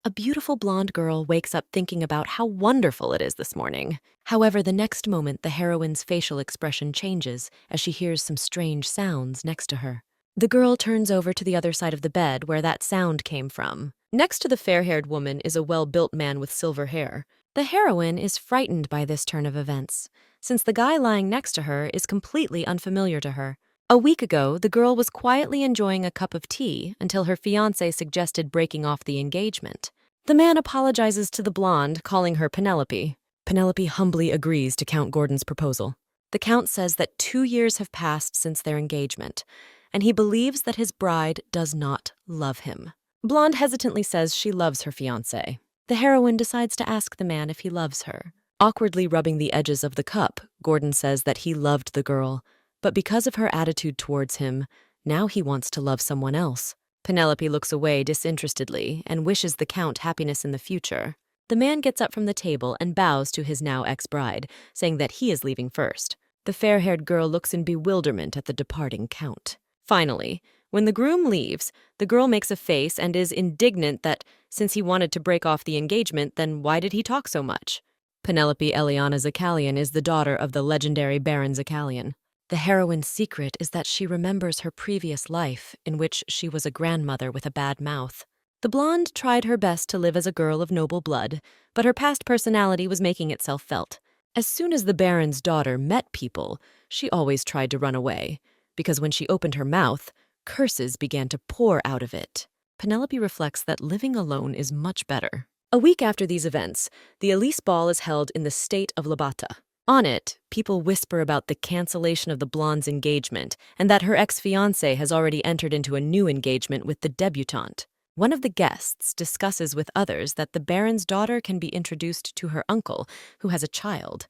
A beautiful blonde girl wakes up thinking about how wonderful it is this morning. However, the next moment, the heroine's facial expression changes as she hears some strange sounds next to her. The girl turns over to the other side of the bed where that sound came from. Next to the fair-haired woman is a well-built man with silver hair. The heroine is frightened by this turn of events, since the guy lying next to her is completely unfamiliar to her. A week ago, the girl was quietly enjoying a cup of tea until her fiancé suggested breaking off the engagement. The man apologizes to the blonde, calling her Penelope. Penelope humbly agrees to Count Gordon's proposal. The Count says that 2 years have passed since their engagement, and he believes that his bride does not love him. Blonde hesitantly says she loves her fiancé. The heroine decides to ask the man if he loves her. Awkwardly rubbing the edges of the cup, Gordon says that he loved the girl, but because of her attitude towards him, now he wants to love someone else. Penelope looks away disinterestedly and wishes the Count happiness in the future. The man gets up from the table and bows to his now ex-bride, saying that he is leaving first. The fair-haired girl looks in bewilderment at the departing Count. Finally, when the groom leaves, the girl makes a face and is indignant that, since he wanted to break off the engagement, then why did he talk so much? Penelope Eliana Zakalian is the daughter of the legendary Baron Zakalian. The heroine's secret is that she remembers her previous life, in which she was a grandmother with a bad mouth. The blonde tried her best to live as a girl of noble blood, but her past personality was making itself felt. As soon as the Baron's daughter met people, she always tried to run away, because when she opened her mouth, curses began to pour out of it. Penelope reflects that living alone is much better. A week after these events, the Elise Ball is held in the state of Labata. On it, people whisper about the cancellation of the blonde's engagement and that her ex-fiancé has already entered into a new engagement with the debutante. One of the guests discusses with others that the Baron's daughter can be introduced to her uncle, who has a child.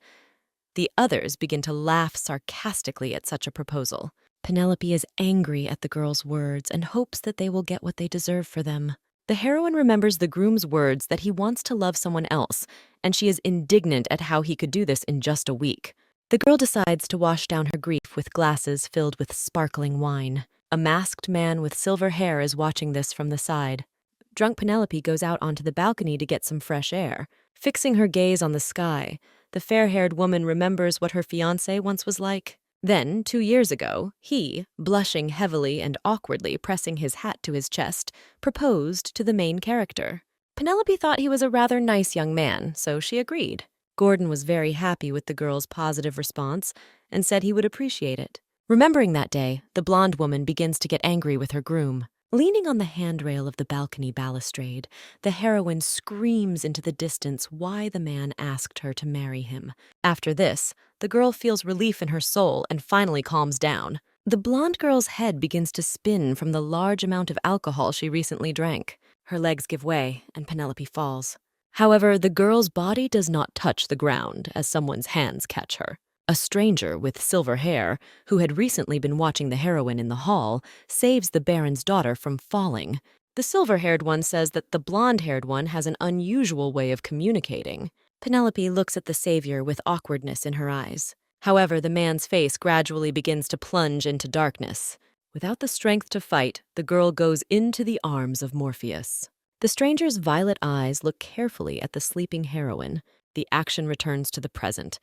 The others begin to laugh sarcastically at such a proposal. Penelope is angry at the girls' words and hopes that they will get what they deserve for them. The heroine remembers the groom's words that he wants to love someone else, and she is indignant at how he could do this in just a week. The girl decides to wash down her grief with glasses filled with sparkling wine. A masked man with silver hair is watching this from the side. Drunk Penelope goes out onto the balcony to get some fresh air. Fixing her gaze on the sky, the fair-haired woman remembers what her fiancé once was like. Then, 2 years ago, he, blushing heavily and awkwardly pressing his hat to his chest, proposed to the main character. Penelope thought he was a rather nice young man, so she agreed. Gordon was very happy with the girl's positive response and said he would appreciate it. Remembering that day, the blonde woman begins to get angry with her groom. Leaning on the handrail of the balcony balustrade, the heroine screams into the distance why the man asked her to marry him. After this, the girl feels relief in her soul and finally calms down. The blonde girl's head begins to spin from the large amount of alcohol she recently drank. Her legs give way and Penelope falls. However, the girl's body does not touch the ground as someone's hands catch her. A stranger with silver hair, who had recently been watching the heroine in the hall, saves the Baron's daughter from falling. The silver-haired one says that the blonde-haired one has an unusual way of communicating. Penelope looks at the savior with awkwardness in her eyes. However, the man's face gradually begins to plunge into darkness. Without the strength to fight, the girl goes into the arms of Morpheus. The stranger's violet eyes look carefully at the sleeping heroine. The action returns to the present,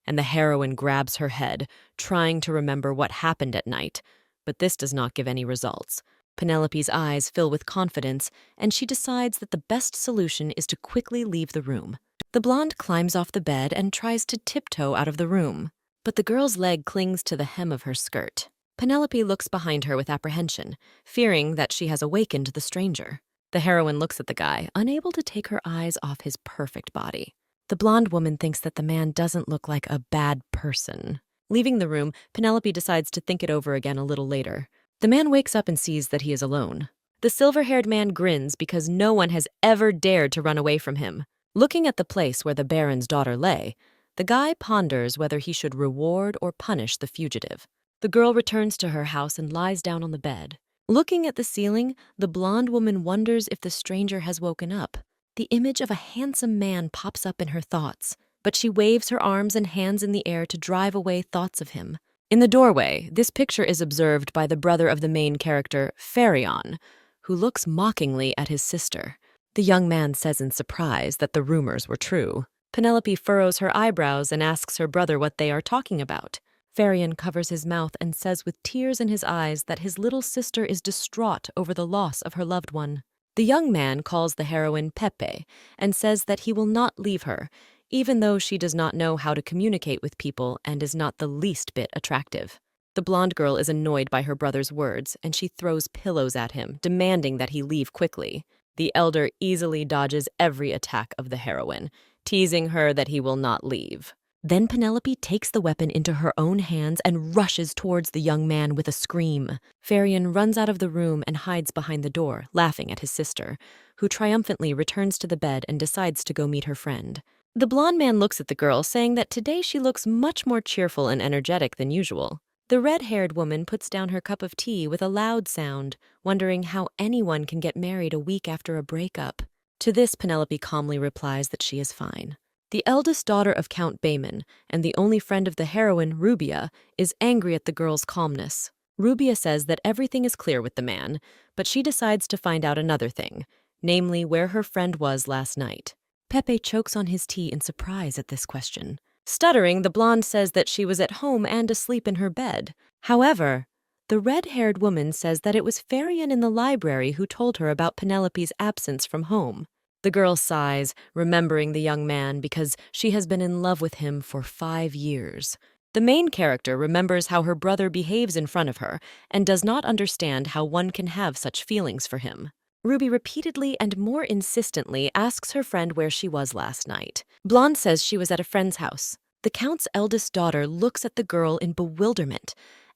and the heroine grabs her head, trying to remember what happened at night, but this does not give any results. Penelope's eyes fill with confidence, and she decides that the best solution is to quickly leave the room. The blonde climbs off the bed and tries to tiptoe out of the room, but the girl's leg clings to the hem of her skirt. Penelope looks behind her with apprehension, fearing that she has awakened the stranger. The heroine looks at the guy, unable to take her eyes off his perfect body. The blonde woman thinks that the man doesn't look like a bad person. Leaving the room, Penelope decides to think it over again a little later. The man wakes up and sees that he is alone. The silver-haired man grins because no one has ever dared to run away from him. Looking at the place where the Baron's daughter lay, the guy ponders whether he should reward or punish the fugitive. The girl returns to her house and lies down on the bed. Looking at the ceiling, the blonde woman wonders if the stranger has woken up. The image of a handsome man pops up in her thoughts, but she waves her arms and hands in the air to drive away thoughts of him. In the doorway, this picture is observed by the brother of the main character, Pharion, who looks mockingly at his sister. The young man says in surprise that the rumors were true. Penelope furrows her eyebrows and asks her brother what they are talking about. Farion covers his mouth and says with tears in his eyes that his little sister is distraught over the loss of her loved one. The young man calls the heroine Pepe and says that he will not leave her, even though she does not know how to communicate with people and is not the least bit attractive. The blonde girl is annoyed by her brother's words, and she throws pillows at him, demanding that he leave quickly. The elder easily dodges every attack of the heroine, teasing her that he will not leave. Then Penelope takes the weapon into her own hands and rushes towards the young man with a scream. Farion runs out of the room and hides behind the door, laughing at his sister, who triumphantly returns to the bed and decides to go meet her friend. The blonde man looks at the girl, saying that today she looks much more cheerful and energetic than usual. The red-haired woman puts down her cup of tea with a loud sound, wondering how anyone can get married a week after a breakup. To this, Penelope calmly replies that she is fine. The eldest daughter of Count Bayman, and the only friend of the heroine, Rubia, is angry at the girl's calmness. Rubia says that everything is clear with the man, but she decides to find out another thing, namely where her friend was last night. Pepe chokes on his tea in surprise at this question. Stuttering, the blonde says that she was at home and asleep in her bed. However, the red-haired woman says that it was Farion in the library who told her about Penelope's absence from home. The girl sighs, remembering the young man because she has been in love with him for 5 years. The main character remembers how her brother behaves in front of her and does not understand how one can have such feelings for him. Ruby repeatedly and more insistently asks her friend where she was last night. Blonde says she was at a friend's house. The Count's eldest daughter looks at the girl in bewilderment,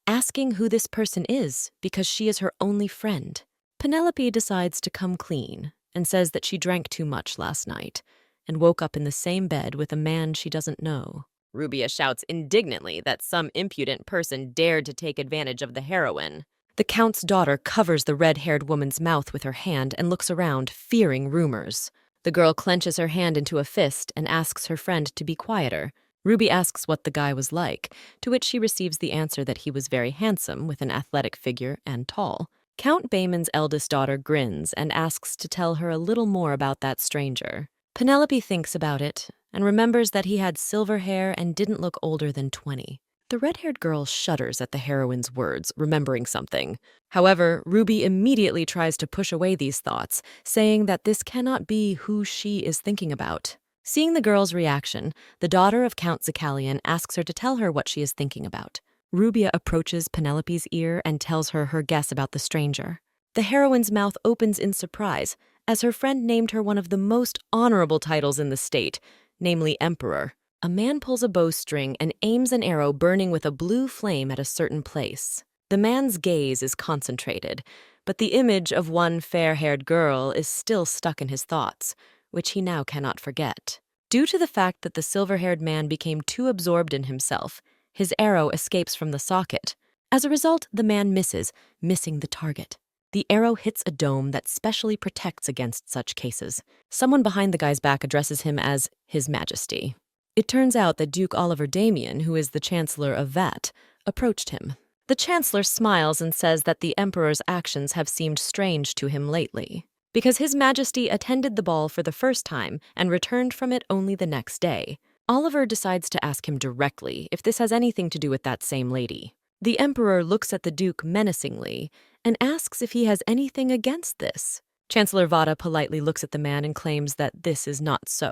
asking who this person is because she is her only friend. Penelope decides to come clean and says that she drank too much last night and woke up in the same bed with a man she doesn't know. Rubia shouts indignantly that some impudent person dared to take advantage of the heroine. The Count's daughter covers the red-haired woman's mouth with her hand and looks around, fearing rumors. The girl clenches her hand into a fist and asks her friend to be quieter. Ruby asks what the guy was like, to which she receives the answer that he was very handsome, with an athletic figure and tall. Count Bayman's eldest daughter grins and asks to tell her a little more about that stranger. Penelope thinks about it and remembers that he had silver hair and didn't look older than 20. The red-haired girl shudders at the heroine's words, remembering something. However, Ruby immediately tries to push away these thoughts, saying that this cannot be who she is thinking about. Seeing the girl's reaction, the daughter of Count Zakalian asks her to tell her what she is thinking about. Rubia approaches Penelope's ear and tells her her guess about the stranger. The heroine's mouth opens in surprise, as her friend named her one of the most honorable titles in the state, namely Emperor. A man pulls a bowstring and aims an arrow burning with a blue flame at a certain place. The man's gaze is concentrated, but the image of one fair-haired girl is still stuck in his thoughts, which he now cannot forget. Due to the fact that the silver-haired man became too absorbed in himself, his arrow escapes from the socket. As a result, the man misses, missing the target. The arrow hits a dome that specially protects against such cases. Someone behind the guy's back addresses him as His Majesty. It turns out that Duke Oliver Damien, who is the Chancellor of Vat, approached him. The Chancellor smiles and says that the Emperor's actions have seemed strange to him lately, because His Majesty attended the ball for the first time and returned from it only the next day. Oliver decides to ask him directly if this has anything to do with that same lady. The Emperor looks at the Duke menacingly and asks if he has anything against this. Chancellor Vada politely looks at the man and claims that this is not so,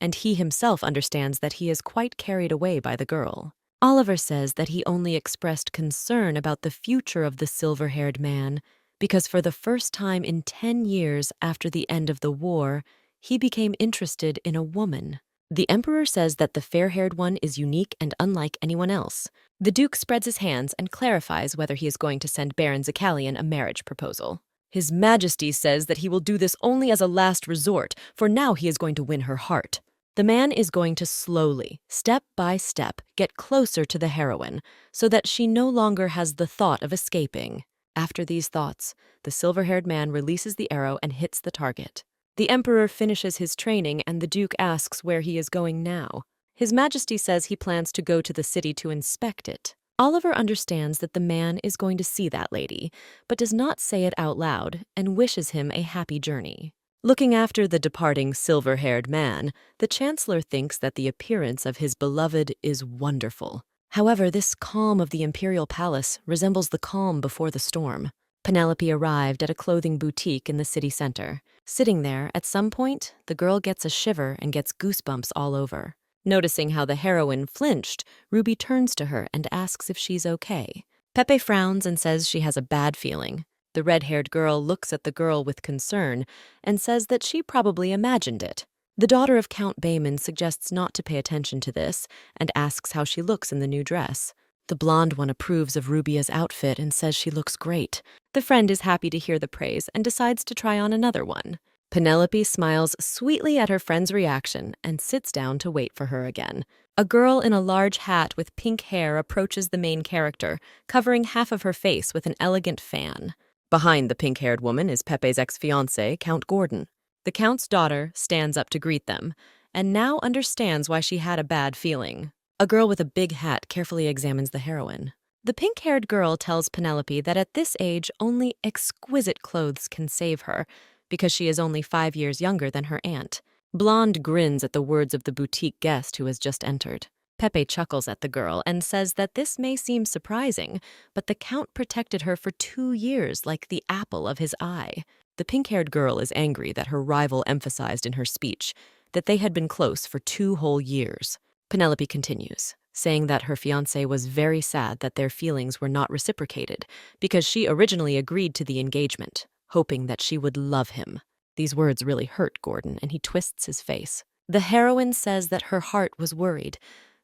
and he himself understands that he is quite carried away by the girl. Oliver says that he only expressed concern about the future of the silver-haired man because for the first time in 10 years after the end of the war, he became interested in a woman. The Emperor says that the fair-haired one is unique and unlike anyone else. The Duke spreads his hands and clarifies whether he is going to send Baron Zakalian a marriage proposal. His Majesty says that he will do this only as a last resort, for now he is going to win her heart. The man is going to slowly, step by step, get closer to the heroine, so that she no longer has the thought of escaping. After these thoughts, the silver-haired man releases the arrow and hits the target. The Emperor finishes his training and the Duke asks where he is going now. His Majesty says he plans to go to the city to inspect it. Oliver understands that the man is going to see that lady, but does not say it out loud and wishes him a happy journey. Looking after the departing silver-haired man, the Chancellor thinks that the appearance of his beloved is wonderful. However, this calm of the imperial palace resembles the calm before the storm. Penelope arrived at a clothing boutique in the city center. Sitting there, at some point, the girl gets a shiver and gets goosebumps all over. Noticing how the heroine flinched, Ruby turns to her and asks if she's okay. Pepe frowns and says she has a bad feeling. The red-haired girl looks at the girl with concern and says that she probably imagined it. The daughter of Count Bayman suggests not to pay attention to this and asks how she looks in the new dress. The blonde one approves of Rubia's outfit and says she looks great. The friend is happy to hear the praise and decides to try on another one. Penelope smiles sweetly at her friend's reaction and sits down to wait for her again. A girl in a large hat with pink hair approaches the main character, covering half of her face with an elegant fan. Behind the pink-haired woman is Pepe's ex-fiancé, Count Gordon. The Count's daughter stands up to greet them, and now understands why she had a bad feeling. A girl with a big hat carefully examines the heroine. The pink-haired girl tells Penelope that at this age, only exquisite clothes can save her, because she is only 5 years younger than her aunt. Blonde grins at the words of the boutique guest who has just entered. Pepe chuckles at the girl and says that this may seem surprising, but the Count protected her for 2 years like the apple of his eye. The pink-haired girl is angry that her rival emphasized in her speech that they had been close for 2 whole years. Penelope continues, saying that her fiancé was very sad that their feelings were not reciprocated because she originally agreed to the engagement, hoping that she would love him. These words really hurt Gordon, and he twists his face. The heroine says that her heart was worried,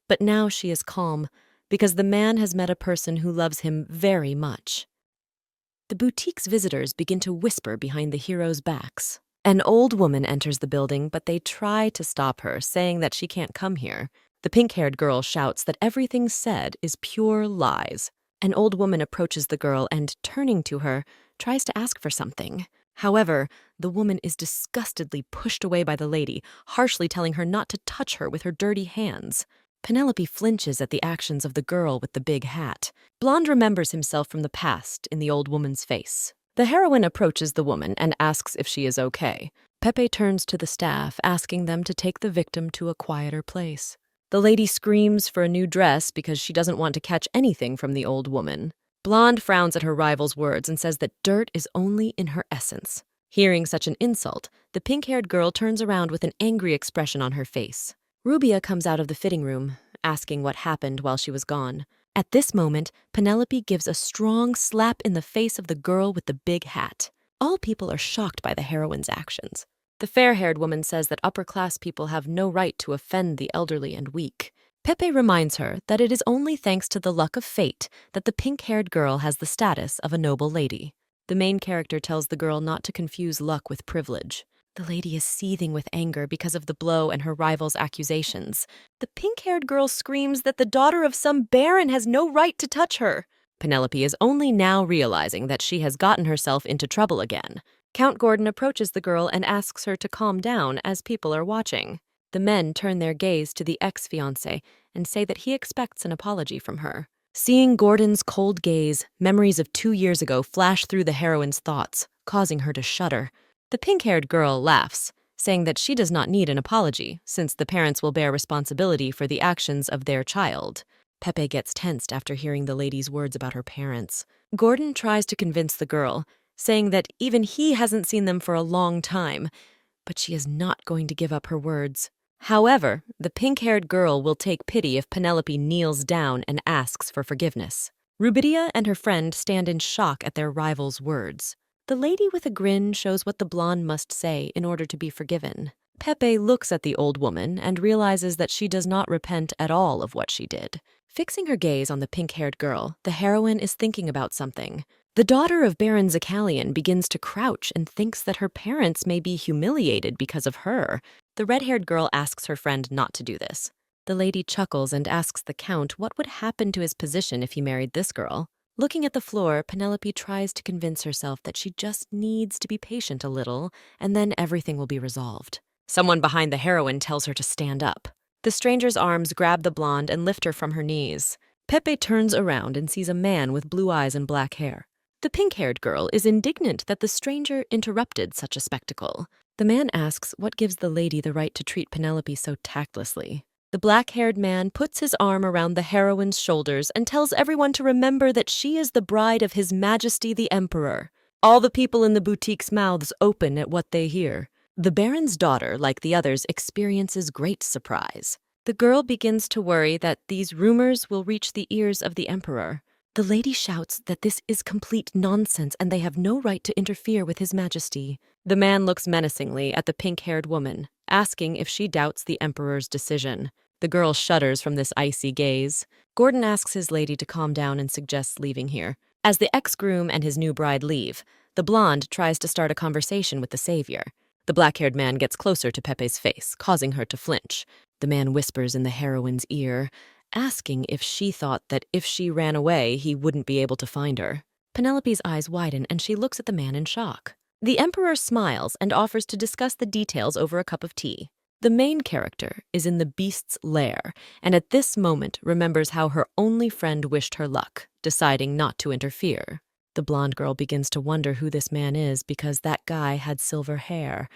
but now she is calm because the man has met a person who loves him very much. The boutique's visitors begin to whisper behind the heroes' backs. An old woman enters the building, but they try to stop her, saying that she can't come here. The pink-haired girl shouts that everything said is pure lies. An old woman approaches the girl and, turning to her, tries to ask for something. However, the woman is disgustedly pushed away by the lady, harshly telling her not to touch her with her dirty hands. Penelope flinches at the actions of the girl with the big hat. Blonde remembers himself from the past in the old woman's face. The heroine approaches the woman and asks if she is okay. Pepe turns to the staff, asking them to take the victim to a quieter place. The lady screams for a new dress because she doesn't want to catch anything from the old woman. Blonde frowns at her rival's words and says that dirt is only in her essence. Hearing such an insult, the pink-haired girl turns around with an angry expression on her face. Rubia comes out of the fitting room, asking what happened while she was gone. At this moment, Penelope gives a strong slap in the face of the girl with the big hat. All people are shocked by the heroine's actions. The fair-haired woman says that upper-class people have no right to offend the elderly and weak. Pepe reminds her that it is only thanks to the luck of fate that the pink-haired girl has the status of a noble lady. The main character tells the girl not to confuse luck with privilege. The lady is seething with anger because of the blow and her rival's accusations. The pink-haired girl screams that the daughter of some baron has no right to touch her. Penelope is only now realizing that she has gotten herself into trouble again. Count Gordon approaches the girl and asks her to calm down as people are watching. The men turn their gaze to the ex-fiancé and say that he expects an apology from her. Seeing Gordon's cold gaze, memories of 2 years ago flash through the heroine's thoughts, causing her to shudder. The pink-haired girl laughs, saying that she does not need an apology, since the parents will bear responsibility for the actions of their child. Pepe gets tensed after hearing the lady's words about her parents. Gordon tries to convince the girl, saying that even he hasn't seen them for a long time, but she is not going to give up her words. However, the pink-haired girl will take pity if Penelope kneels down and asks for forgiveness. Rubidia and her friend stand in shock at their rival's words. The lady with a grin shows what the blonde must say in order to be forgiven. Pepe looks at the old woman and realizes that she does not repent at all of what she did. Fixing her gaze on the pink-haired girl, the heroine is thinking about something. The daughter of Baron Zakalian begins to crouch and thinks that her parents may be humiliated because of her. The red-haired girl asks her friend not to do this. The lady chuckles and asks the Count what would happen to his position if he married this girl. Looking at the floor, Penelope tries to convince herself that she just needs to be patient a little, and then everything will be resolved. Someone behind the heroine tells her to stand up. The stranger's arms grab the blonde and lift her from her knees. Pepe turns around and sees a man with blue eyes and black hair. The pink-haired girl is indignant that the stranger interrupted such a spectacle. The man asks what gives the lady the right to treat Penelope so tactlessly. The black-haired man puts his arm around the heroine's shoulders and tells everyone to remember that she is the bride of His Majesty the Emperor. All the people in the boutique's mouths open at what they hear. The Baron's daughter, like the others, experiences great surprise. The girl begins to worry that these rumors will reach the ears of the Emperor. The lady shouts that this is complete nonsense and they have no right to interfere with His Majesty. The man looks menacingly at the pink-haired woman, asking if she doubts the Emperor's decision. The girl shudders from this icy gaze. Gordon asks his lady to calm down and suggests leaving here. As the ex-groom and his new bride leave, the blonde tries to start a conversation with the savior. The black-haired man gets closer to Pepe's face, causing her to flinch. The man whispers in the heroine's ear, asking if she thought that if she ran away, he wouldn't be able to find her. Penelope's eyes widen and she looks at the man in shock. The Emperor smiles and offers to discuss the details over a cup of tea. The main character is in the beast's lair, and at this moment remembers how her only friend wished her luck, deciding not to interfere. The blonde girl begins to wonder who this man is because that guy had silver hair.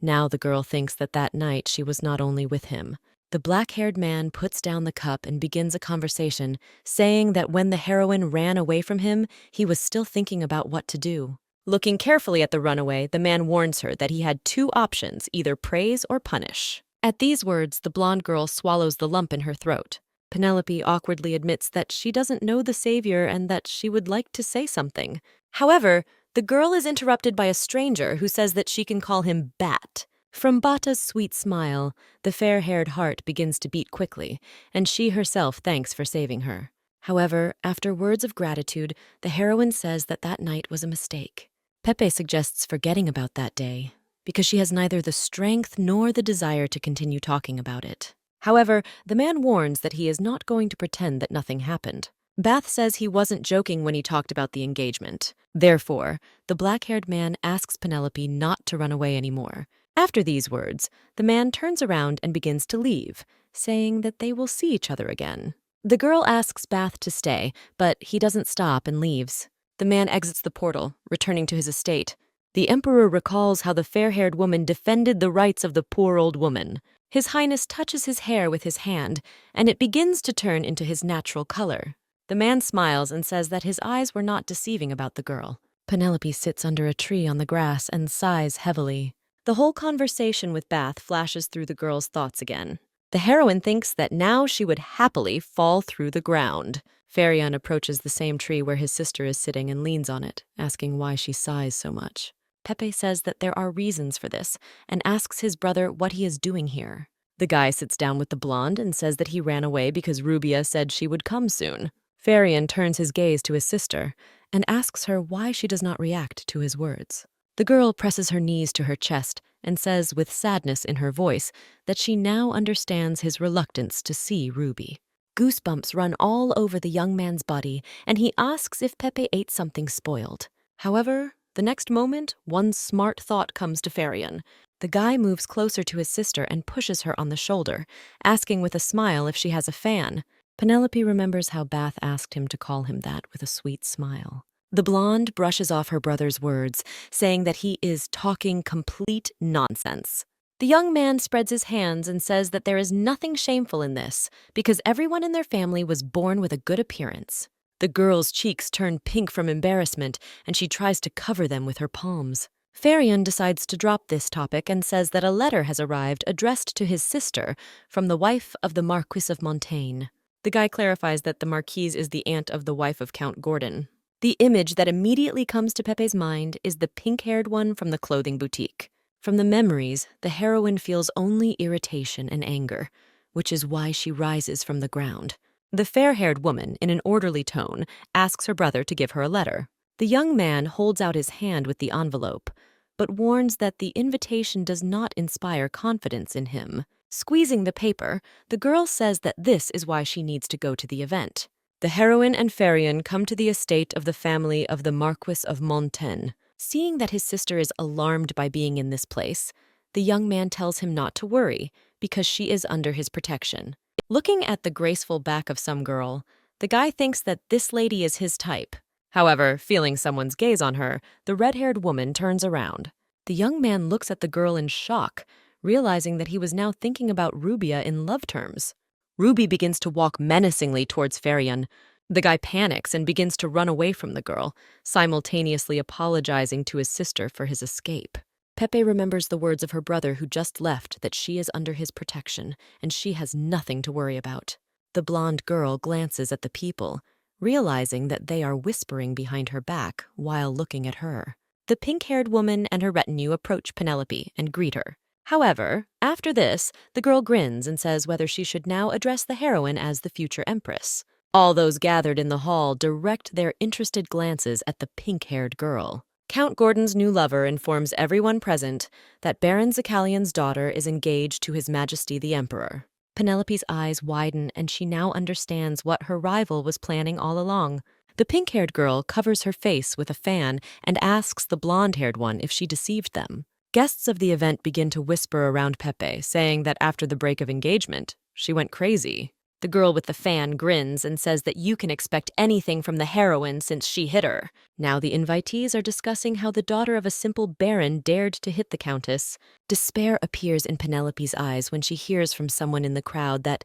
Now the girl thinks that that night she was not only with him. The black-haired man puts down the cup and begins a conversation, saying that when the heroine ran away from him, he was still thinking about what to do. Looking carefully at the runaway, the man warns her that he had two options, either praise or punish. At these words, the blonde girl swallows the lump in her throat. Penelope awkwardly admits that she doesn't know the savior and that she would like to say something. However, the girl is interrupted by a stranger who says that she can call him Bat. From Bata's sweet smile, the fair-haired heart begins to beat quickly, and she herself thanks for saving her. However, after words of gratitude, the heroine says that that night was a mistake. Pepe suggests forgetting about that day, because she has neither the strength nor the desire to continue talking about it. However, the man warns that he is not going to pretend that nothing happened. Bath says he wasn't joking when he talked about the engagement. Therefore, the black-haired man asks Penelope not to run away anymore. After these words, the man turns around and begins to leave, saying that they will see each other again. The girl asks Bath to stay, but he doesn't stop and leaves. The man exits the portal, returning to his estate. The Emperor recalls how the fair-haired woman defended the rights of the poor old woman. His Highness touches his hair with his hand, and it begins to turn into his natural color. The man smiles and says that his eyes were not deceiving about the girl. Penelope sits under a tree on the grass and sighs heavily. The whole conversation with Bath flashes through the girl's thoughts again. The heroine thinks that now she would happily fall through the ground. Farion approaches the same tree where his sister is sitting and leans on it, asking why she sighs so much. Pepe says that there are reasons for this and asks his brother what he is doing here. The guy sits down with the blonde and says that he ran away because Rubia said she would come soon. Farion turns his gaze to his sister and asks her why she does not react to his words. The girl presses her knees to her chest and says with sadness in her voice that she now understands his reluctance to see Ruby. Goosebumps run all over the young man's body, and he asks if Pepe ate something spoiled. However, the next moment, one smart thought comes to Farion. The guy moves closer to his sister and pushes her on the shoulder, asking with a smile if she has a fan. Penelope remembers how Bath asked him to call him that with a sweet smile. The blonde brushes off her brother's words, saying that he is talking complete nonsense. The young man spreads his hands and says that there is nothing shameful in this, because everyone in their family was born with a good appearance. The girl's cheeks turn pink from embarrassment, and she tries to cover them with her palms. Farion decides to drop this topic and says that a letter has arrived addressed to his sister from the wife of the Marquis of Montaigne. The guy clarifies that the Marquise is the aunt of the wife of Count Gordon. The image that immediately comes to Pepe's mind is the pink-haired one from the clothing boutique. From the memories, the heroine feels only irritation and anger, which is why she rises from the ground. The fair-haired woman, in an orderly tone, asks her brother to give her a letter. The young man holds out his hand with the envelope, but warns that the invitation does not inspire confidence in him. Squeezing the paper, the girl says that this is why she needs to go to the event. The heroine and Farion come to the estate of the family of the Marquis of Montaigne. Seeing that his sister is alarmed by being in this place, the young man tells him not to worry, because she is under his protection. Looking at the graceful back of some girl, the guy thinks that this lady is his type. However, feeling someone's gaze on her, the red-haired woman turns around. The young man looks at the girl in shock, realizing that he was now thinking about Rubia in love terms. Ruby begins to walk menacingly towards Ferian. The guy panics and begins to run away from the girl, simultaneously apologizing to his sister for his escape. Pepe remembers the words of her brother who just left, that she is under his protection and she has nothing to worry about. The blonde girl glances at the people, realizing that they are whispering behind her back while looking at her. The pink-haired woman and her retinue approach Penelope and greet her. However, after this, the girl grins and says whether she should now address the heroine as the future empress. All those gathered in the hall direct their interested glances at the pink-haired girl. Count Gordon's new lover informs everyone present that Baron Zakalian's daughter is engaged to His Majesty the Emperor. Penelope's eyes widen and she now understands what her rival was planning all along. The pink-haired girl covers her face with a fan and asks the blonde-haired one if she deceived them. Guests of the event begin to whisper around Pepe, saying that after the break of engagement, she went crazy. The girl with the fan grins and says that you can expect anything from the heroine since she hit her. Now the invitees are discussing how the daughter of a simple baron dared to hit the countess. Despair appears in Penelope's eyes when she hears from someone in the crowd that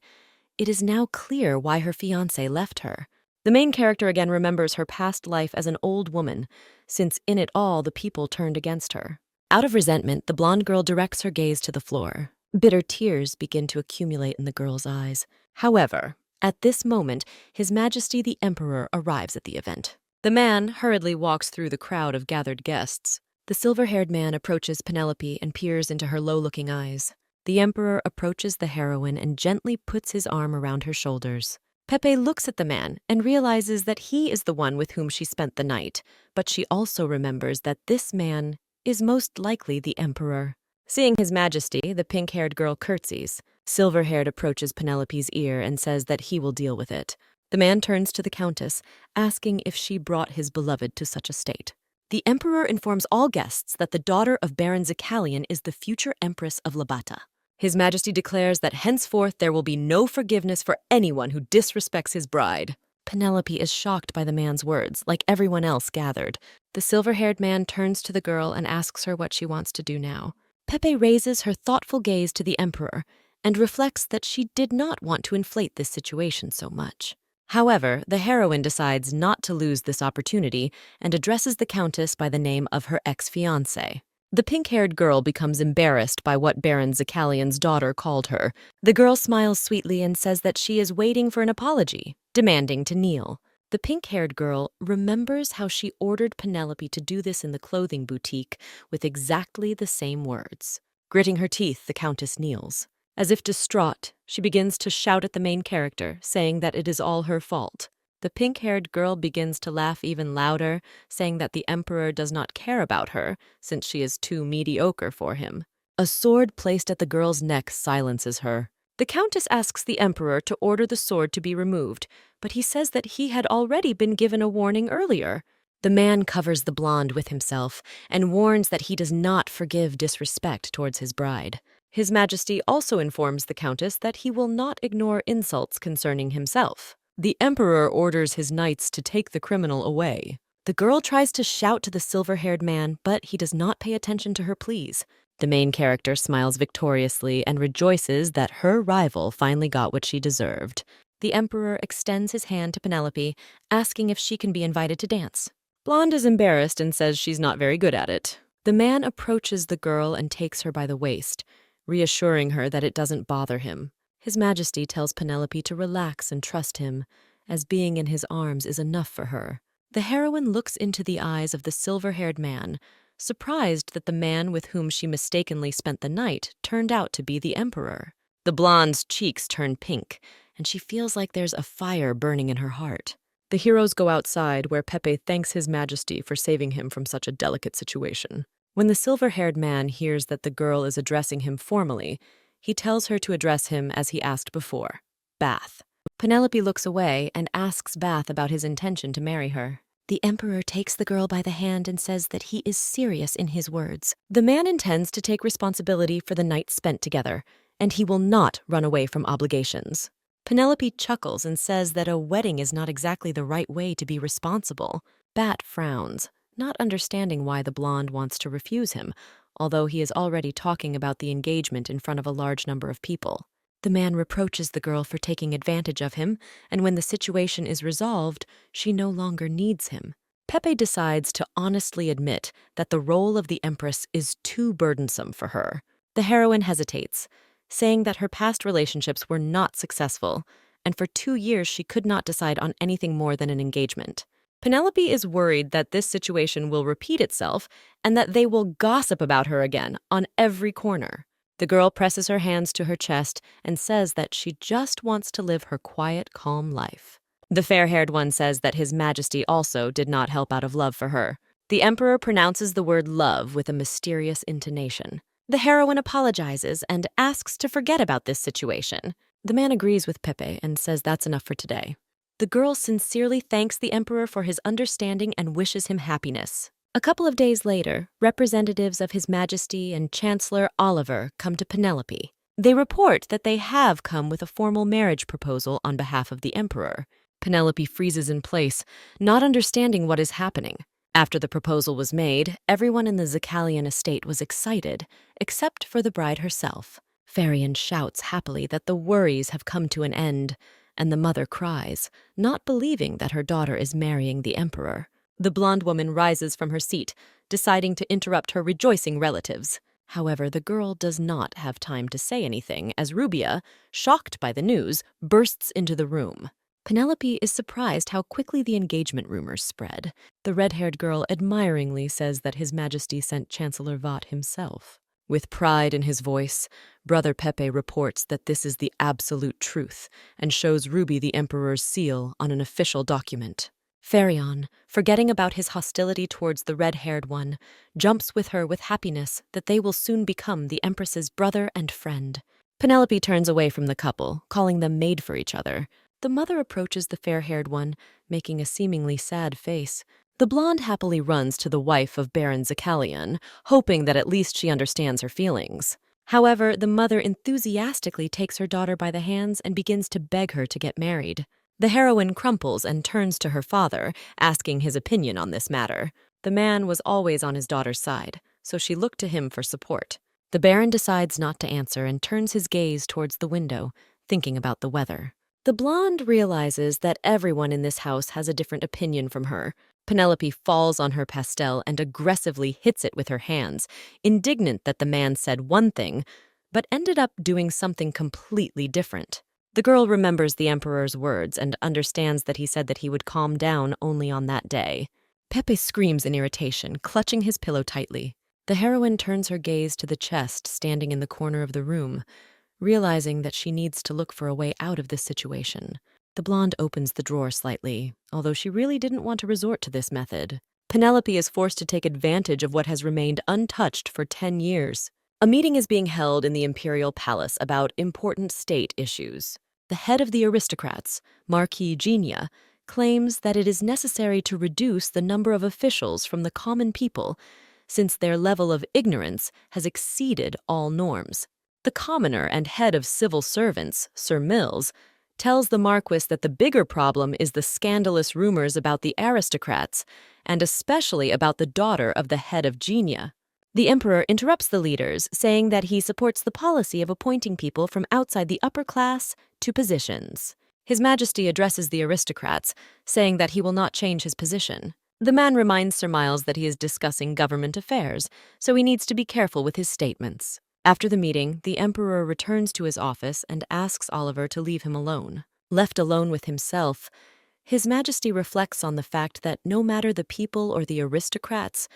it is now clear why her fiancé left her. The main character again remembers her past life as an old woman, since in it all the people turned against her. Out of resentment, the blonde girl directs her gaze to the floor. Bitter tears begin to accumulate in the girl's eyes. However, at this moment, His Majesty the Emperor arrives at the event. The man hurriedly walks through the crowd of gathered guests. The silver-haired man approaches Penelope and peers into her low-looking eyes. The Emperor approaches the heroine and gently puts his arm around her shoulders. Pepe looks at the man and realizes that he is the one with whom she spent the night, but she also remembers that this man is most likely the Emperor. Seeing His Majesty, the pink-haired girl curtsies. Silver-haired approaches Penelope's ear and says that he will deal with it. The man turns to the Countess, asking if she brought his beloved to such a state. The Emperor informs all guests that the daughter of Baron Zakalian is the future Empress of Labata. His Majesty declares that henceforth there will be no forgiveness for anyone who disrespects his bride. Penelope is shocked by the man's words, like everyone else gathered. The silver-haired man turns to the girl and asks her what she wants to do now. Pepe raises her thoughtful gaze to the Emperor and reflects that she did not want to inflate this situation so much. However, the heroine decides not to lose this opportunity and addresses the Countess by the name of her ex-fiancé. The pink-haired girl becomes embarrassed by what Baron Zakalian's daughter called her. The girl smiles sweetly and says that she is waiting for an apology, demanding to kneel. The pink-haired girl remembers how she ordered Penelope to do this in the clothing boutique with exactly the same words. Gritting her teeth, the Countess kneels. As if distraught, she begins to shout at the main character, saying that it is all her fault. The pink-haired girl begins to laugh even louder, saying that the Emperor does not care about her, since she is too mediocre for him. A sword placed at the girl's neck silences her. The Countess asks the Emperor to order the sword to be removed, but he says that he had already been given a warning earlier. The man covers the blonde with himself and warns that he does not forgive disrespect towards his bride. His Majesty also informs the Countess that he will not ignore insults concerning himself. The Emperor orders his knights to take the criminal away. The girl tries to shout to the silver-haired man, but he does not pay attention to her pleas. The main character smiles victoriously and rejoices that her rival finally got what she deserved. The Emperor extends his hand to Penelope, asking if she can be invited to dance. Blonde is embarrassed and says she's not very good at it. The man approaches the girl and takes her by the waist, reassuring her that it doesn't bother him. His Majesty tells Penelope to relax and trust him, as being in his arms is enough for her. The heroine looks into the eyes of the silver-haired man, surprised that the man with whom she mistakenly spent the night turned out to be the Emperor. The blonde's cheeks turn pink, and she feels like there's a fire burning in her heart. The heroes go outside, where Pepe thanks His Majesty for saving him from such a delicate situation. When the silver-haired man hears that the girl is addressing him formally, he tells her to address him as he asked before, Bath. Penelope looks away and asks Bath about his intention to marry her. The Emperor takes the girl by the hand and says that he is serious in his words. The man intends to take responsibility for the night spent together, and he will not run away from obligations. Penelope chuckles and says that a wedding is not exactly the right way to be responsible. Bat frowns, not understanding why the blonde wants to refuse him, although he is already talking about the engagement in front of a large number of people. The man reproaches the girl for taking advantage of him, and when the situation is resolved, she no longer needs him. Pepe decides to honestly admit that the role of the Empress is too burdensome for her. The heroine hesitates, saying that her past relationships were not successful, and for 2 years she could not decide on anything more than an engagement. Penelope is worried that this situation will repeat itself and that they will gossip about her again on every corner. The girl presses her hands to her chest and says that she just wants to live her quiet, calm life. The fair-haired one says that His Majesty also did not help out of love for her. The Emperor pronounces the word love with a mysterious intonation. The heroine apologizes and asks to forget about this situation. The man agrees with Pepe and says that's enough for today. The girl sincerely thanks the Emperor for his understanding and wishes him happiness. A couple of days later, representatives of His Majesty and Chancellor Oliver come to Penelope. They report that they have come with a formal marriage proposal on behalf of the Emperor. Penelope freezes in place, not understanding what is happening. After the proposal was made, everyone in the Zakalian estate was excited, except for the bride herself. Farion shouts happily that the worries have come to an end, and the mother cries, not believing that her daughter is marrying the Emperor. The blonde woman rises from her seat, deciding to interrupt her rejoicing relatives. However, the girl does not have time to say anything as Rubia, shocked by the news, bursts into the room. Penelope is surprised how quickly the engagement rumors spread. The red-haired girl admiringly says that His Majesty sent Chancellor Vought himself. With pride in his voice, Brother Pepe reports that this is the absolute truth and shows Ruby the Emperor's seal on an official document. Farion, forgetting about his hostility towards the red-haired one, jumps with her with happiness that they will soon become the Empress's brother and friend. Penelope turns away from the couple, calling them made for each other. The mother approaches the fair-haired one, making a seemingly sad face. The blonde happily runs to the wife of Baron Zakalian, hoping that at least she understands her feelings. However, the mother enthusiastically takes her daughter by the hands and begins to beg her to get married. The heroine crumples and turns to her father, asking his opinion on this matter. The man was always on his daughter's side, so she looked to him for support. The Baron decides not to answer and turns his gaze towards the window, thinking about the weather. The blonde realizes that everyone in this house has a different opinion from her. Penelope falls on her pastel and aggressively hits it with her hands, indignant that the man said one thing, but ended up doing something completely different. The girl remembers the Emperor's words and understands that he said that he would calm down only on that day. Pepe screams in irritation, clutching his pillow tightly. The heroine turns her gaze to the chest standing in the corner of the room, realizing that she needs to look for a way out of this situation. The blonde opens the drawer slightly, although she really didn't want to resort to this method. Penelope is forced to take advantage of what has remained untouched for 10 years. A meeting is being held in the Imperial Palace about important state issues. The head of the aristocrats, Marquis Genia, claims that it is necessary to reduce the number of officials from the common people, since their level of ignorance has exceeded all norms. The commoner and head of civil servants, Sir Mills, tells the Marquis that the bigger problem is the scandalous rumors about the aristocrats, and especially about the daughter of the head of Genia. The Emperor interrupts the leaders, saying that he supports the policy of appointing people from outside the upper class to positions. His Majesty addresses the aristocrats, saying that he will not change his position. The man reminds Sir Miles that he is discussing government affairs, so he needs to be careful with his statements. After the meeting, the Emperor returns to his office and asks Oliver to leave him alone. Left alone with himself, His Majesty reflects on the fact that no matter the people or the aristocrats,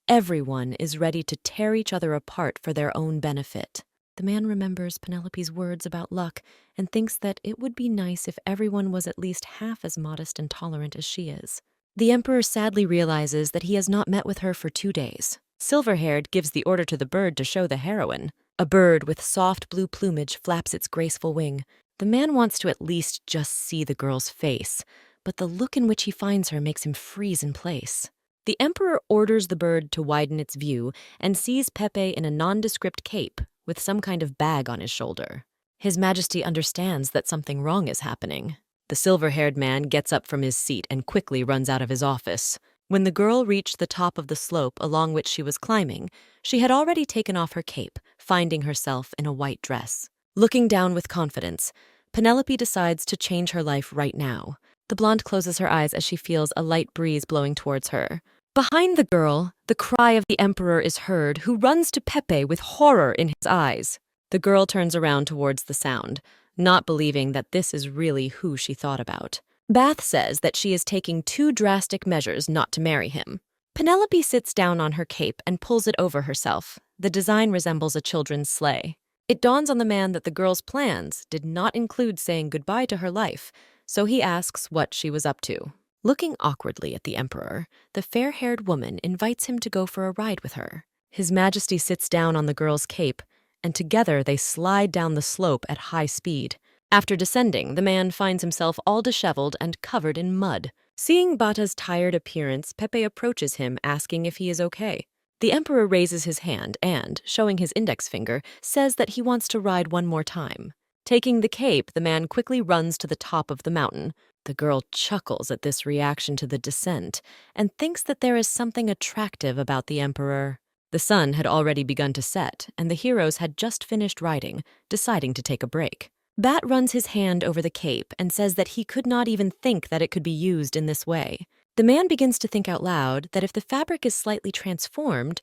everyone is ready to tear each other apart for their own benefit. The man remembers Penelope's words about luck and thinks that it would be nice if everyone was at least half as modest and tolerant as she is. The Emperor sadly realizes that he has not met with her for 2 days. Silver-haired gives the order to the bird to show the heroine. A bird with soft blue plumage flaps its graceful wing. The man wants to at least just see the girl's face, but the look in which he finds her makes him freeze in place. The Emperor orders the bird to widen its view and sees Pepe in a nondescript cape with some kind of bag on his shoulder. His Majesty understands that something wrong is happening. The silver-haired man gets up from his seat and quickly runs out of his office. When the girl reached the top of the slope along which she was climbing, she had already taken off her cape, finding herself in a white dress. Looking down with confidence, Penelope decides to change her life right now. The blonde closes her eyes as she feels a light breeze blowing towards her. Behind the girl, the cry of the emperor is heard, who runs to Pepe with horror in his eyes. The girl turns around towards the sound, not believing that this is really who she thought about. Bath says that she is taking 2 drastic measures not to marry him. Penelope sits down on her cape and pulls it over herself. The design resembles a children's sleigh. It dawns on the man that the girl's plans did not include saying goodbye to her life, so he asks what she was up to. Looking awkwardly at the emperor, the fair-haired woman invites him to go for a ride with her. His Majesty sits down on the girl's cape, and together they slide down the slope at high speed. After descending, the man finds himself all disheveled and covered in mud. Seeing Bata's tired appearance, Pepe approaches him, asking if he is okay. The emperor raises his hand and, showing his index finger, says that he wants to ride one more time. Taking the cape, the man quickly runs to the top of the mountain. The girl chuckles at this reaction to the descent and thinks that there is something attractive about the emperor. The sun had already begun to set, and the heroes had just finished riding, deciding to take a break. Bat runs his hand over the cape and says that he could not even think that it could be used in this way. The man begins to think out loud that if the fabric is slightly transformed,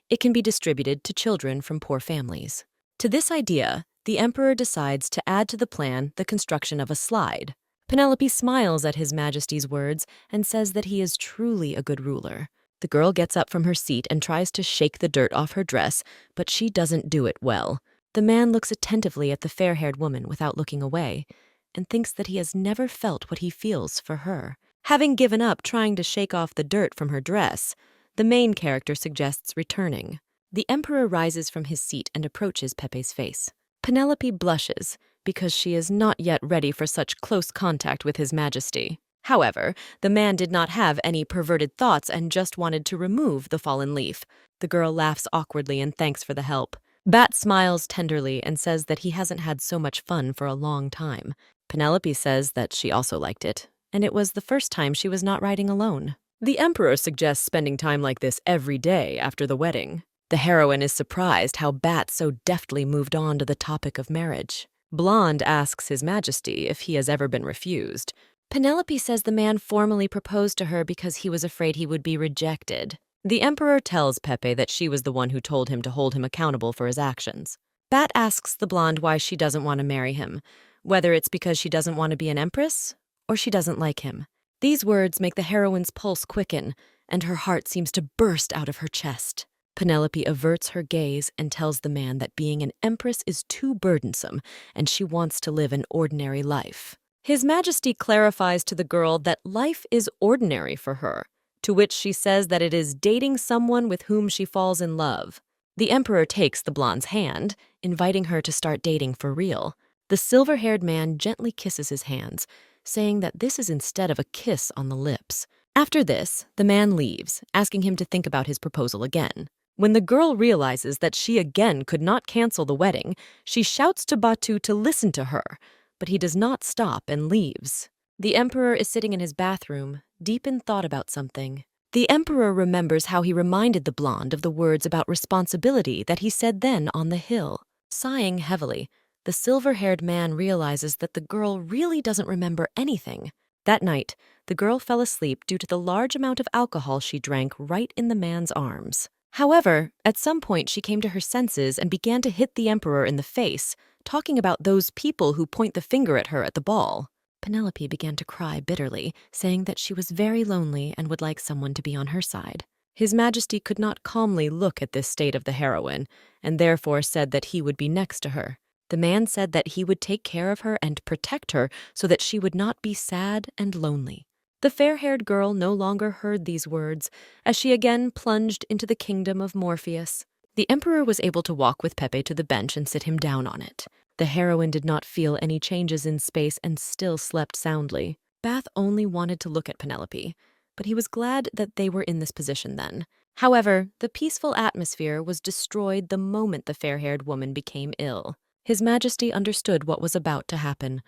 it can be distributed to children from poor families. To this idea, the emperor decides to add to the plan the construction of a slide. Penelope smiles at His Majesty's words and says that he is truly a good ruler. The girl gets up from her seat and tries to shake the dirt off her dress, but she doesn't do it well. The man looks attentively at the fair-haired woman without looking away and thinks that he has never felt what he feels for her. Having given up trying to shake off the dirt from her dress, the main character suggests returning. The emperor rises from his seat and approaches Pepe's face. Penelope blushes because she is not yet ready for such close contact with His Majesty. However, the man did not have any perverted thoughts and just wanted to remove the fallen leaf. The girl laughs awkwardly and thanks for the help. Bat smiles tenderly and says that he hasn't had so much fun for a long time. Penelope says that she also liked it, and it was the first time she was not riding alone. The emperor suggests spending time like this every day after the wedding. The heroine is surprised how Bat so deftly moved on to the topic of marriage. Blonde asks His Majesty if he has ever been refused. Penelope says the man formally proposed to her because he was afraid he would be rejected. The emperor tells Pepe that she was the one who told him to hold him accountable for his actions. Bat asks the blonde why she doesn't want to marry him, whether it's because she doesn't want to be an empress or she doesn't like him. These words make the heroine's pulse quicken, and her heart seems to burst out of her chest. Penelope averts her gaze and tells the man that being an empress is too burdensome and she wants to live an ordinary life. His Majesty clarifies to the girl that life is ordinary for her, to which she says that it is dating someone with whom she falls in love. The emperor takes the blonde's hand, inviting her to start dating for real. The silver-haired man gently kisses his hands, saying that this is instead of a kiss on the lips. After this, the man leaves, asking him to think about his proposal again. When the girl realizes that she again could not cancel the wedding, she shouts to Batu to listen to her, but he does not stop and leaves. The emperor is sitting in his bathroom, deep in thought about something. The emperor remembers how he reminded the blonde of the words about responsibility that he said then on the hill. Sighing heavily, the silver-haired man realizes that the girl really doesn't remember anything. That night, the girl fell asleep due to the large amount of alcohol she drank right in the man's arms. However, at some point she came to her senses and began to hit the emperor in the face, talking about those people who point the finger at her at the ball. Penelope began to cry bitterly, saying that she was very lonely and would like someone to be on her side. His Majesty could not calmly look at this state of the heroine, and therefore said that he would be next to her. The man said that he would take care of her and protect her so that she would not be sad and lonely. The fair-haired girl no longer heard these words, as she again plunged into the kingdom of Morpheus. The emperor was able to walk with Pepe to the bench and sit him down on it. The heroine did not feel any changes in space and still slept soundly. Bath only wanted to look at Penelope, but he was glad that they were in this position then. However, the peaceful atmosphere was destroyed the moment the fair-haired woman became ill. His Majesty understood what was about to happen,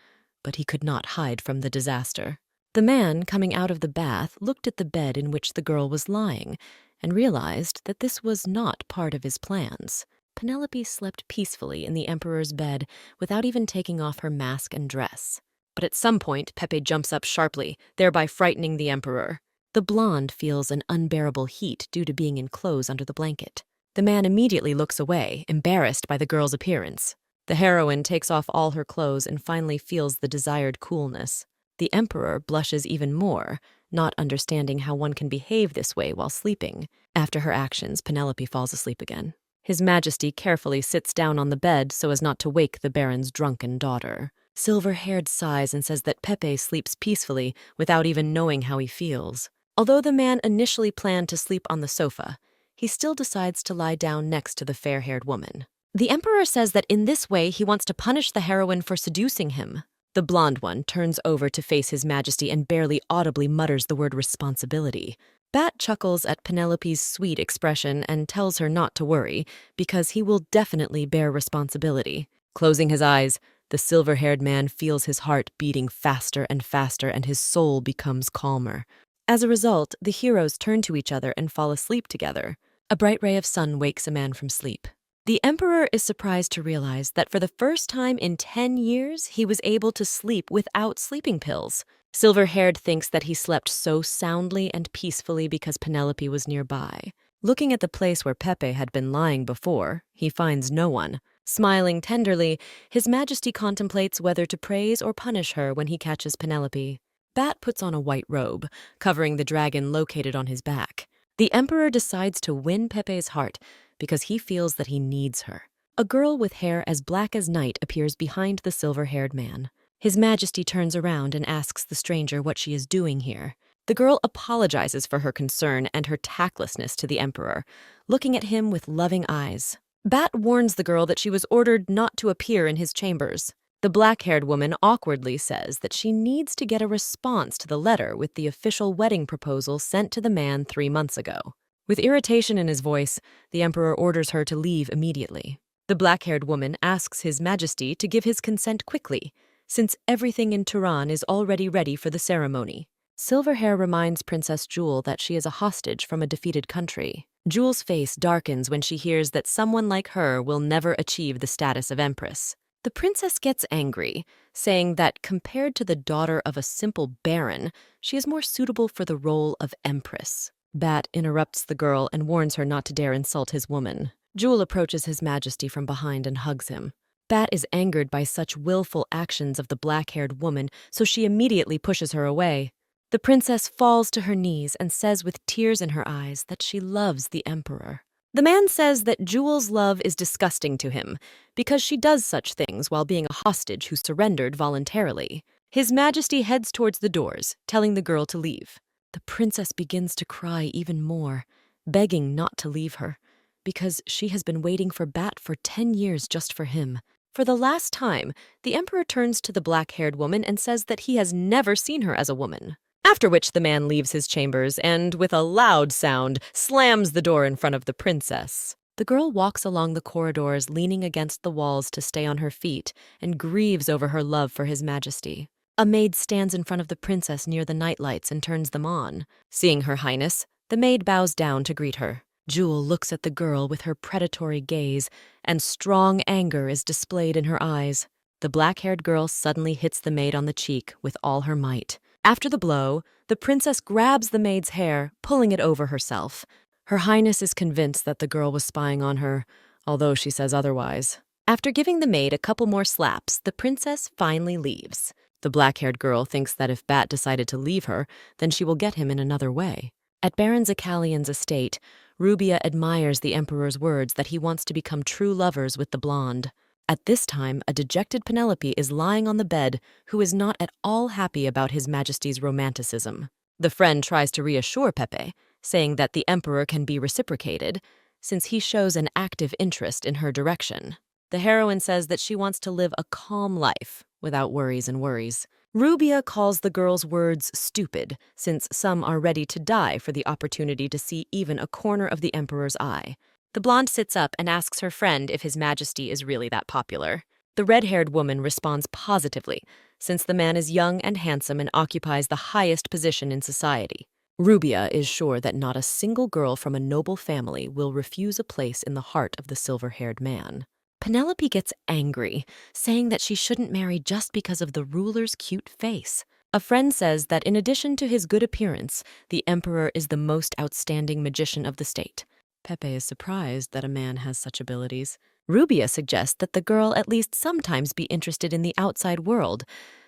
but he could not hide from the disaster. The man, coming out of the bath, looked at the bed in which the girl was lying and realized that this was not part of his plans. Penelope slept peacefully in the emperor's bed without even taking off her mask and dress. But at some point, Pepe jumps up sharply, thereby frightening the emperor. The blonde feels an unbearable heat due to being in clothes under the blanket. The man immediately looks away, embarrassed by the girl's appearance. The heroine takes off all her clothes and finally feels the desired coolness. The emperor blushes even more, not understanding how one can behave this way while sleeping. After her actions, Penelope falls asleep again. His Majesty carefully sits down on the bed so as not to wake the Baron's drunken daughter. Silver-haired sighs and says that Pepe sleeps peacefully without even knowing how he feels. Although the man initially planned to sleep on the sofa, he still decides to lie down next to the fair-haired woman. The emperor says that in this way he wants to punish the heroine for seducing him. The blonde one turns over to face His Majesty and barely audibly mutters the word responsibility. Bat chuckles at Penelope's sweet expression and tells her not to worry, because he will definitely bear responsibility. Closing his eyes, the silver-haired man feels his heart beating faster and faster and his soul becomes calmer. As a result, the heroes turn to each other and fall asleep together. A bright ray of sun wakes a man from sleep. The emperor is surprised to realize that for the first time in 10 years, he was able to sleep without sleeping pills. Silver-haired thinks that he slept so soundly and peacefully because Penelope was nearby. Looking at the place where Pepe had been lying before, he finds no one. Smiling tenderly, His Majesty contemplates whether to praise or punish her when he catches Penelope. Bat puts on a white robe, covering the dragon located on his back. The emperor decides to win Pepe's heart because he feels that he needs her. A girl with hair as black as night appears behind the silver-haired man. His Majesty turns around and asks the stranger what she is doing here. The girl apologizes for her concern and her tactlessness to the emperor, looking at him with loving eyes. Bat warns the girl that she was ordered not to appear in his chambers. The black-haired woman awkwardly says that she needs to get a response to the letter with the official wedding proposal sent to the man 3 months ago. With irritation in his voice, the emperor orders her to leave immediately. The black-haired woman asks His Majesty to give his consent quickly, since everything in Turan is already ready for the ceremony. Silverhair reminds Princess Jewel that she is a hostage from a defeated country. Jewel's face darkens when she hears that someone like her will never achieve the status of empress. The princess gets angry, saying that compared to the daughter of a simple baron, she is more suitable for the role of empress. Bat interrupts the girl and warns her not to dare insult his woman. Jewel approaches His Majesty from behind and hugs him. Bat is angered by such willful actions of the black-haired woman, so she immediately pushes her away. The princess falls to her knees and says with tears in her eyes that she loves the emperor. The man says that Jewel's love is disgusting to him because she does such things while being a hostage who surrendered voluntarily. His Majesty heads towards the doors, telling the girl to leave. The princess begins to cry even more, begging not to leave her, because she has been waiting for Bat for 10 years just for him. For the last time, the emperor turns to the black-haired woman and says that he has never seen her as a woman. After which the man leaves his chambers and, with a loud sound, slams the door in front of the princess. The girl walks along the corridors, leaning against the walls to stay on her feet, and grieves over her love for His Majesty. A maid stands in front of the princess near the nightlights and turns them on. Seeing Her Highness, the maid bows down to greet her. Jewel looks at the girl with her predatory gaze, and strong anger is displayed in her eyes. The black-haired girl suddenly hits the maid on the cheek with all her might. After the blow, the princess grabs the maid's hair, pulling it over herself. Her Highness is convinced that the girl was spying on her, although she says otherwise. After giving the maid a couple more slaps, the princess finally leaves. The black-haired girl thinks that if Bat decided to leave her, then she will get him in another way. At Baron Zakalian's estate, Rubia admires the emperor's words that he wants to become true lovers with the blonde. At this time, a dejected Penelope is lying on the bed, who is not at all happy about His Majesty's romanticism. The friend tries to reassure Pepe, saying that the emperor can be reciprocated, since he shows an active interest in her direction. The heroine says that she wants to live a calm life, without worries and worries. Rubia calls the girl's words stupid, since some are ready to die for the opportunity to see even a corner of the emperor's eye. The blonde sits up and asks her friend if His Majesty is really that popular. The red-haired woman responds positively, since the man is young and handsome and occupies the highest position in society. Rubia is sure that not a single girl from a noble family will refuse a place in the heart of the silver-haired man. Penelope gets angry, saying that she shouldn't marry just because of the ruler's cute face. A friend says that in addition to his good appearance, the emperor is the most outstanding magician of the state. Pepe is surprised that a man has such abilities. Rubia suggests that the girl at least sometimes be interested in the outside world,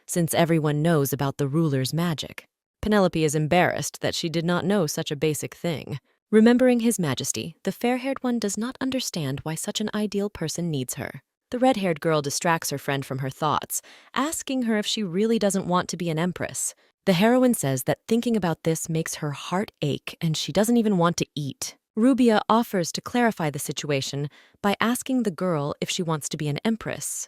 since everyone knows about the ruler's magic. Penelope is embarrassed that she did not know such a basic thing. Remembering his majesty, the fair-haired one does not understand why such an ideal person needs her. The red-haired girl distracts her friend from her thoughts, asking her if she really doesn't want to be an empress. The heroine says that thinking about this makes her heart ache and she doesn't even want to eat. Rubia offers to clarify the situation by asking the girl if she wants to be an empress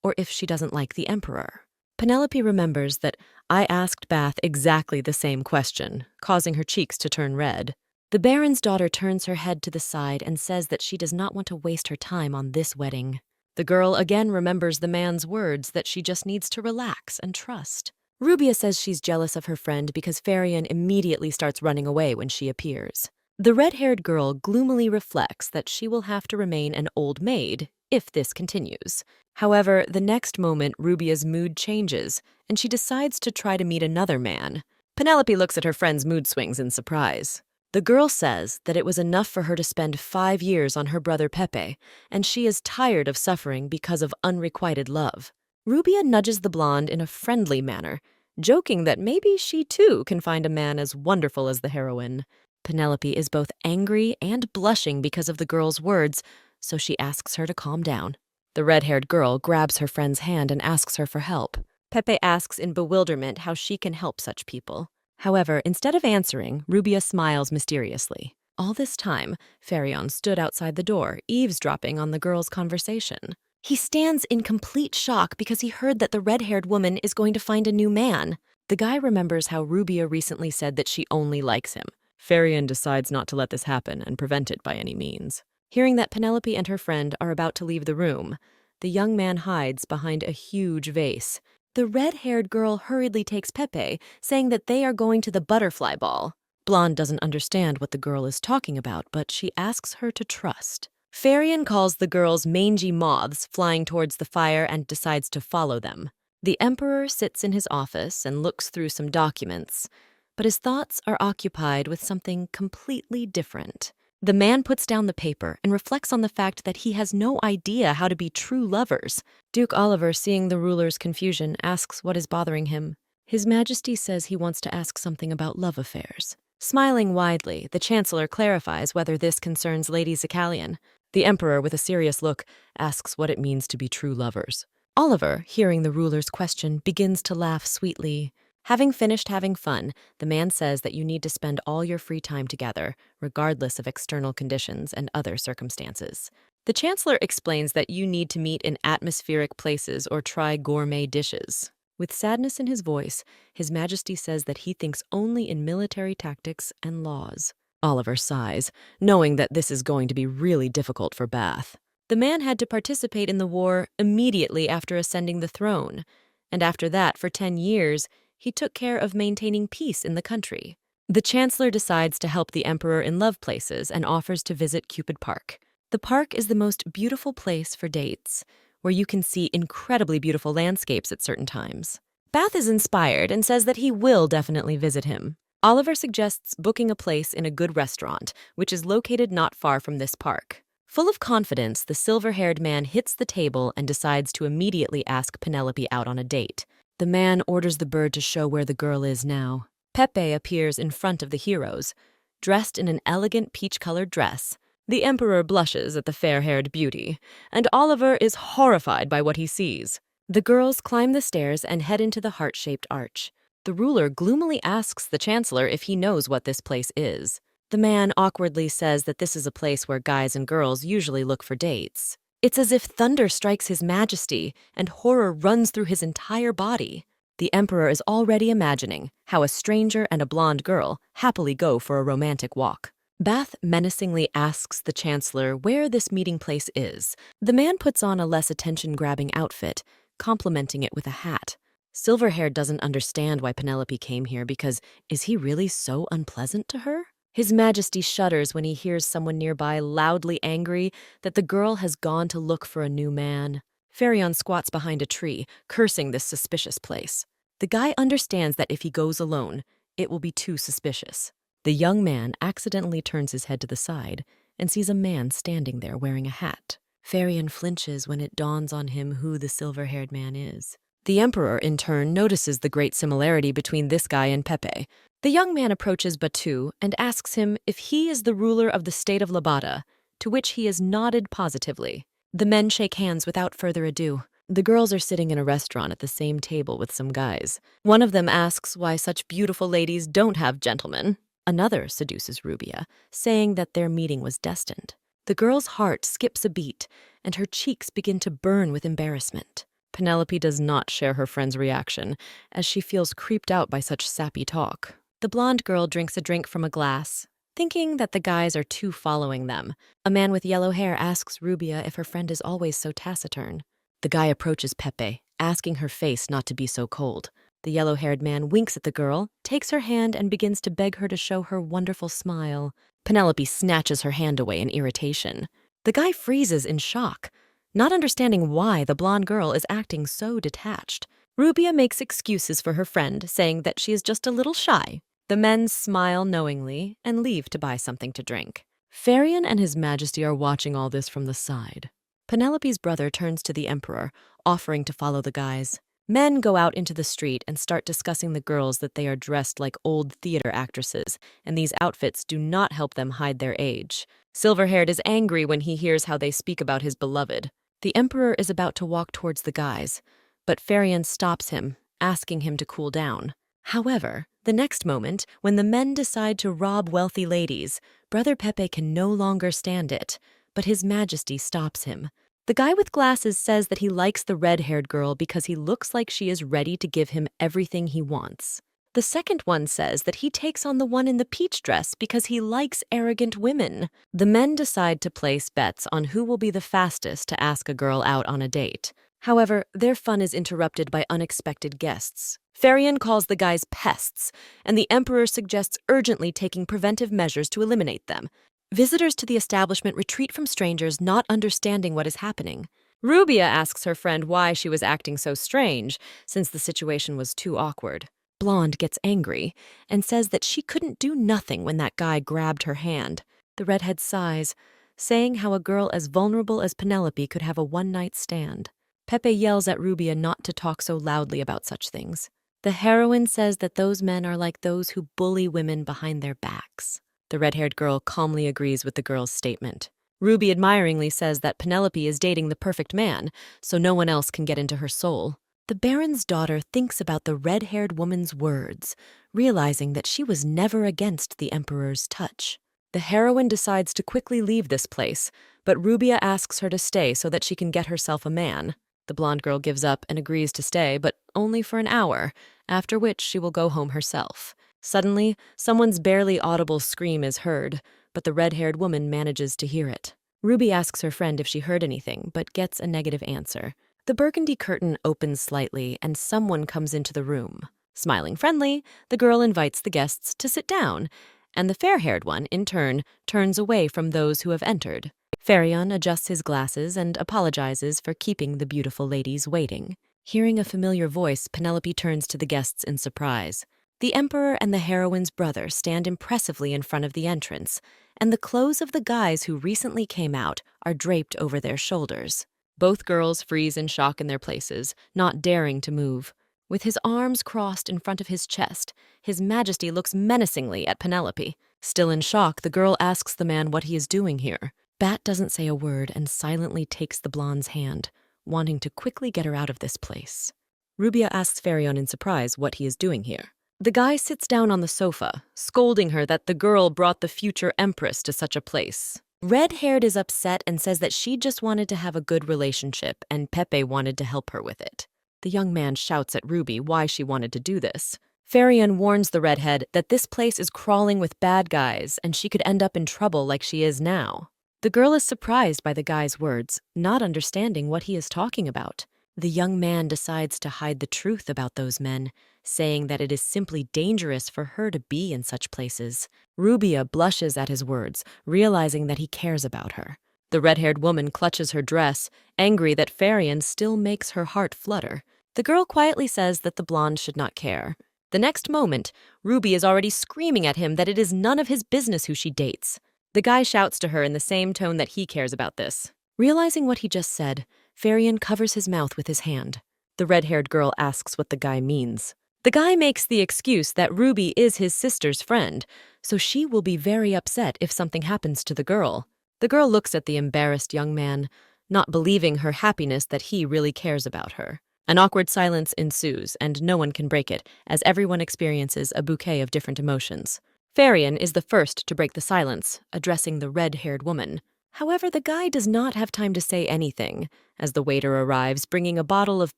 or if she doesn't like the emperor. Penelope remembers that I asked Bath exactly the same question, causing her cheeks to turn red. The baron's daughter turns her head to the side and says that she does not want to waste her time on this wedding. The girl again remembers the man's words that she just needs to relax and trust. Rubia says she's jealous of her friend because Farion immediately starts running away when she appears. The red-haired girl gloomily reflects that she will have to remain an old maid if this continues. However, the next moment Rubia's mood changes and she decides to try to meet another man. Penelope looks at her friend's mood swings in surprise. The girl says that it was enough for her to spend 5 years on her brother Pepe, and she is tired of suffering because of unrequited love. Rubia nudges the blonde in a friendly manner, joking that maybe she too can find a man as wonderful as the heroine. Penelope is both angry and blushing because of the girl's words, so she asks her to calm down. The red-haired girl grabs her friend's hand and asks her for help. Pepe asks in bewilderment how she can help such people. However, instead of answering, Rubia smiles mysteriously. All this time, Farion stood outside the door, eavesdropping on the girl's conversation. He stands in complete shock because he heard that the red-haired woman is going to find a new man. The guy remembers how Rubia recently said that she only likes him. Farion decides not to let this happen and prevent it by any means. Hearing that Penelope and her friend are about to leave the room, the young man hides behind a huge vase. The red-haired girl hurriedly takes Pepe, saying that they are going to the butterfly ball. Blonde doesn't understand what the girl is talking about, but she asks her to trust. Farion calls the girls mangy moths flying towards the fire and decides to follow them. The emperor sits in his office and looks through some documents, but his thoughts are occupied with something completely different. The man puts down the paper and reflects on the fact that he has no idea how to be true lovers. Duke Oliver, seeing the ruler's confusion, asks what is bothering him. His Majesty says he wants to ask something about love affairs. Smiling widely, the Chancellor clarifies whether this concerns Lady Zicalian. The Emperor, with a serious look, asks what it means to be true lovers. Oliver, hearing the ruler's question, begins to laugh sweetly. Having finished having fun, the man says that you need to spend all your free time together, regardless of external conditions and other circumstances. The Chancellor explains that you need to meet in atmospheric places or try gourmet dishes. With sadness in his voice, His Majesty says that he thinks only in military tactics and laws. Oliver sighs, knowing that this is going to be really difficult for Bath. The man had to participate in the war immediately after ascending the throne, and after that, for 10 years, he took care of maintaining peace in the country. The Chancellor decides to help the Emperor in love places and offers to visit Cupid Park. The park is the most beautiful place for dates, where you can see incredibly beautiful landscapes at certain times. Bath is inspired and says that he will definitely visit him. Oliver suggests booking a place in a good restaurant, which is located not far from this park. Full of confidence, the silver-haired man hits the table and decides to immediately ask Penelope out on a date. The man orders the bird to show where the girl is now. Pepe appears in front of the heroes, dressed in an elegant peach-colored dress. The Emperor blushes at the fair-haired beauty, and Oliver is horrified by what he sees. The girls climb the stairs and head into the heart-shaped arch. The ruler gloomily asks the Chancellor if he knows what this place is. The man awkwardly says that this is a place where guys and girls usually look for dates. It's as if thunder strikes His Majesty and horror runs through his entire body. The Emperor is already imagining how a stranger and a blonde girl happily go for a romantic walk. Bath menacingly asks the Chancellor where this meeting place is. The man puts on a less attention-grabbing outfit, complimenting it with a hat. Silverhair doesn't understand why Penelope came here because is he really so unpleasant to her? His Majesty shudders when he hears someone nearby loudly angry that the girl has gone to look for a new man. Farion squats behind a tree, cursing this suspicious place. The guy understands that if he goes alone, it will be too suspicious. The young man accidentally turns his head to the side and sees a man standing there wearing a hat. Farion flinches when it dawns on him who the silver-haired man is. The Emperor, in turn, notices the great similarity between this guy and Pepe. The young man approaches Batu and asks him if he is the ruler of the state of Labada, to which he is nodded positively. The men shake hands without further ado. The girls are sitting in a restaurant at the same table with some guys. One of them asks why such beautiful ladies don't have gentlemen. Another seduces Rubia, saying that their meeting was destined. The girl's heart skips a beat, and her cheeks begin to burn with embarrassment. Penelope does not share her friend's reaction, as she feels creeped out by such sappy talk. The blonde girl drinks a drink from a glass, thinking that the guys are too following them. A man with yellow hair asks Rubia if her friend is always so taciturn. The guy approaches Pepe, asking her face not to be so cold. The yellow-haired man winks at the girl, takes her hand, and begins to beg her to show her wonderful smile. Penelope snatches her hand away in irritation. The guy freezes in shock, not understanding why the blonde girl is acting so detached. Rubia makes excuses for her friend, saying that she is just a little shy. The men smile knowingly and leave to buy something to drink. Farion and His Majesty are watching all this from the side. Penelope's brother turns to the Emperor, offering to follow the guys. Men go out into the street and start discussing the girls that they are dressed like old theater actresses, and these outfits do not help them hide their age. Silverhaired is angry when he hears how they speak about his beloved. The Emperor is about to walk towards the guys, but Farion stops him, asking him to cool down. However, the next moment, when the men decide to rob wealthy ladies, Brother Pepe can no longer stand it, but His Majesty stops him. The guy with glasses says that he likes the red-haired girl because he looks like she is ready to give him everything he wants. The second one says that he takes on the one in the peach dress because he likes arrogant women. The men decide to place bets on who will be the fastest to ask a girl out on a date. However, their fun is interrupted by unexpected guests. Farion calls the guys pests, and the Emperor suggests urgently taking preventive measures to eliminate them. Visitors to the establishment retreat from strangers, not understanding what is happening. Rubia asks her friend why she was acting so strange, since the situation was too awkward. Blonde gets angry and says that she couldn't do nothing when that guy grabbed her hand. The redhead sighs, saying how a girl as vulnerable as Penelope could have a one-night stand. Pepe yells at Rubia not to talk so loudly about such things. The heroine says that those men are like those who bully women behind their backs. The red-haired girl calmly agrees with the girl's statement. Ruby admiringly says that Penelope is dating the perfect man, so no one else can get into her soul. The Baron's daughter thinks about the red-haired woman's words, realizing that she was never against the Emperor's touch. The heroine decides to quickly leave this place, but Rubia asks her to stay so that she can get herself a man. The blonde girl gives up and agrees to stay, but only for an hour, after which she will go home herself. Suddenly, someone's barely audible scream is heard, but the red-haired woman manages to hear it. Ruby asks her friend if she heard anything, but gets a negative answer. The burgundy curtain opens slightly, and someone comes into the room. Smiling friendly, the girl invites the guests to sit down, and the fair-haired one, in turn, turns away from those who have entered. Farion adjusts his glasses and apologizes for keeping the beautiful ladies waiting. Hearing a familiar voice, Penelope turns to the guests in surprise. The Emperor and the heroine's brother stand impressively in front of the entrance, and the clothes of the guys who recently came out are draped over their shoulders. Both girls freeze in shock in their places, not daring to move. With his arms crossed in front of his chest, His Majesty looks menacingly at Penelope. Still in shock, the girl asks the man what he is doing here. Bat doesn't say a word and silently takes the blonde's hand, wanting to quickly get her out of this place. Rubia asks Farion in surprise what he is doing here. The guy sits down on the sofa, scolding her that the girl brought the future empress to such a place. Red-haired is upset and says that she just wanted to have a good relationship and Pepe wanted to help her with it. The young man shouts at Ruby why she wanted to do this. Farion warns the redhead that this place is crawling with bad guys and she could end up in trouble like she is now. The girl is surprised by the guy's words, not understanding what he is talking about. The young man decides to hide the truth about those men, saying that it is simply dangerous for her to be in such places. Rubia blushes at his words, realizing that he cares about her. The red-haired woman clutches her dress, angry that Farion still makes her heart flutter. The girl quietly says that the blonde should not care. The next moment, Ruby is already screaming at him that it is none of his business who she dates. The guy shouts to her in the same tone that he cares about this. Realizing what he just said, Farion covers his mouth with his hand. The red-haired girl asks what the guy means. The guy makes the excuse that Ruby is his sister's friend, so she will be very upset if something happens to the girl. The girl looks at the embarrassed young man, not believing her happiness that he really cares about her. An awkward silence ensues, and no one can break it, as everyone experiences a bouquet of different emotions. Farion is the first to break the silence, addressing the red-haired woman. However, the guy does not have time to say anything, as the waiter arrives bringing a bottle of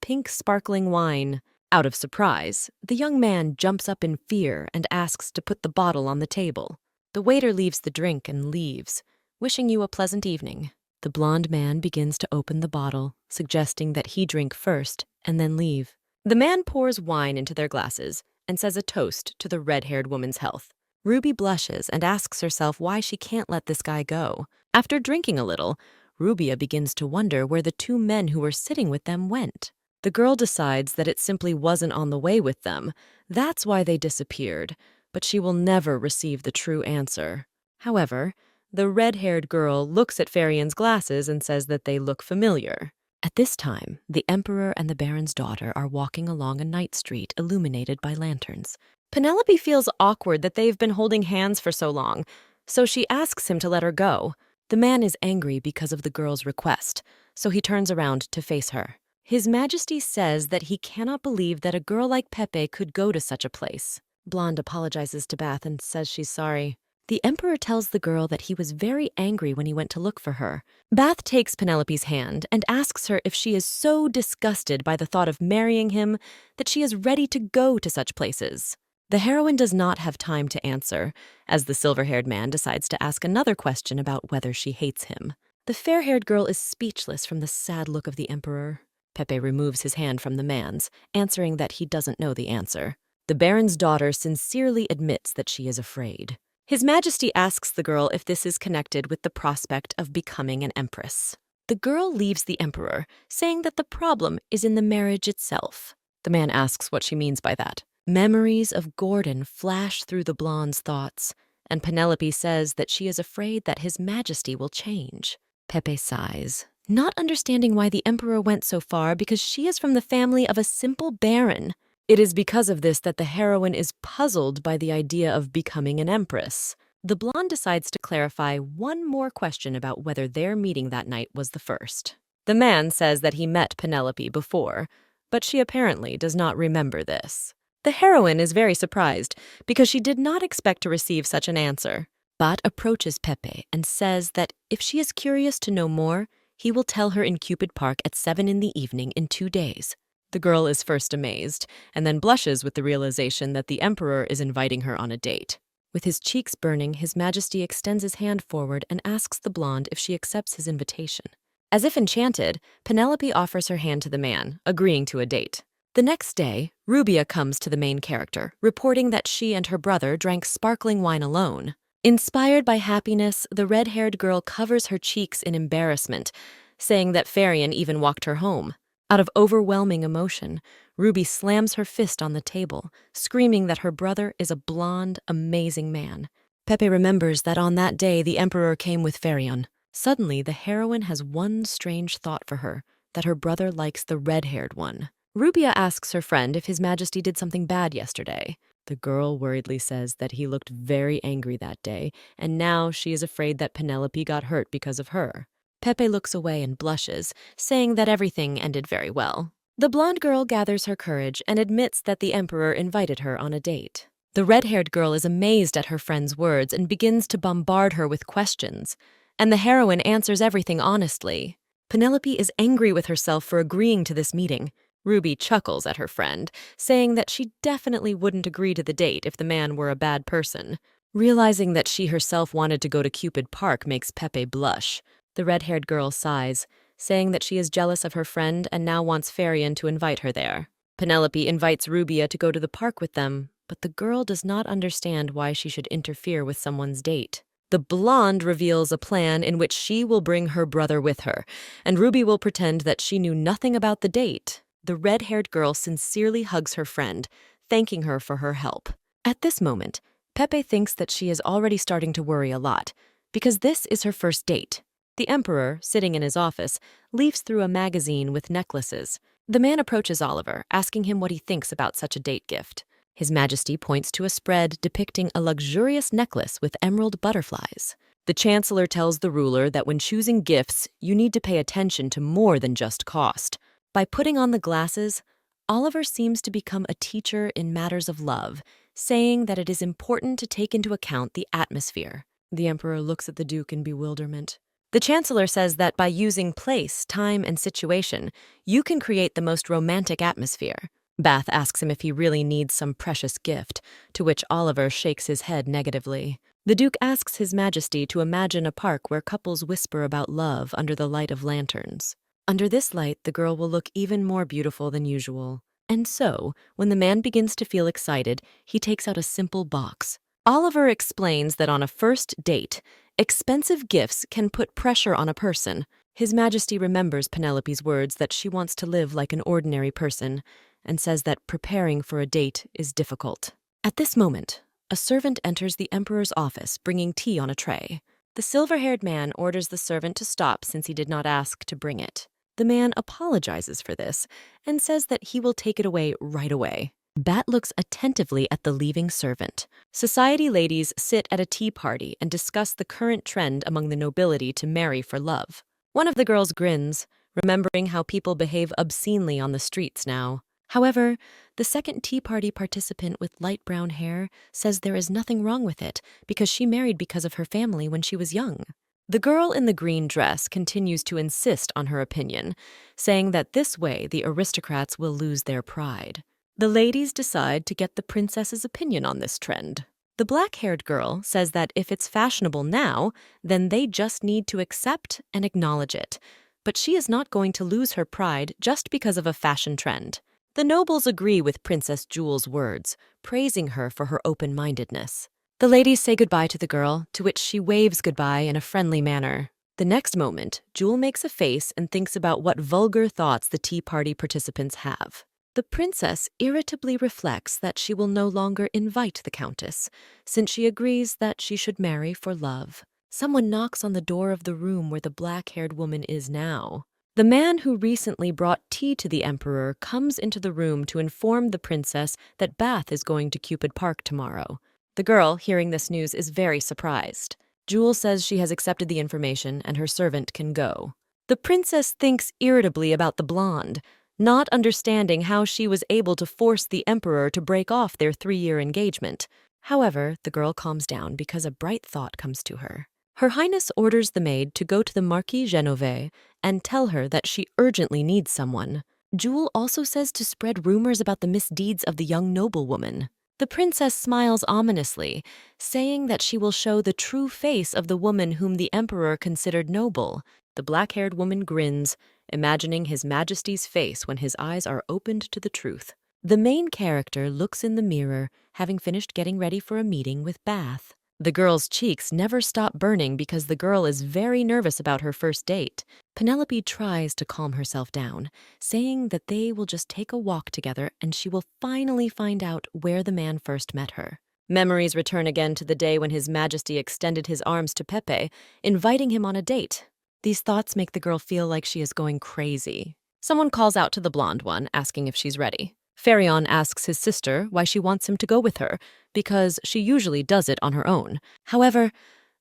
pink sparkling wine. Out of surprise, the young man jumps up in fear and asks to put the bottle on the table. The waiter leaves the drink and leaves, wishing you a pleasant evening. The blonde man begins to open the bottle, suggesting that he drink first and then leave. The man pours wine into their glasses and says a toast to the red-haired woman's health. Ruby blushes and asks herself why she can't let this guy go. After drinking a little, Rubia begins to wonder where the two men who were sitting with them went. The girl decides that it simply wasn't on the way with them. That's why they disappeared, but she will never receive the true answer. However, the red-haired girl looks at Farion's glasses and says that they look familiar. At this time, the emperor and the baron's daughter are walking along a night street illuminated by lanterns. Penelope feels awkward that they've been holding hands for so long, so she asks him to let her go. The man is angry because of the girl's request, so he turns around to face her. His Majesty says that he cannot believe that a girl like Pepe could go to such a place. Blonde apologizes to Bath and says she's sorry. The emperor tells the girl that he was very angry when he went to look for her. Bath takes Penelope's hand and asks her if she is so disgusted by the thought of marrying him that she is ready to go to such places. The heroine does not have time to answer, as the silver-haired man decides to ask another question about whether she hates him. The fair-haired girl is speechless from the sad look of the emperor. Pepe removes his hand from the man's, answering that he doesn't know the answer. The baron's daughter sincerely admits that she is afraid. His Majesty asks the girl if this is connected with the prospect of becoming an empress. The girl leaves the emperor, saying that the problem is in the marriage itself. The man asks what she means by that. Memories of Gordon flash through the blonde's thoughts, and Penelope says that she is afraid that His Majesty will change. Pepe sighs, not understanding why the emperor went so far because she is from the family of a simple baron. It is because of this that the heroine is puzzled by the idea of becoming an empress. The blonde decides to clarify one more question about whether their meeting that night was the first. The man says that he met Penelope before, but she apparently does not remember this. The heroine is very surprised because she did not expect to receive such an answer, but approaches Pepe and says that if she is curious to know more, he will tell her in Cupid Park at 7 in the evening in 2 days. The girl is first amazed, and then blushes with the realization that the emperor is inviting her on a date. With his cheeks burning, His Majesty extends his hand forward and asks the blonde if she accepts his invitation. As if enchanted, Penelope offers her hand to the man, agreeing to a date. The next day, Rubia comes to the main character, reporting that she and her brother drank sparkling wine alone. Inspired by happiness, the red-haired girl covers her cheeks in embarrassment, saying that Farion even walked her home. Out of overwhelming emotion, Ruby slams her fist on the table, screaming that her brother is a blonde, amazing man. Pepe remembers that on that day the emperor came with Farion. Suddenly, the heroine has one strange thought for her, that her brother likes the red-haired one. Rubia asks her friend if His Majesty did something bad yesterday. The girl worriedly says that he looked very angry that day, and now she is afraid that Penelope got hurt because of her. Pepe looks away and blushes, saying that everything ended very well. The blonde girl gathers her courage and admits that the emperor invited her on a date. The red-haired girl is amazed at her friend's words and begins to bombard her with questions, and the heroine answers everything honestly. Penelope is angry with herself for agreeing to this meeting. Ruby chuckles at her friend, saying that she definitely wouldn't agree to the date if the man were a bad person. Realizing that she herself wanted to go to Cupid Park makes Pepe blush. The red-haired girl sighs, saying that she is jealous of her friend and now wants Farion to invite her there. Penelope invites Rubia to go to the park with them, but the girl does not understand why she should interfere with someone's date. The blonde reveals a plan in which she will bring her brother with her, and Ruby will pretend that she knew nothing about the date. The red-haired girl sincerely hugs her friend, thanking her for her help. At this moment, Pepe thinks that she is already starting to worry a lot, because this is her first date. The emperor, sitting in his office, leafs through a magazine with necklaces. The man approaches Oliver, asking him what he thinks about such a date gift. His Majesty points to a spread depicting a luxurious necklace with emerald butterflies. The chancellor tells the ruler that when choosing gifts, you need to pay attention to more than just cost. By putting on the glasses, Oliver seems to become a teacher in matters of love, saying that it is important to take into account the atmosphere. The emperor looks at the duke in bewilderment. The chancellor says that by using place, time, and situation, you can create the most romantic atmosphere. Bath asks him if he really needs some precious gift, to which Oliver shakes his head negatively. The Duke asks His Majesty to imagine a park where couples whisper about love under the light of lanterns. Under this light, the girl will look even more beautiful than usual. And so, when the man begins to feel excited, he takes out a simple box. Oliver explains that on a first date, expensive gifts can put pressure on a person. His Majesty remembers Penelope's words that she wants to live like an ordinary person, and says that preparing for a date is difficult. At this moment, a servant enters the emperor's office bringing tea on a tray. The silver-haired man orders the servant to stop since he did not ask to bring it. The man apologizes for this and says that he will take it away right away. Bat looks attentively at the leaving servant. Society ladies sit at a tea party and discuss the current trend among the nobility to marry for love. One of the girls grins, remembering how people behave obscenely on the streets now. However, the second tea party participant with light brown hair says there is nothing wrong with it because she married because of her family when she was young. The girl in the green dress continues to insist on her opinion, saying that this way the aristocrats will lose their pride. The ladies decide to get the princess's opinion on this trend. The black-haired girl says that if it's fashionable now, then they just need to accept and acknowledge it. But she is not going to lose her pride just because of a fashion trend. The nobles agree with Princess Jewel's words, praising her for her open-mindedness. The ladies say goodbye to the girl, to which she waves goodbye in a friendly manner. The next moment, Jewel makes a face and thinks about what vulgar thoughts the tea party participants have. The princess irritably reflects that she will no longer invite the countess, since she agrees that she should marry for love. Someone knocks on the door of the room where the black-haired woman is now. The man who recently brought tea to the emperor comes into the room to inform the princess that Bath is going to Cupid Park tomorrow. The girl, hearing this news, is very surprised. Jewel says she has accepted the information and her servant can go. The princess thinks irritably about the blonde, not understanding how she was able to force the emperor to break off their 3-year engagement. However, the girl calms down because a bright thought comes to her. Her Highness orders the maid to go to the Marquis Genovais and tell her that she urgently needs someone. Jewel also says to spread rumors about the misdeeds of the young noblewoman. The princess smiles ominously, saying that she will show the true face of the woman whom the emperor considered noble. The black-haired woman grins, imagining His Majesty's face when his eyes are opened to the truth. The main character looks in the mirror, having finished getting ready for a meeting with Bath. The girl's cheeks never stop burning because the girl is very nervous about her first date. Penelope tries to calm herself down, saying that they will just take a walk together and she will finally find out where the man first met her. Memories return again to the day when His Majesty extended his arms to Pepe, inviting him on a date. These thoughts make the girl feel like she is going crazy. Someone calls out to the blonde one, asking if she's ready. Farion asks his sister why she wants him to go with her, because she usually does it on her own. However,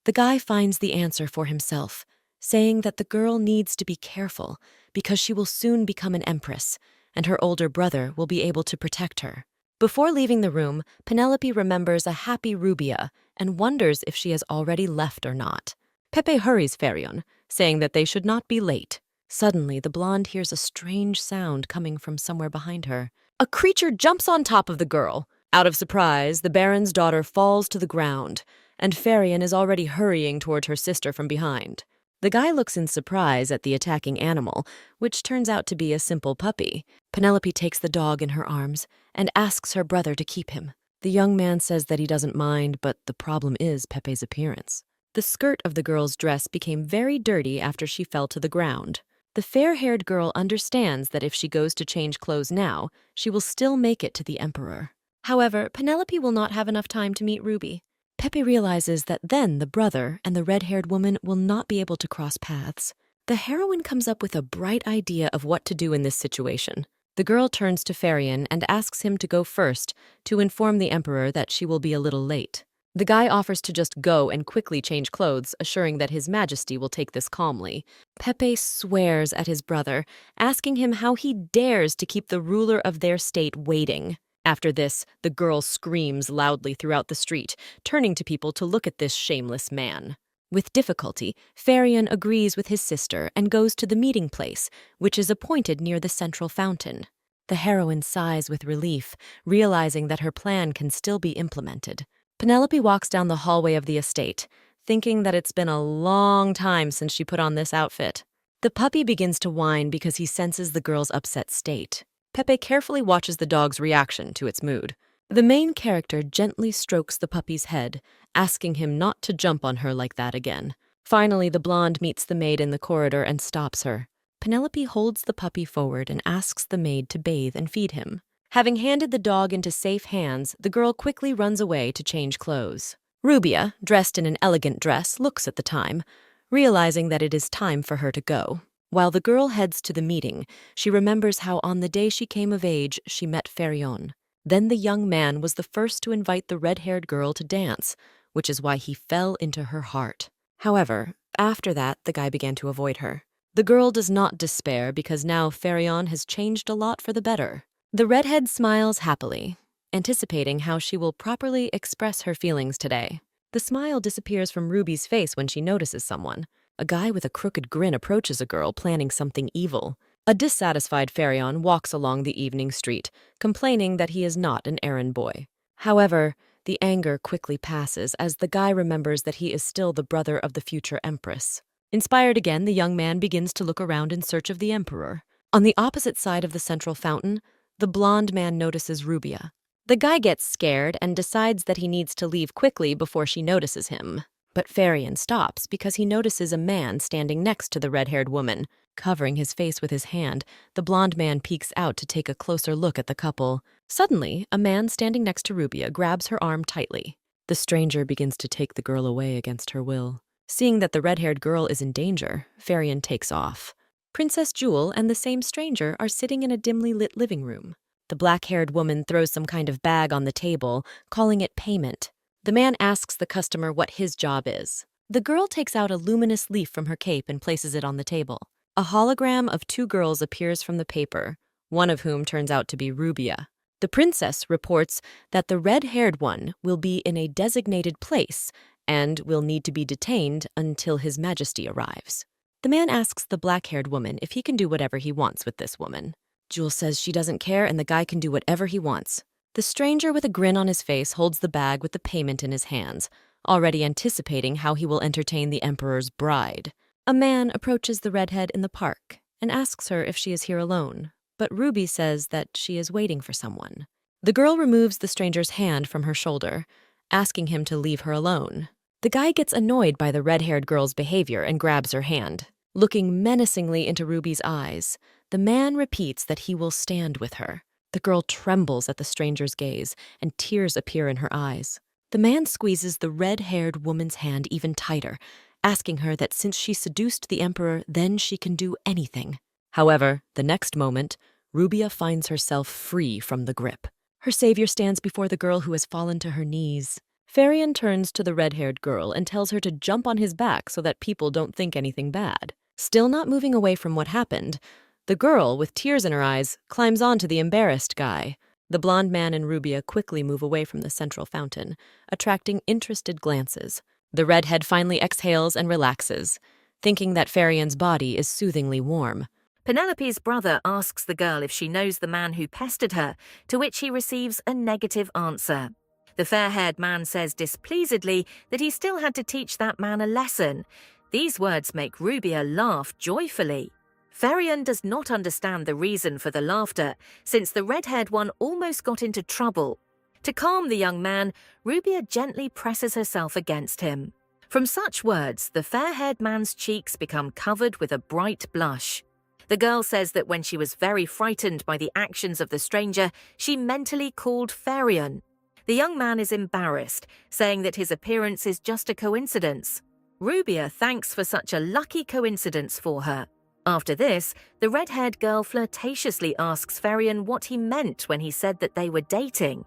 the guy finds the answer for himself, saying that the girl needs to be careful because she will soon become an empress, and her older brother will be able to protect her. Before leaving the room, Penelope remembers a happy Rubia and wonders if she has already left or not. Pepe hurries Farion, saying that they should not be late. Suddenly, the blonde hears a strange sound coming from somewhere behind her. A creature jumps on top of the girl. Out of surprise, the Baron's daughter falls to the ground, and Farion is already hurrying toward her sister from behind. The guy looks in surprise at the attacking animal, which turns out to be a simple puppy. Penelope takes the dog in her arms and asks her brother to keep him. The young man says that he doesn't mind, but the problem is Pepe's appearance. The skirt of the girl's dress became very dirty after she fell to the ground. The fair-haired girl understands that if she goes to change clothes now, she will still make it to the Emperor. However, Penelope will not have enough time to meet Ruby. Pepe realizes that then the brother and the red-haired woman will not be able to cross paths. The heroine comes up with a bright idea of what to do in this situation. The girl turns to Farion and asks him to go first to inform the Emperor that she will be a little late. The guy offers to just go and quickly change clothes, assuring that His Majesty will take this calmly. Pepe swears at his brother, asking him how he dares to keep the ruler of their state waiting. After this, the girl screams loudly throughout the street, turning to people to look at this shameless man. With difficulty, Farion agrees with his sister and goes to the meeting place, which is appointed near the central fountain. The heroine sighs with relief, realizing that her plan can still be implemented. Penelope walks down the hallway of the estate, thinking that it's been a long time since she put on this outfit. The puppy begins to whine because he senses the girl's upset state. Pepe carefully watches the dog's reaction to its mood. The main character gently strokes the puppy's head, asking him not to jump on her like that again. Finally, the blonde meets the maid in the corridor and stops her. Penelope holds the puppy forward and asks the maid to bathe and feed him. Having handed the dog into safe hands, the girl quickly runs away to change clothes. Rubia, dressed in an elegant dress, looks at the time, realizing that it is time for her to go. While the girl heads to the meeting, she remembers how on the day she came of age, she met Farion. Then the young man was the first to invite the red-haired girl to dance, which is why he fell into her heart. However, after that, the guy began to avoid her. The girl does not despair because now Farion has changed a lot for the better. The redhead smiles happily, anticipating how she will properly express her feelings today. The smile disappears from Ruby's face when she notices someone. A guy with a crooked grin approaches a girl planning something evil. A dissatisfied Farion walks along the evening street, complaining that he is not an errand boy. However, the anger quickly passes as the guy remembers that he is still the brother of the future empress. Inspired again, the young man begins to look around in search of the emperor. On the opposite side of the central fountain, the blonde man notices Rubia. The guy gets scared and decides that he needs to leave quickly before she notices him. But Farion stops because he notices a man standing next to the red-haired woman. Covering his face with his hand, the blonde man peeks out to take a closer look at the couple. Suddenly, a man standing next to Rubia grabs her arm tightly. The stranger begins to take the girl away against her will. Seeing that the red-haired girl is in danger, Farion takes off. Princess Jewel and the same stranger are sitting in a dimly lit living room. The black-haired woman throws some kind of bag on the table, calling it payment. The man asks the customer what his job is. The girl takes out a luminous leaf from her cape and places it on the table. A hologram of two girls appears from the paper, one of whom turns out to be Rubia. The princess reports that the red-haired one will be in a designated place and will need to be detained until His Majesty arrives. The man asks the black-haired woman if he can do whatever he wants with this woman. Jewel says she doesn't care and the guy can do whatever he wants. The stranger with a grin on his face holds the bag with the payment in his hands, already anticipating how he will entertain the emperor's bride. A man approaches the redhead in the park and asks her if she is here alone, but Ruby says that she is waiting for someone. The girl removes the stranger's hand from her shoulder, asking him to leave her alone. The guy gets annoyed by the red-haired girl's behavior and grabs her hand. Looking menacingly into Ruby's eyes, the man repeats that he will stand with her. The girl trembles at the stranger's gaze, and tears appear in her eyes. The man squeezes the red-haired woman's hand even tighter, asking her that since she seduced the emperor, then she can do anything. However, the next moment, Rubia finds herself free from the grip. Her savior stands before the girl who has fallen to her knees. Farion turns to the red-haired girl and tells her to jump on his back so that people don't think anything bad. Still not moving away from what happened, the girl, with tears in her eyes, climbs onto the embarrassed guy. The blonde man and Rubia quickly move away from the central fountain, attracting interested glances. The redhead finally exhales and relaxes, thinking that Farian's body is soothingly warm. Penelope's brother asks the girl if she knows the man who pestered her, to which he receives a negative answer. The fair-haired man says displeasedly that he still had to teach that man a lesson. These words make Rubia laugh joyfully. Farian does not understand the reason for the laughter, since the red-haired one almost got into trouble. To calm the young man, Rubia gently presses herself against him. From such words, the fair-haired man's cheeks become covered with a bright blush. The girl says that when she was very frightened by the actions of the stranger, she mentally called Farian. The young man is embarrassed, saying that his appearance is just a coincidence. Rubia thanks for such a lucky coincidence for her. After this, the red-haired girl flirtatiously asks Farian what he meant when he said that they were dating.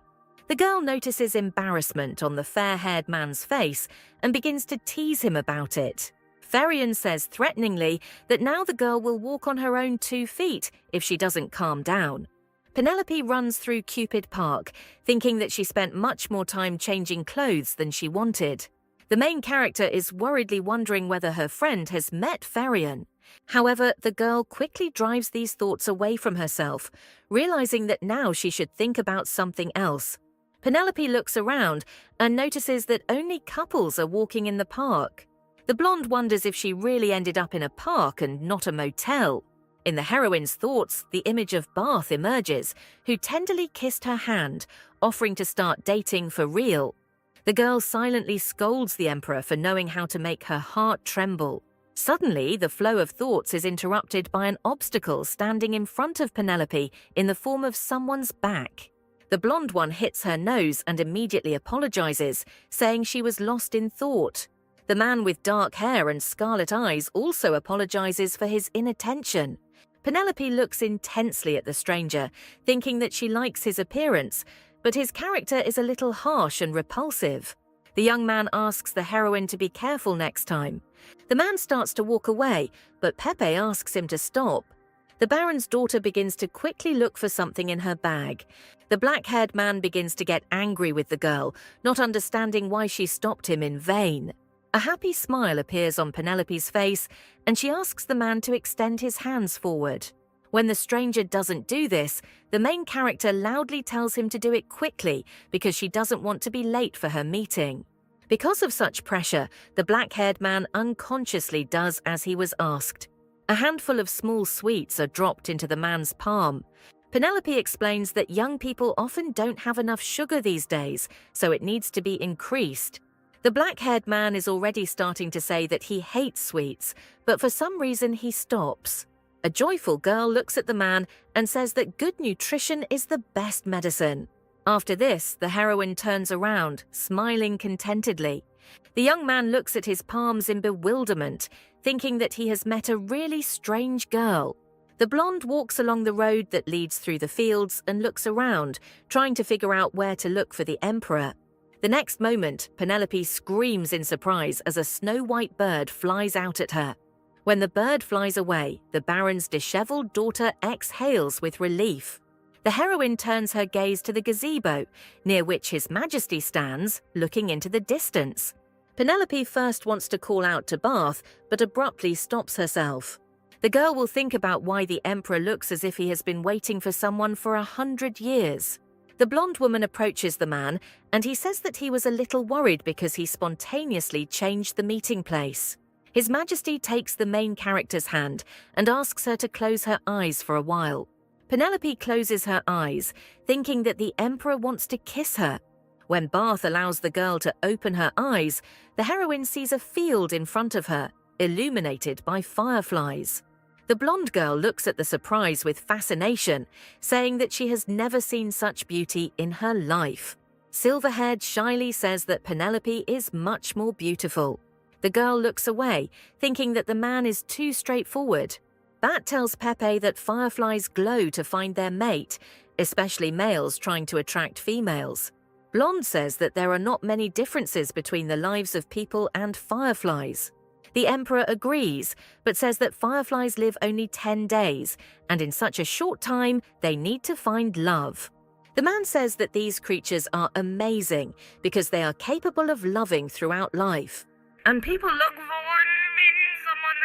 The girl notices embarrassment on the fair-haired man's face and begins to tease him about it. Farian says threateningly that now the girl will walk on her own 2 feet if she doesn't calm down. Penelope runs through Cupid Park, thinking that she spent much more time changing clothes than she wanted. The main character is worriedly wondering whether her friend has met Farian. However, the girl quickly drives these thoughts away from herself, realizing that now she should think about something else. Penelope looks around and notices that only couples are walking in the park. The blonde wonders if she really ended up in a park and not a motel. In the heroine's thoughts, the image of Bath emerges, who tenderly kissed her hand, offering to start dating for real. The girl silently scolds the emperor for knowing how to make her heart tremble. Suddenly, the flow of thoughts is interrupted by an obstacle standing in front of Penelope in the form of someone's back. The blonde one hits her nose and immediately apologizes, saying she was lost in thought. The man with dark hair and scarlet eyes also apologizes for his inattention. Penelope looks intensely at the stranger, thinking that she likes his appearance, but his character is a little harsh and repulsive. The young man asks the heroine to be careful next time. The man starts to walk away, but Pepe asks him to stop. The Baron's daughter begins to quickly look for something in her bag. The black-haired man begins to get angry with the girl, not understanding why she stopped him in vain. A happy smile appears on Penelope's face, and she asks the man to extend his hands forward. When the stranger doesn't do this, the main character loudly tells him to do it quickly because she doesn't want to be late for her meeting. Because of such pressure, the black-haired man unconsciously does as he was asked. A handful of small sweets are dropped into the man's palm. Penelope explains that young people often don't have enough sugar these days, so it needs to be increased. The black-haired man is already starting to say that he hates sweets, but for some reason he stops. A joyful girl looks at the man and says that good nutrition is the best medicine. After this, the heroine turns around, smiling contentedly. The young man looks at his palms in bewilderment, thinking that he has met a really strange girl. The blonde walks along the road that leads through the fields and looks around, trying to figure out where to look for the emperor. The next moment, Penelope screams in surprise as a snow-white bird flies out at her. When the bird flies away, the Baron's disheveled daughter exhales with relief. The heroine turns her gaze to the gazebo, near which His Majesty stands, looking into the distance. Penelope first wants to call out to Bath, but abruptly stops herself. The girl will think about why the emperor looks as if he has been waiting for someone for 100 years. The blonde woman approaches the man, and he says that he was a little worried because he spontaneously changed the meeting place. His Majesty takes the main character's hand and asks her to close her eyes for a while. Penelope closes her eyes, thinking that the emperor wants to kiss her. When Bath allows the girl to open her eyes, the heroine sees a field in front of her, illuminated by fireflies. The blonde girl looks at the surprise with fascination, saying that she has never seen such beauty in her life. Silver-haired shyly says that Penelope is much more beautiful. The girl looks away, thinking that the man is too straightforward. Bat tells Pepe that fireflies glow to find their mate, especially males trying to attract females. Blonde says that there are not many differences between the lives of people and fireflies. The emperor agrees, but says that fireflies live only 10 days, and in such a short time, they need to find love. The man says that these creatures are amazing because they are capable of loving throughout life. And people look forward to meeting someone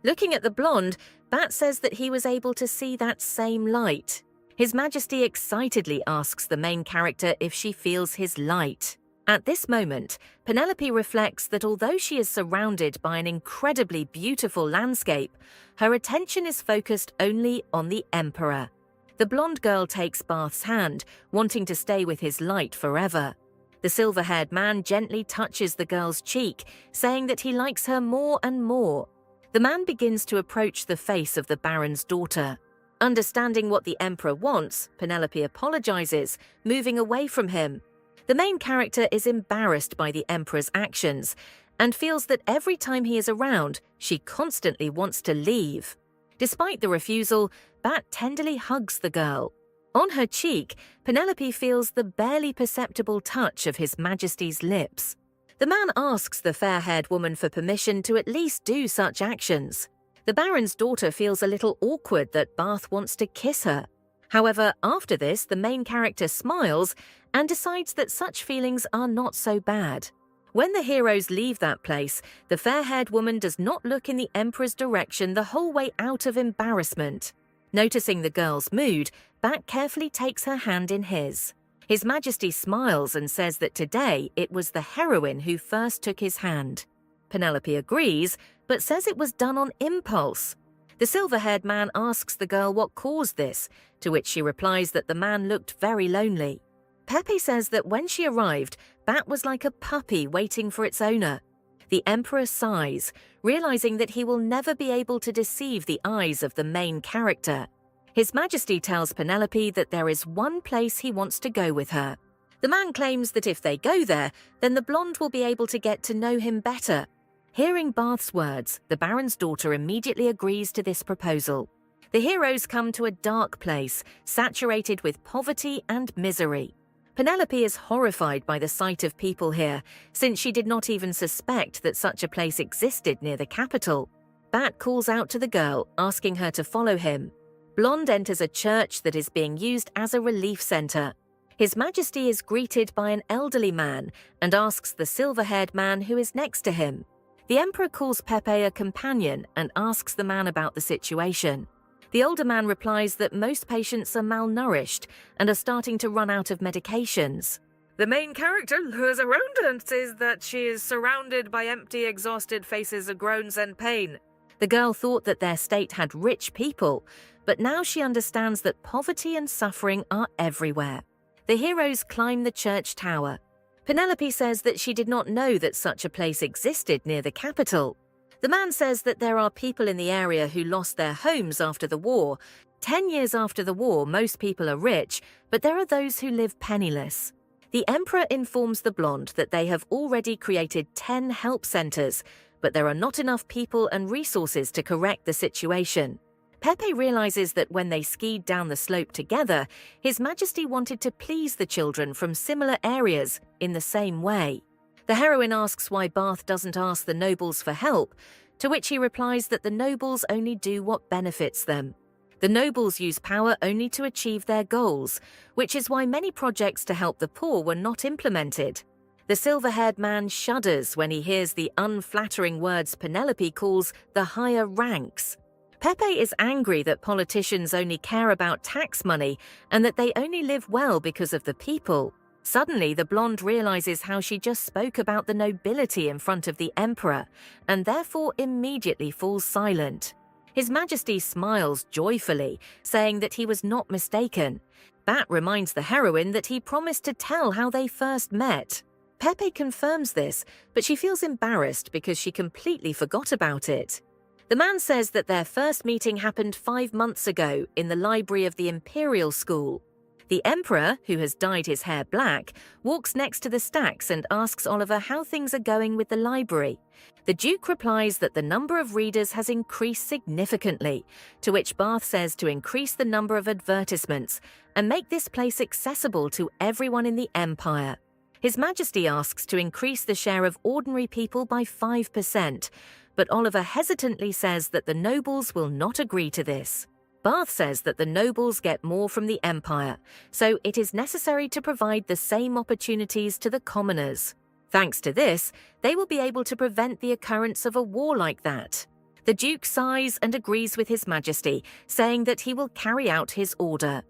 Looking at the blonde, Bat says that he was able to see that same light. His Majesty excitedly asks the main character if she feels his light. At this moment, Penelope reflects that although she is surrounded by an incredibly beautiful landscape, her attention is focused only on the Emperor. The blonde girl takes Bath's hand, wanting to stay with his light forever. The silver-haired man gently touches the girl's cheek, saying that he likes her more and more. The man begins to approach the face of the Baron's daughter. Understanding what the Emperor wants, Penelope apologizes, moving away from him. The main character is embarrassed by the Emperor's actions and feels that every time he is around, she constantly wants to leave. Despite the refusal, Bat tenderly hugs the girl. On her cheek, Penelope feels the barely perceptible touch of His Majesty's lips. The man asks the fair-haired woman for permission to at least do such actions. The Baron's daughter feels a little awkward that Bath wants to kiss her. However, after this, the main character smiles and decides that such feelings are not so bad. When the heroes leave that place, the fair-haired woman does not look in the Emperor's direction the whole way out of embarrassment. Noticing the girl's mood, Bat carefully takes her hand in his. His Majesty smiles and says that today it was the heroine who first took his hand. Penelope agrees, but says it was done on impulse. The silver-haired man asks the girl what caused this, to which she replies that the man looked very lonely. Pepe says that when she arrived, Bat was like a puppy waiting for its owner. The Emperor sighs, realizing that he will never be able to deceive the eyes of the main character. His Majesty tells Penelope that there is one place he wants to go with her. The man claims that if they go there, then the blonde will be able to get to know him better. Hearing Bath's words, the Baron's daughter immediately agrees to this proposal. The heroes come to a dark place, saturated with poverty and misery. Penelope is horrified by the sight of people here, since she did not even suspect that such a place existed near the capital. Bat calls out to the girl, asking her to follow him. Blonde enters a church that is being used as a relief center. His Majesty is greeted by an elderly man and asks the silver-haired man who is next to him. The Emperor calls Pepe a companion and asks the man about the situation. The older man replies that most patients are malnourished and are starting to run out of medications. The main character lures around and says that she is surrounded by empty, exhausted faces of groans and pain. The girl thought that their state had rich people, but now she understands that poverty and suffering are everywhere. The heroes climb the church tower. Penelope says that she did not know that such a place existed near the capital. The man says that there are people in the area who lost their homes after the war. 10 years after the war, most people are rich, but there are those who live penniless. The Emperor informs the blonde that they have already created 10 help centers, but there are not enough people and resources to correct the situation. Pepe realizes that when they skied down the slope together, His Majesty wanted to please the children from similar areas in the same way. The heroine asks why Bath doesn't ask the nobles for help, to which he replies that the nobles only do what benefits them. The nobles use power only to achieve their goals, which is why many projects to help the poor were not implemented. The silver-haired man shudders when he hears the unflattering words Penelope calls the higher ranks. Pepe is angry that politicians only care about tax money and that they only live well because of the people. Suddenly, the blonde realizes how she just spoke about the nobility in front of the Emperor, and therefore immediately falls silent. His Majesty smiles joyfully, saying that he was not mistaken. Bat reminds the heroine that he promised to tell how they first met. Pepe confirms this, but she feels embarrassed because she completely forgot about it. The man says that their first meeting happened 5 months ago in the library of the Imperial School. The Emperor, who has dyed his hair black, walks next to the stacks and asks Oliver how things are going with the library. The Duke replies that the number of readers has increased significantly, to which Bath says to increase the number of advertisements and make this place accessible to everyone in the Empire. His Majesty asks to increase the share of ordinary people by 5%, but Oliver hesitantly says that the nobles will not agree to this. Bath says that the nobles get more from the Empire, so it is necessary to provide the same opportunities to the commoners. Thanks to this, they will be able to prevent the occurrence of a war like that. The Duke sighs and agrees with His Majesty, saying that he will carry out his order.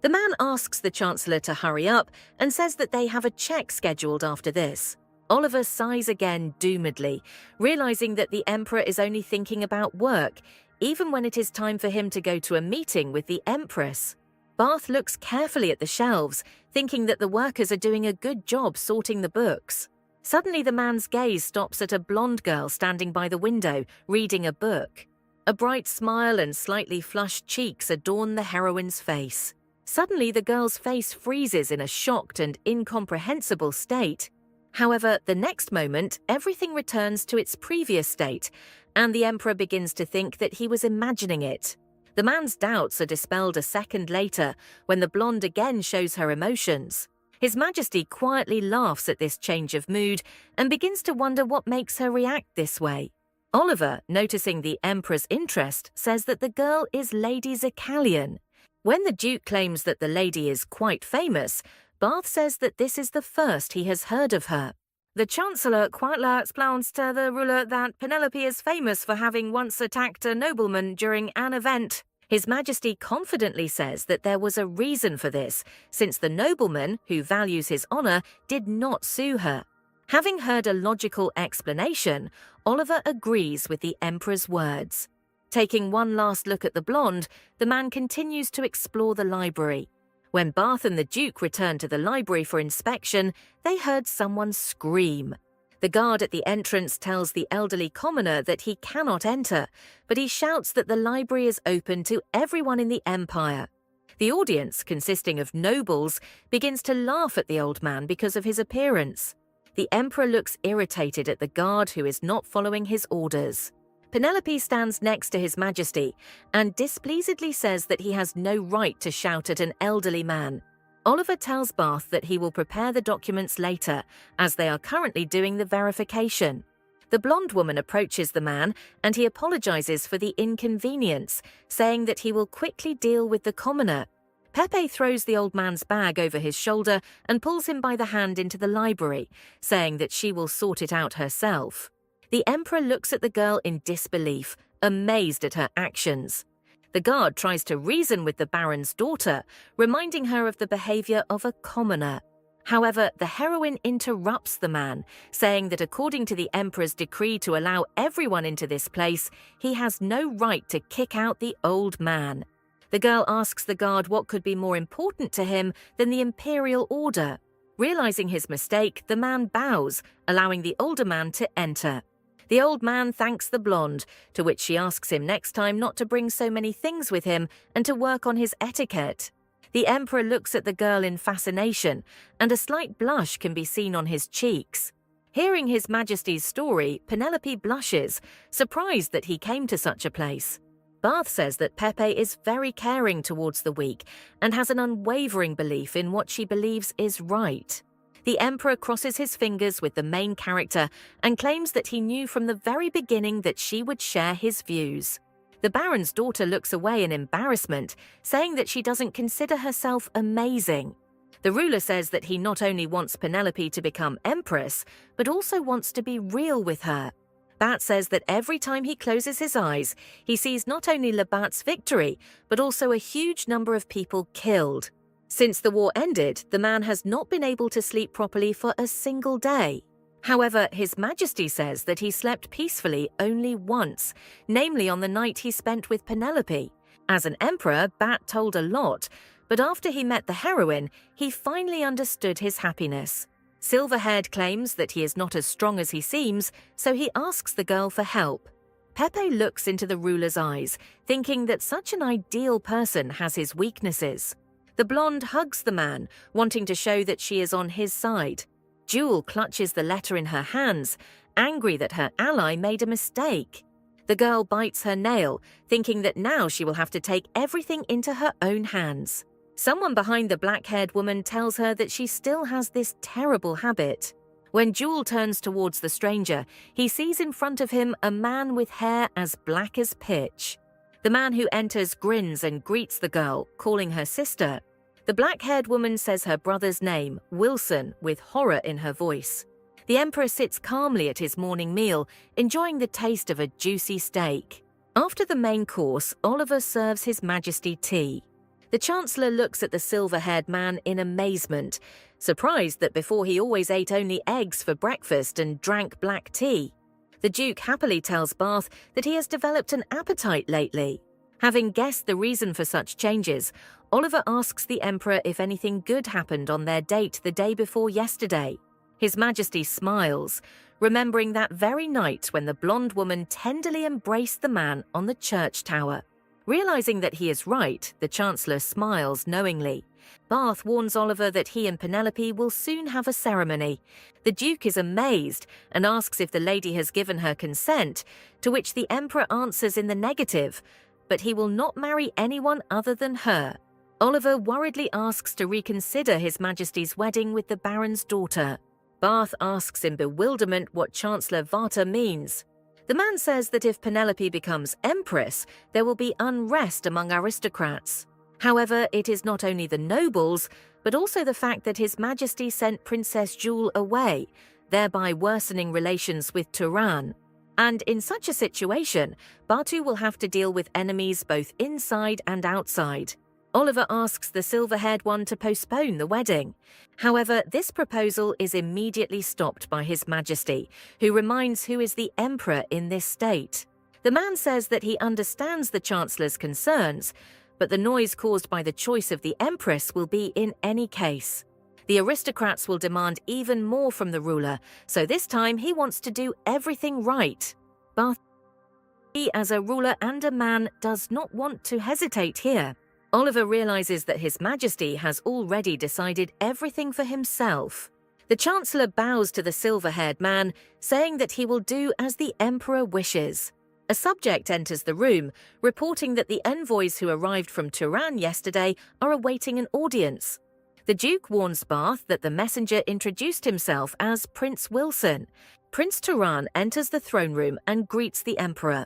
The man asks the Chancellor to hurry up and says that they have a check scheduled after this. Oliver sighs again doomedly, realizing that the Emperor is only thinking about work, even when it is time for him to go to a meeting with the Empress. Bath looks carefully at the shelves, thinking that the workers are doing a good job sorting the books. Suddenly the man's gaze stops at a blonde girl standing by the window, reading a book. A bright smile and slightly flushed cheeks adorn the heroine's face. Suddenly the girl's face freezes in a shocked and incomprehensible state. However, the next moment, everything returns to its previous state, and the Emperor begins to think that he was imagining it. The man's doubts are dispelled a second later, when the blonde again shows her emotions. His Majesty quietly laughs at this change of mood and begins to wonder what makes her react this way. Oliver, noticing the Emperor's interest, says that the girl is Lady Zicalian. When the Duke claims that the lady is quite famous, Bath says that this is the first he has heard of her. The Chancellor quietly explains to the ruler that Penelope is famous for having once attacked a nobleman during an event. His Majesty confidently says that there was a reason for this, since the nobleman, who values his honor, did not sue her. Having heard a logical explanation, Oliver agrees with the Emperor's words. Taking one last look at the blonde, the man continues to explore the library. When Bath and the Duke returned to the library for inspection, they heard someone scream. The guard at the entrance tells the elderly commoner that he cannot enter, but he shouts that the library is open to everyone in the empire. The audience, consisting of nobles, begins to laugh at the old man because of his appearance. The Emperor looks irritated at the guard who is not following his orders. Penelope stands next to His Majesty and displeasedly says that he has no right to shout at an elderly man. Oliver tells Bath that he will prepare the documents later, as they are currently doing the verification. The blonde woman approaches the man and he apologizes for the inconvenience, saying that he will quickly deal with the commoner. Pepe throws the old man's bag over his shoulder and pulls him by the hand into the library, saying that she will sort it out herself. The Emperor looks at the girl in disbelief, amazed at her actions. The guard tries to reason with the Baron's daughter, reminding her of the behavior of a commoner. However, the heroine interrupts the man, saying that according to the Emperor's decree to allow everyone into this place, he has no right to kick out the old man. The girl asks the guard what could be more important to him than the imperial order. Realizing his mistake, the man bows, allowing the older man to enter. The old man thanks the blonde, to which she asks him next time not to bring so many things with him and to work on his etiquette. The Emperor looks at the girl in fascination, and a slight blush can be seen on his cheeks. Hearing His Majesty's story, Penelope blushes, surprised that he came to such a place. Bath says that Pepe is very caring towards the weak and has an unwavering belief in what she believes is right. The Emperor crosses his fingers with the main character and claims that he knew from the very beginning that she would share his views. The Baron's daughter looks away in embarrassment, saying that she doesn't consider herself amazing. The ruler says that he not only wants Penelope to become Empress, but also wants to be real with her. Bat says that every time he closes his eyes, he sees not only Labat's victory, but also a huge number of people killed. Since the war ended, the man has not been able to sleep properly for a single day. However, His Majesty says that he slept peacefully only once, namely on the night he spent with Penelope. As an emperor, Bat told a lot, but after he met the heroine, he finally understood his happiness. Silverhaired claims that he is not as strong as he seems, so he asks the girl for help. Pepe looks into the ruler's eyes, thinking that such an ideal person has his weaknesses. The blonde hugs the man, wanting to show that she is on his side. Jewel clutches the letter in her hands, angry that her ally made a mistake. The girl bites her nail, thinking that now she will have to take everything into her own hands. Someone behind the black-haired woman tells her that she still has this terrible habit. When Jewel turns towards the stranger, he sees in front of him a man with hair as black as pitch. The man who enters grins and greets the girl, calling her sister. The black-haired woman says her brother's name, Wilson, with horror in her voice. The emperor sits calmly at his morning meal, enjoying the taste of a juicy steak. After the main course, Oliver serves His Majesty tea. The Chancellor looks at the silver-haired man in amazement, surprised that before he always ate only eggs for breakfast and drank black tea. The Duke happily tells Bath that he has developed an appetite lately. Having guessed the reason for such changes, Oliver asks the Emperor if anything good happened on their date the day before yesterday. His Majesty smiles, remembering that very night when the blonde woman tenderly embraced the man on the church tower. Realizing that he is right, the Chancellor smiles knowingly. Bath warns Oliver that he and Penelope will soon have a ceremony. The Duke is amazed and asks if the lady has given her consent, to which the Emperor answers in the negative, but he will not marry anyone other than her. Oliver worriedly asks to reconsider His Majesty's wedding with the Baron's daughter. Bath asks in bewilderment what Chancellor Varta means. The man says that if Penelope becomes Empress, there will be unrest among aristocrats. However, it is not only the nobles, but also the fact that His Majesty sent Princess Jewel away, thereby worsening relations with Turan. And in such a situation, Batu will have to deal with enemies both inside and outside. Oliver asks the silver-haired one to postpone the wedding. However, this proposal is immediately stopped by His Majesty, who reminds who is the Emperor in this state. The man says that he understands the Chancellor's concerns, but the noise caused by the choice of the Empress will be in any case. The aristocrats will demand even more from the ruler, so this time he wants to do everything right. Bath, he as a ruler and a man, does not want to hesitate here. Oliver realizes that His Majesty has already decided everything for himself. The Chancellor bows to the silver-haired man, saying that he will do as the Emperor wishes. A subject enters the room, reporting that the envoys who arrived from Turan yesterday are awaiting an audience. The Duke warns Bath that the messenger introduced himself as Prince Wilson. Prince Turan enters the throne room and greets the Emperor.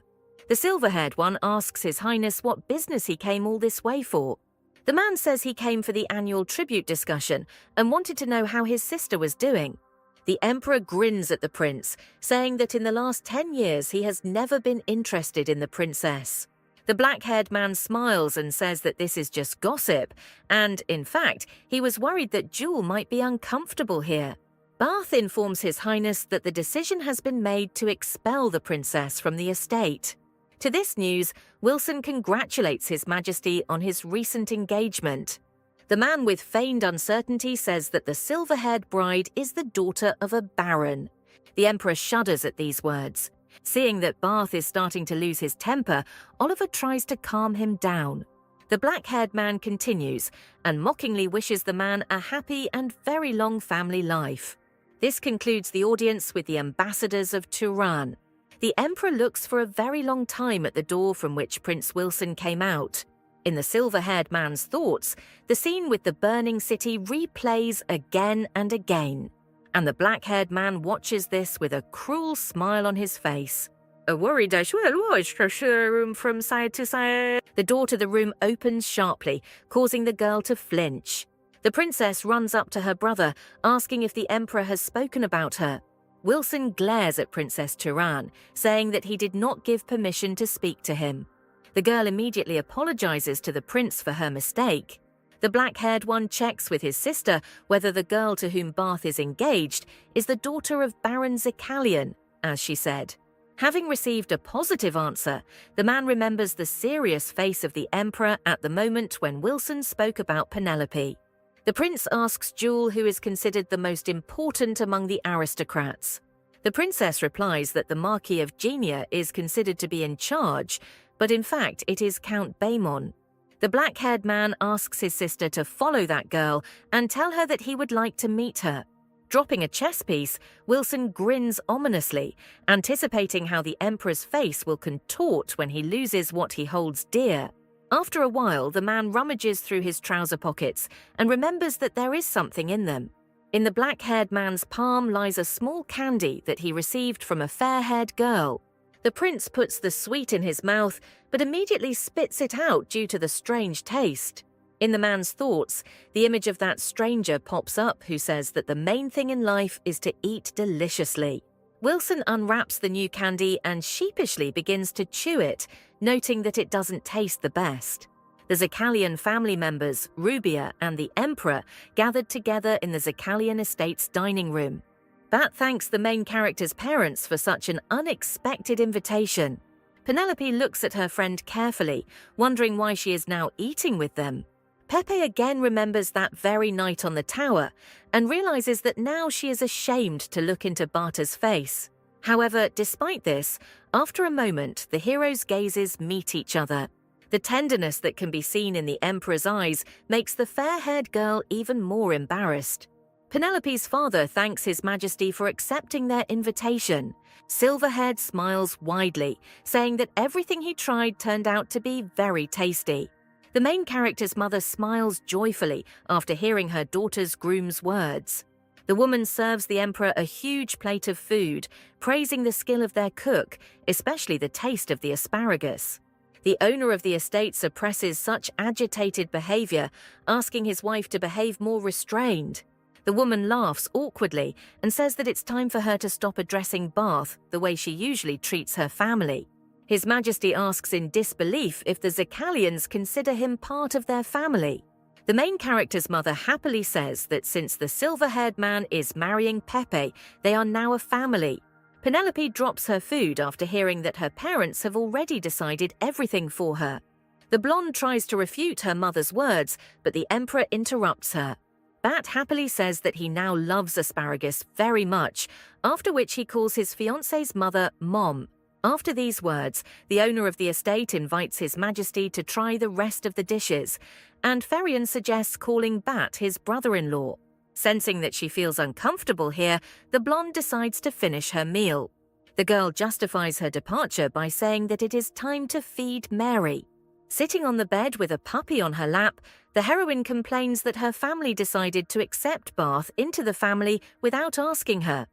The silver-haired one asks His Highness what business he came all this way for. The man says he came for the annual tribute discussion and wanted to know how his sister was doing. The Emperor grins at the prince, saying that in the last 10 years he has never been interested in the princess. The black-haired man smiles and says that this is just gossip, and, in fact, he was worried that Jewel might be uncomfortable here. Bath informs His Highness that the decision has been made to expel the princess from the estate. To this news, Wilson congratulates His Majesty on his recent engagement. The man with feigned uncertainty says that the silver-haired bride is the daughter of a baron. The Emperor shudders at these words. Seeing that Bath is starting to lose his temper, Oliver tries to calm him down. The black-haired man continues and mockingly wishes the man a happy and very long family life. This concludes the audience with the ambassadors of Turan. The Emperor looks for a very long time at the door from which Prince Wilson came out. In the silver-haired man's thoughts, the scene with the burning city replays again and again. And the black-haired man watches this with a cruel smile on his face. A worried room from side to side. The door to the room opens sharply, causing the girl to flinch. The princess runs up to her brother, asking if the Emperor has spoken about her. Wilson glares at Princess Turan, saying that he did not give permission to speak to him. The girl immediately apologizes to the prince for her mistake. The black-haired one checks with his sister whether the girl to whom Bath is engaged is the daughter of Baron Zicalian, as she said. Having received a positive answer, the man remembers the serious face of the Emperor at the moment when Wilson spoke about Penelope. The prince asks Jewel who is considered the most important among the aristocrats. The princess replies that the Marquis of Genia is considered to be in charge, but in fact it is Count Baemon. The black-haired man asks his sister to follow that girl and tell her that he would like to meet her. Dropping a chess piece, Wilson grins ominously, anticipating how the Emperor's face will contort when he loses what he holds dear. After a while, the man rummages through his trouser pockets and remembers that there is something in them. In the black-haired man's palm lies a small candy that he received from a fair-haired girl. The prince puts the sweet in his mouth, but immediately spits it out due to the strange taste. In the man's thoughts, the image of that stranger pops up who says that the main thing in life is to eat deliciously. Wilson unwraps the new candy and sheepishly begins to chew it, noting that it doesn't taste the best. The Zakalian family members, Rubia and the Emperor, gathered together in the Zakalian estate's dining room. Bat thanks the main character's parents for such an unexpected invitation. Penelope looks at her friend carefully, wondering why she is now eating with them. Pepe again remembers that very night on the tower and realizes that now she is ashamed to look into Bata's face. However, despite this, after a moment, the heroes' gazes meet each other. The tenderness that can be seen in the Emperor's eyes makes the fair-haired girl even more embarrassed. Penelope's father thanks His Majesty for accepting their invitation. Silverhead smiles widely, saying that everything he tried turned out to be very tasty. The main character's mother smiles joyfully after hearing her daughter's groom's words. The woman serves the Emperor a huge plate of food, praising the skill of their cook, especially the taste of the asparagus. The owner of the estate suppresses such agitated behavior, asking his wife to behave more restrained. The woman laughs awkwardly and says that it's time for her to stop addressing Bath the way she usually treats her family. His Majesty asks in disbelief if the Zakalians consider him part of their family. The main character's mother happily says that since the silver-haired man is marrying Pepe, they are now a family. Penelope drops her food after hearing that her parents have already decided everything for her. The blonde tries to refute her mother's words, but the Emperor interrupts her. Bat happily says that he now loves asparagus very much, after which he calls his fiancée's mother Mom. After these words, the owner of the estate invites His Majesty to try the rest of the dishes, and Ferian suggests calling Bat his brother-in-law. Sensing that she feels uncomfortable here, the blonde decides to finish her meal. The girl justifies her departure by saying that it is time to feed Mary. Sitting on the bed with a puppy on her lap, the heroine complains that her family decided to accept Bath into the family without asking her.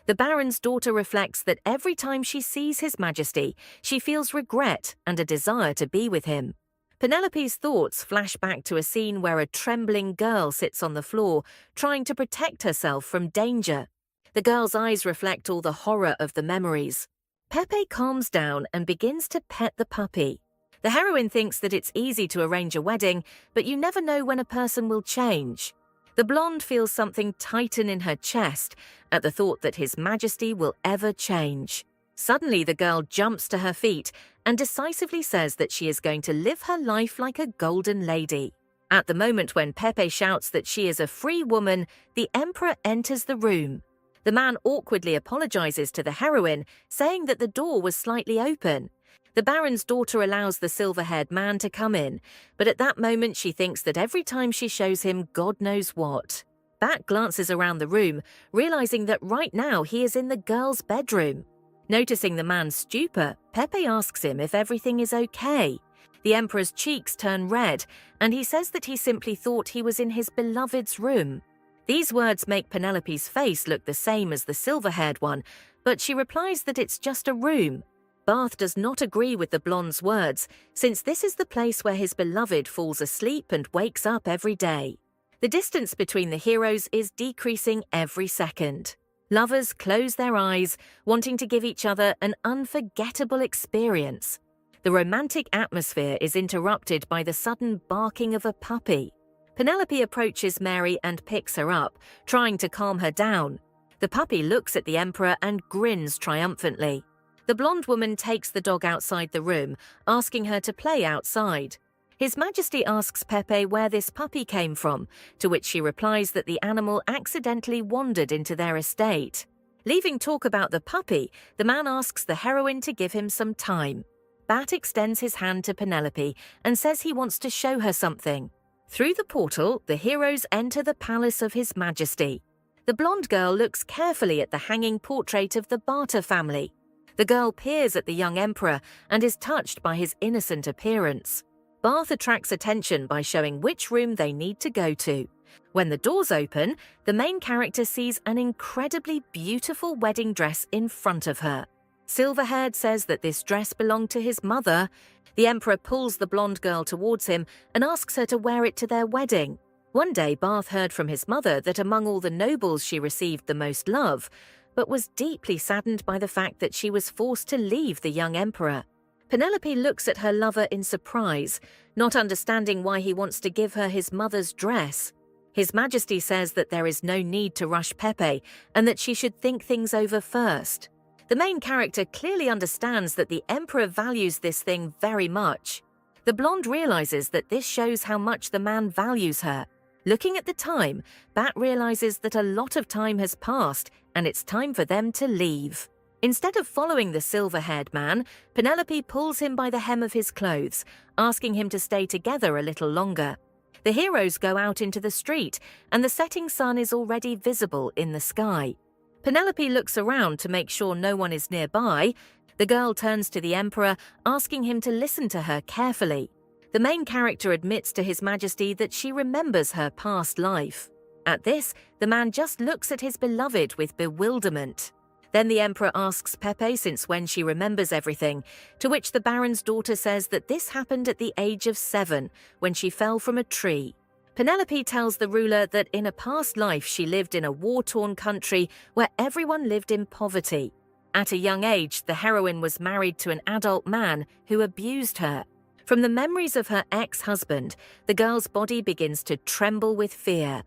The Baron's daughter reflects that every time she sees His Majesty, she feels regret and a desire to be with him. Penelope's thoughts flash back to a scene where a trembling girl sits on the floor, trying to protect herself from danger. The girl's eyes reflect all the horror of the memories. Pepe calms down and begins to pet the puppy. The heroine thinks that it's easy to arrange a wedding, but you never know when a person will change. The blonde feels something tighten in her chest at the thought that His Majesty will ever change. Suddenly, the girl jumps to her feet and decisively says that she is going to live her life like a golden lady. At the moment when Pepe shouts that she is a free woman, the Emperor enters the room. The man awkwardly apologizes to the heroine, saying that the door was slightly open. The Baron's daughter allows the silver-haired man to come in, but at that moment she thinks that every time she shows him God knows what. Bat glances around the room, realizing that right now he is in the girl's bedroom. Noticing the man's stupor, Pepe asks him if everything is okay. The Emperor's cheeks turn red, and he says that he simply thought he was in his beloved's room. These words make Penelope's face look the same as the silver-haired one, but she replies that it's just a room. Bath does not agree with the blonde's words, since this is the place where his beloved falls asleep and wakes up every day. The distance between the heroes is decreasing every second. Lovers close their eyes, wanting to give each other an unforgettable experience. The romantic atmosphere is interrupted by the sudden barking of a puppy. Penelope approaches Mary and picks her up, trying to calm her down. The puppy looks at the Emperor and grins triumphantly. The blonde woman takes the dog outside the room, asking her to play outside. His Majesty asks Pepe where this puppy came from, to which she replies that the animal accidentally wandered into their estate. Leaving talk about the puppy, the man asks the heroine to give him some time. Bat extends his hand to Penelope and says he wants to show her something. Through the portal, the heroes enter the palace of His Majesty. The blonde girl looks carefully at the hanging portrait of the Bata family. The girl peers at the young emperor and is touched by his innocent appearance. Bath attracts attention by showing which room they need to go to. When the doors open, the main character sees an incredibly beautiful wedding dress in front of her. Silverhaired says that this dress belonged to his mother. The emperor pulls the blonde girl towards him and asks her to wear it to their wedding. One day, Bath heard from his mother that among all the nobles she received the most love, but was deeply saddened by the fact that she was forced to leave the young emperor. Penelope looks at her lover in surprise, not understanding why he wants to give her his mother's dress. His Majesty says that there is no need to rush Pepe and that she should think things over first. The main character clearly understands that the emperor values this thing very much. The blonde realizes that this shows how much the man values her. Looking at the time, Bat realizes that a lot of time has passed and it's time for them to leave. Instead of following the silver-haired man, Penelope pulls him by the hem of his clothes, asking him to stay together a little longer. The heroes go out into the street, and the setting sun is already visible in the sky. Penelope looks around to make sure no one is nearby. The girl turns to the emperor, asking him to listen to her carefully. The main character admits to His Majesty that she remembers her past life. At this, the man just looks at his beloved with bewilderment. Then the emperor asks Pepe since when she remembers everything, to which the baron's daughter says that this happened at the age of 7, when she fell from a tree. Penelope tells the ruler that in a past life she lived in a war-torn country where everyone lived in poverty. At a young age, the heroine was married to an adult man who abused her. From the memories of her ex-husband, the girl's body begins to tremble with fear.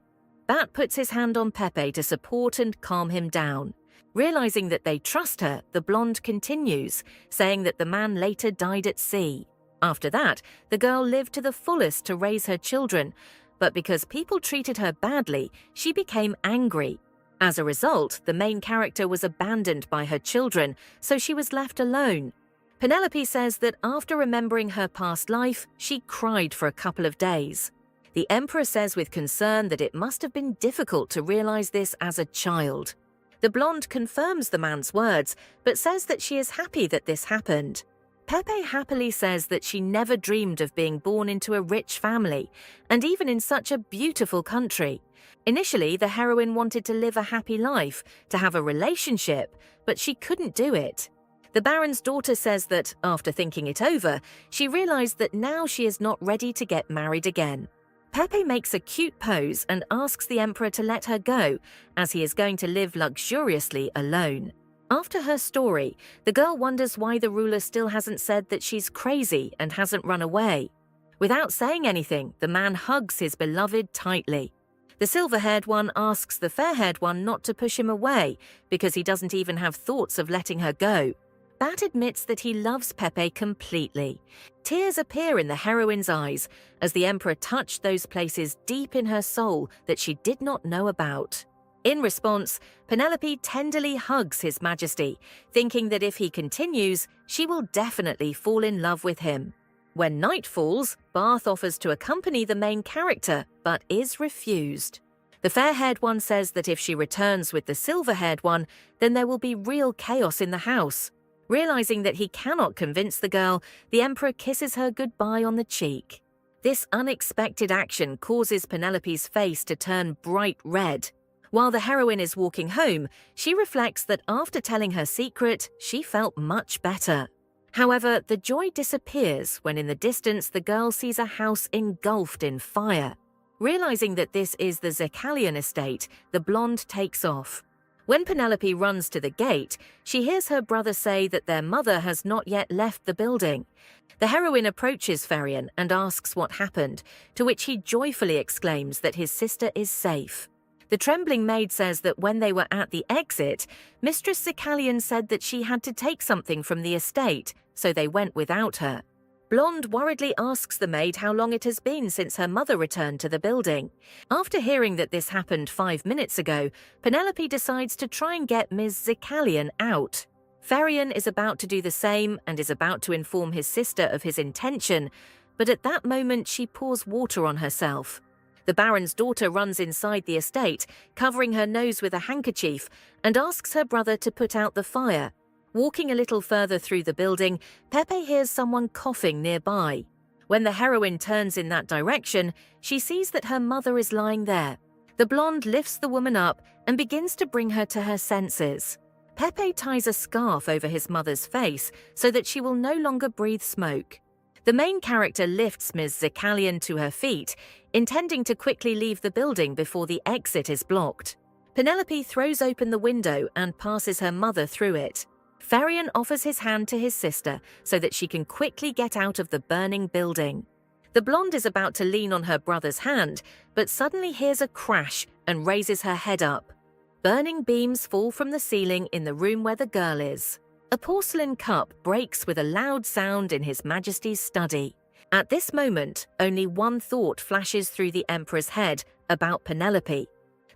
Bat puts his hand on Pepe to support and calm him down. Realizing that they trust her, the blonde continues, saying that the man later died at sea. After that, the girl lived to the fullest to raise her children, but because people treated her badly, she became angry. As a result, the main character was abandoned by her children, so she was left alone. Penelope says that after remembering her past life, she cried for a couple of days. The emperor says with concern that it must have been difficult to realize this as a child. The blonde confirms the man's words, but says that she is happy that this happened. Pepe happily says that she never dreamed of being born into a rich family, and even in such a beautiful country. Initially, the heroine wanted to live a happy life, to have a relationship, but she couldn't do it. The baron's daughter says that, after thinking it over, she realized that now she is not ready to get married again. Pepe makes a cute pose and asks the emperor to let her go, as he is going to live luxuriously alone. After her story, the girl wonders why the ruler still hasn't said that she's crazy and hasn't run away. Without saying anything, the man hugs his beloved tightly. The silver-haired one asks the fair-haired one not to push him away, because he doesn't even have thoughts of letting her go. Bat admits that he loves Pepe completely. Tears appear in the heroine's eyes as the emperor touched those places deep in her soul that she did not know about. In response, Penelope tenderly hugs His Majesty, thinking that if he continues, she will definitely fall in love with him. When night falls, Bath offers to accompany the main character, but is refused. The fair-haired one says that if she returns with the silver-haired one, then there will be real chaos in the house. Realizing that he cannot convince the girl, the emperor kisses her goodbye on the cheek. This unexpected action causes Penelope's face to turn bright red. While the heroine is walking home, she reflects that after telling her secret, she felt much better. However, the joy disappears when in the distance the girl sees a house engulfed in fire. Realizing that this is the Zekalian estate, the blonde takes off. When Penelope runs to the gate, she hears her brother say that their mother has not yet left the building. The heroine approaches Ferian and asks what happened, to which he joyfully exclaims that his sister is safe. The trembling maid says that when they were at the exit, Mistress Zekalian said that she had to take something from the estate, so they went without her. Blonde worriedly asks the maid how long it has been since her mother returned to the building. After hearing that this happened 5 minutes ago, Penelope decides to try and get Ms. Zekalian out. Ferian is about to do the same and is about to inform his sister of his intention, but at that moment she pours water on herself. The baron's daughter runs inside the estate, covering her nose with a handkerchief, and asks her brother to put out the fire. Walking a little further through the building, Pepe hears someone coughing nearby. When the heroine turns in that direction, she sees that her mother is lying there. The blonde lifts the woman up and begins to bring her to her senses. Pepe ties a scarf over his mother's face so that she will no longer breathe smoke. The main character lifts Ms. Zakalian to her feet, intending to quickly leave the building before the exit is blocked. Penelope throws open the window and passes her mother through it. Farion offers his hand to his sister so that she can quickly get out of the burning building. The blonde is about to lean on her brother's hand, but suddenly hears a crash and raises her head up. Burning beams fall from the ceiling in the room where the girl is. A porcelain cup breaks with a loud sound in His Majesty's study. At this moment, only one thought flashes through the Emperor's head about Penelope.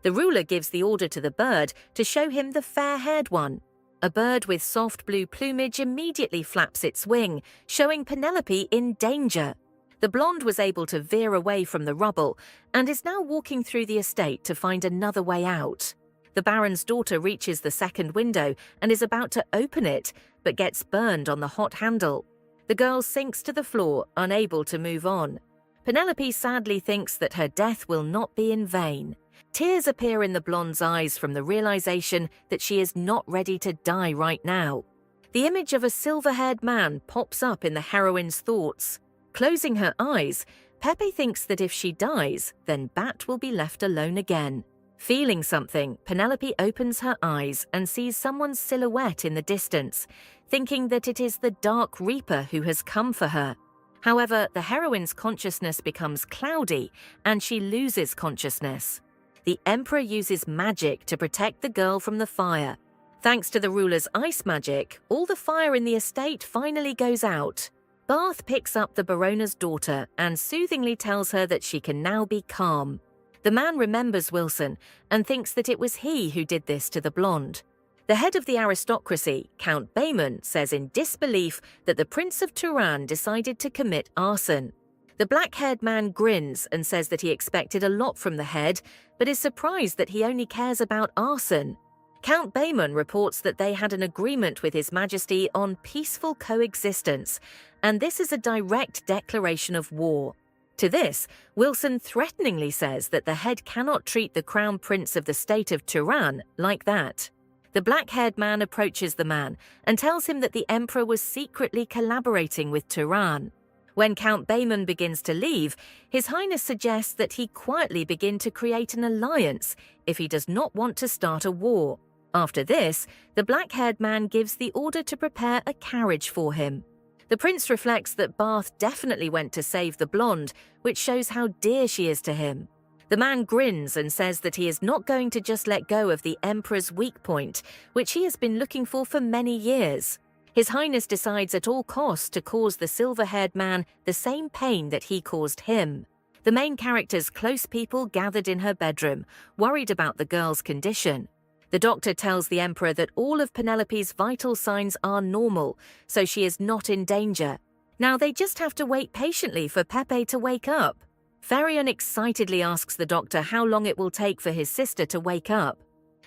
The ruler gives the order to the bird to show him the fair-haired one. A bird with soft blue plumage immediately flaps its wing, showing Penelope in danger. The blonde was able to veer away from the rubble and is now walking through the estate to find another way out. The Baron's daughter reaches the second window and is about to open it, but gets burned on the hot handle. The girl sinks to the floor, unable to move on. Penelope sadly thinks that her death will not be in vain. Tears appear in the blonde's eyes from the realization that she is not ready to die right now. The image of a silver-haired man pops up in the heroine's thoughts. Closing her eyes, Pepe thinks that if she dies, then Bat will be left alone again. Feeling something, Penelope opens her eyes and sees someone's silhouette in the distance, thinking that it is the Dark Reaper who has come for her. However, the heroine's consciousness becomes cloudy and she loses consciousness. The Emperor uses magic to protect the girl from the fire. Thanks to the ruler's ice magic, all the fire in the estate finally goes out. Barth picks up the Barona's daughter and soothingly tells her that she can now be calm. The man remembers Wilson and thinks that it was he who did this to the blonde. The head of the aristocracy, Count Bayman, says in disbelief that the Prince of Turan decided to commit arson. The black-haired man grins and says that he expected a lot from the head, but is surprised that he only cares about arson. Count Bayman reports that they had an agreement with His Majesty on peaceful coexistence, and this is a direct declaration of war. To this, Wilson threateningly says that the head cannot treat the Crown Prince of the state of Turan like that. The black-haired man approaches the man and tells him that the Emperor was secretly collaborating with Turan. When Count Bayman begins to leave, His Highness suggests that he quietly begin to create an alliance if he does not want to start a war. After this, the black-haired man gives the order to prepare a carriage for him. The prince reflects that Barth definitely went to save the blonde, which shows how dear she is to him. The man grins and says that he is not going to just let go of the Emperor's weak point, which he has been looking for many years. His Highness decides at all costs to cause the silver-haired man the same pain that he caused him. The main character's close people gathered in her bedroom, worried about the girl's condition. The doctor tells the Emperor that all of Penelope's vital signs are normal, so she is not in danger. Now they just have to wait patiently for Pepe to wake up. Farion excitedly asks the doctor how long it will take for his sister to wake up.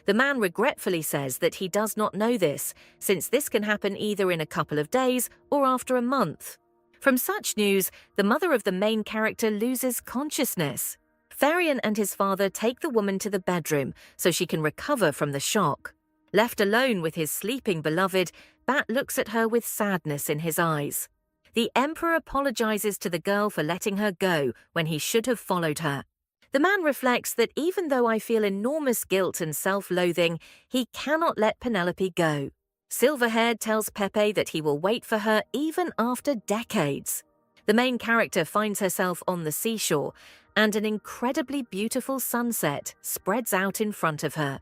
The man regretfully says that he does not know this, since this can happen either in a couple of days or after a month. From such news, the mother of the main character loses consciousness. Farion and his father take the woman to the bedroom so she can recover from the shock. Left alone with his sleeping beloved, Bat looks at her with sadness in his eyes. The Emperor apologizes to the girl for letting her go when he should have followed her. The man reflects that even though I feel enormous guilt and self-loathing, he cannot let Penelope go. Silverhaired tells Pepe that he will wait for her even after decades. The main character finds herself on the seashore, and an incredibly beautiful sunset spreads out in front of her.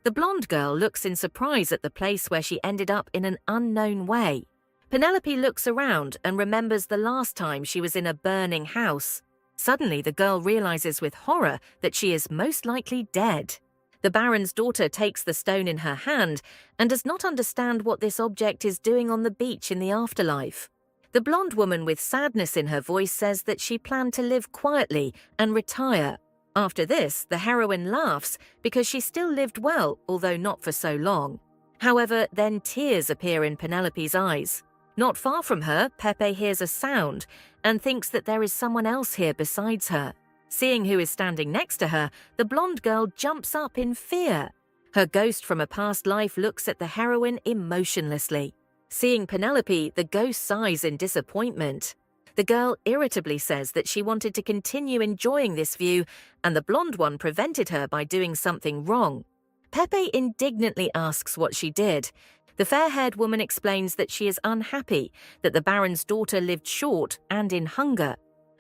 The blonde girl looks in surprise at the place where she ended up in an unknown way. Penelope looks around and remembers the last time she was in a burning house. Suddenly, the girl realizes with horror that she is most likely dead. The Baron's daughter takes the stone in her hand and does not understand what this object is doing on the beach in the afterlife. The blonde woman with sadness in her voice says that she planned to live quietly and retire. After this, the heroine laughs because she still lived well, although not for so long. However, then tears appear in Penelope's eyes. Not far from her, Pepe hears a sound and thinks that there is someone else here besides her. Seeing who is standing next to her, the blonde girl jumps up in fear. Her ghost from a past life looks at the heroine emotionlessly. Seeing Penelope, the ghost sighs in disappointment. The girl irritably says that she wanted to continue enjoying this view, and the blonde one prevented her by doing something wrong. Pepe indignantly asks what she did. The fair-haired woman explains that she is unhappy that the Baron's daughter lived short and in hunger.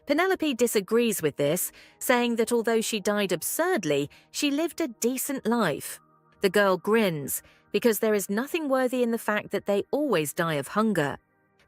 Penelope disagrees with this, saying that although she died absurdly, she lived a decent life. The girl grins, because there is nothing worthy in the fact that they always die of hunger.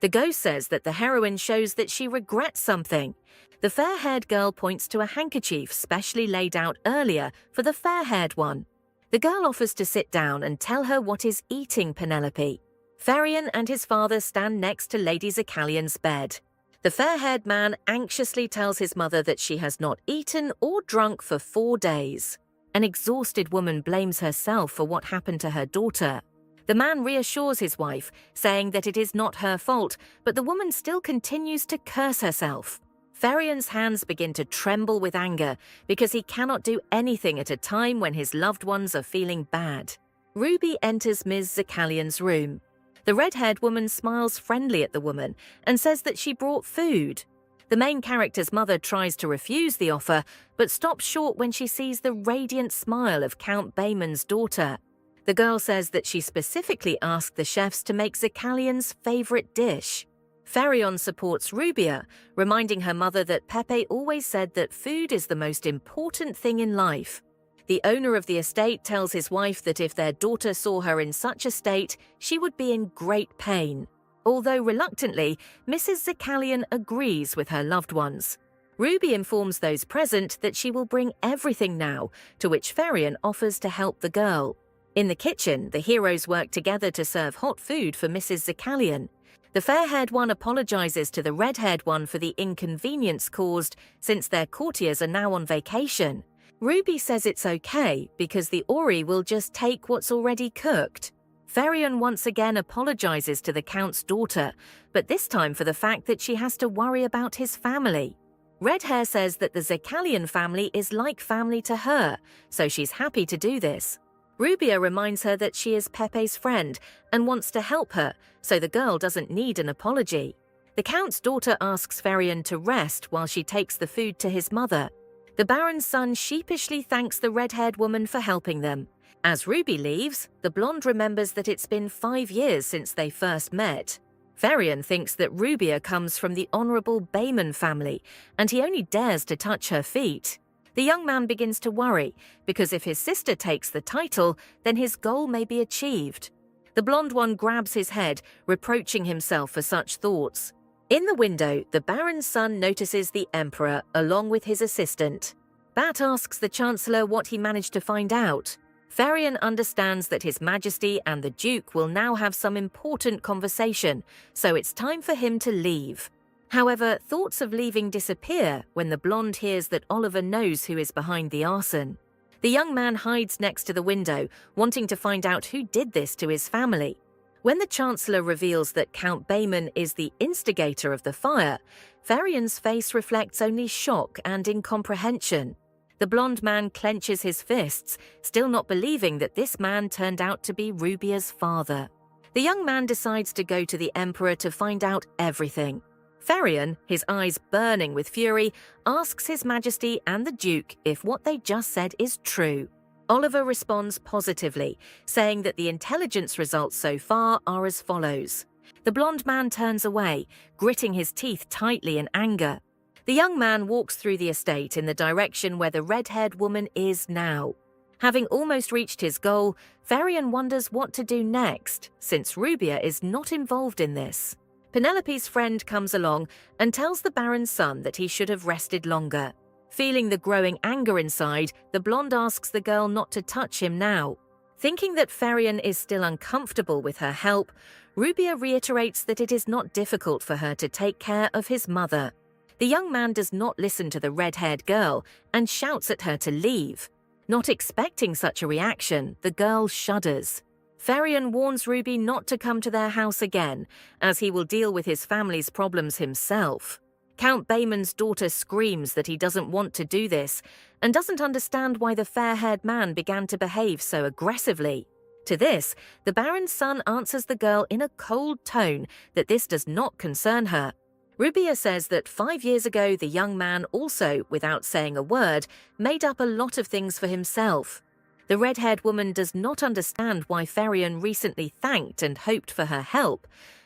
The ghost says that the heroine shows that she regrets something. The fair-haired girl points to a handkerchief specially laid out earlier for the fair-haired one. The girl offers to sit down and tell her what is eating Penelope. Ferian and his father stand next to Lady Zakalian's bed. The fair-haired man anxiously tells his mother that she has not eaten or drunk for 4 days. An exhausted woman blames herself for what happened to her daughter. The man reassures his wife, saying that it is not her fault, but the woman still continues to curse herself. Ferian's hands begin to tremble with anger because he cannot do anything at a time when his loved ones are feeling bad. Ruby enters Ms. Zakalian's room. The red-haired woman smiles friendly at the woman and says that she brought food. The main character's mother tries to refuse the offer, but stops short when she sees the radiant smile of Count Bayman's daughter. The girl says that she specifically asked the chefs to make Zakalian's favorite dish. Ferion supports Rubia, reminding her mother that Pepe always said that food is the most important thing in life. The owner of the estate tells his wife that if their daughter saw her in such a state, she would be in great pain. Although reluctantly, Mrs. Zakalian agrees with her loved ones. Ruby informs those present that she will bring everything now, to which Ferion offers to help the girl. In the kitchen, the heroes work together to serve hot food for Mrs. Zakalian. The fair-haired one apologizes to the red-haired one for the inconvenience caused since their courtiers are now on vacation. Ruby says it's okay because the Ori will just take what's already cooked. Ferion once again apologizes to the Count's daughter, but this time for the fact that she has to worry about his family. Red Hair says that the Zakalian family is like family to her, so she's happy to do this. Rubia reminds her that she is Pepe's friend and wants to help her, so the girl doesn't need an apology. The Count's daughter asks Ferion to rest while she takes the food to his mother. The Baron's son sheepishly thanks the red-haired woman for helping them. As Ruby leaves, the blonde remembers that it's been 5 years since they first met. Ferion thinks that Rubia comes from the Honourable Bayman family, and he only dares to touch her feet. The young man begins to worry, because if his sister takes the title, then his goal may be achieved. The blonde one grabs his head, reproaching himself for such thoughts. In the window, the Baron's son notices the Emperor along with his assistant. Bat asks the Chancellor what he managed to find out. Ferion understands that His Majesty and the Duke will now have some important conversation, so it's time for him to leave. However, thoughts of leaving disappear when the blonde hears that Oliver knows who is behind the arson. The young man hides next to the window, wanting to find out who did this to his family. When the Chancellor reveals that Count Bayman is the instigator of the fire, Ferion's face reflects only shock and incomprehension. The blonde man clenches his fists, still not believing that this man turned out to be Rubia's father. The young man decides to go to the Emperor to find out everything. Ferion, his eyes burning with fury, asks His Majesty and the Duke if what they just said is true. Oliver responds positively, saying that the intelligence results so far are as follows. The blonde man turns away, gritting his teeth tightly in anger. The young man walks through the estate in the direction where the red-haired woman is now. Having almost reached his goal, Ferion wonders what to do next, since Rubia is not involved in this. Penelope's friend comes along and tells the Baron's son that he should have rested longer. Feeling the growing anger inside, the blonde asks the girl not to touch him now. Thinking that Ferion is still uncomfortable with her help, Rubia reiterates that it is not difficult for her to take care of his mother. The young man does not listen to the red-haired girl and shouts at her to leave. Not expecting such a reaction, the girl shudders. Ferion warns Ruby not to come to their house again, as he will deal with his family's problems himself. Count Bayman's daughter screams that he doesn't want to do this and doesn't understand why the fair-haired man began to behave so aggressively. To this, the Baron's son answers the girl in a cold tone that this does not concern her. Rubia says that 5 years ago the young man also, without saying a word, made up a lot of things for himself. The red-haired woman does not understand why Ferion recently thanked and hoped for her help,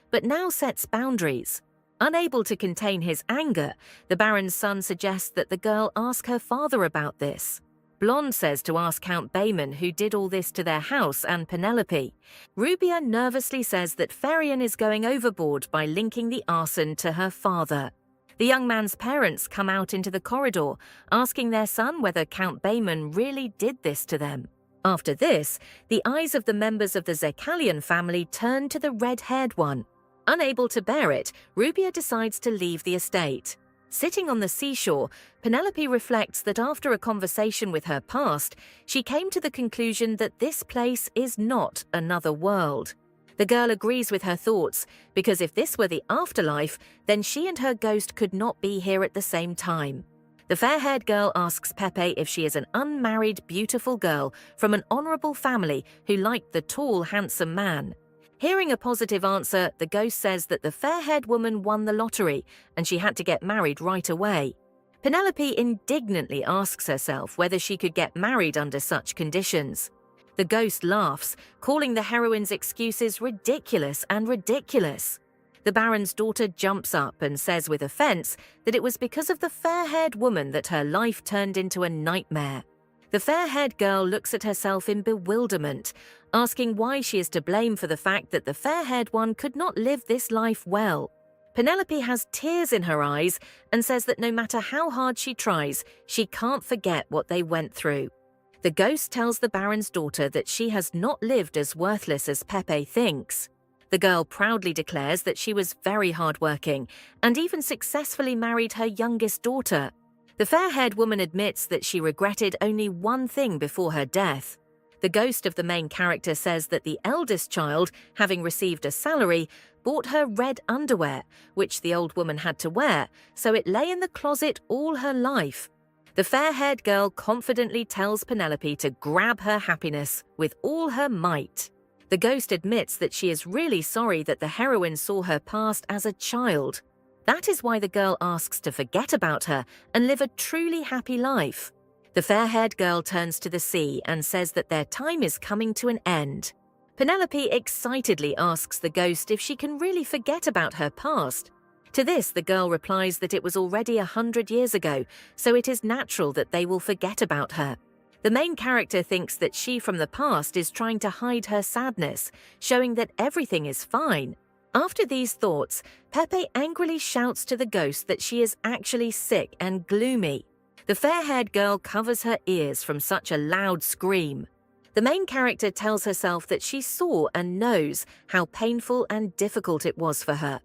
but now sets boundaries. Unable to contain his anger, the Baron's son suggests that the girl ask her father about this. Blonde says to ask Count Bayman who did all this to their house and Penelope. Rubia nervously says that Ferion is going overboard by linking the arson to her father. The young man's parents come out into the corridor, asking their son whether Count Bayman really did this to them. After this, the eyes of the members of the Zekalian family turn to the red-haired one. Unable to bear it, Rubia decides to leave the estate. Sitting on the seashore, Penelope reflects that after a conversation with her past, she came to the conclusion that this place is not another world. The girl agrees with her thoughts, because if this were the afterlife, then she and her ghost could not be here at the same time. The fair-haired girl asks Pepe if she is an unmarried, beautiful girl from an honorable family who liked the tall, handsome man. Hearing a positive answer, the ghost says that the fair-haired woman won the lottery and she had to get married right away. Penelope indignantly asks herself whether she could get married under such conditions. The ghost laughs, calling the heroine's excuses ridiculous and ridiculous. The Baron's daughter jumps up and says with offense that it was because of the fair-haired woman that her life turned into a nightmare. The fair-haired girl looks at herself in bewilderment, asking why she is to blame for the fact that the fair-haired one could not live this life well. Penelope has tears in her eyes and says that no matter how hard she tries, she can't forget what they went through. The ghost tells the Baron's daughter that she has not lived as worthless as Pepe thinks. The girl proudly declares that she was very hardworking and even successfully married her youngest daughter. The fair-haired woman admits that she regretted only one thing before her death. The ghost of the main character says that the eldest child, having received a salary, bought her red underwear, which the old woman had to wear, so it lay in the closet all her life. The fair-haired girl confidently tells Penelope to grab her happiness with all her might. The ghost admits that she is really sorry that the heroine saw her past as a child. That is why the girl asks to forget about her and live a truly happy life. The fair-haired girl turns to the sea and says that their time is coming to an end. Penelope excitedly asks the ghost if she can really forget about her past. To this, the girl replies that it was already 100 years ago, so it is natural that they will forget about her. The main character thinks that she from the past is trying to hide her sadness, showing that everything is fine. After these thoughts, Pepe angrily shouts to the ghost that she is actually sick and gloomy. The fair-haired girl covers her ears from such a loud scream. The main character tells herself that she saw and knows how painful and difficult it was for her,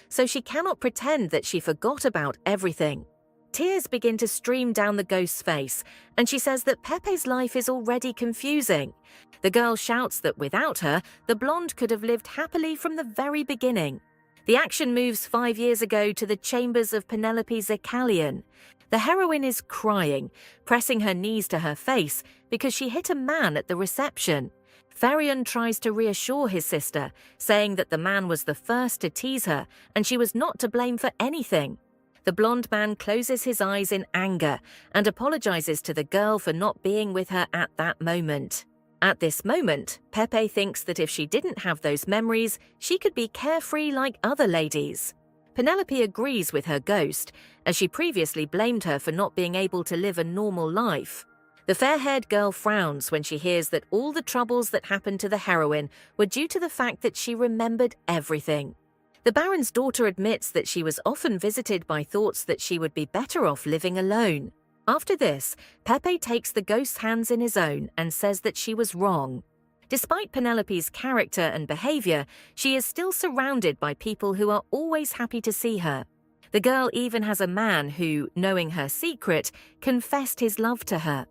so she cannot pretend that she forgot about everything. Tears begin to stream down the ghost's face, and she says that Pepe's life is already confusing. The girl shouts that without her, the blonde could have lived happily from the very beginning. The action moves 5 years ago to the chambers of Penelope Zekalian. The heroine is crying, pressing her knees to her face because she hit a man at the reception. Ferion tries to reassure his sister, saying that the man was the first to tease her and she was not to blame for anything. The blonde man closes his eyes in anger and apologizes to the girl for not being with her at that moment. At this moment, Pepe thinks that if she didn't have those memories, she could be carefree like other ladies. Penelope agrees with her ghost, as she previously blamed her for not being able to live a normal life. The fair-haired girl frowns when she hears that all the troubles that happened to the heroine were due to the fact that she remembered everything. The Baron's daughter admits that she was often visited by thoughts that she would be better off living alone. After this, Pepe takes the ghost's hands in his own and says that she was wrong. Despite Penelope's character and behavior, she is still surrounded by people who are always happy to see her. The girl even has a man who, knowing her secret, confessed his love to her.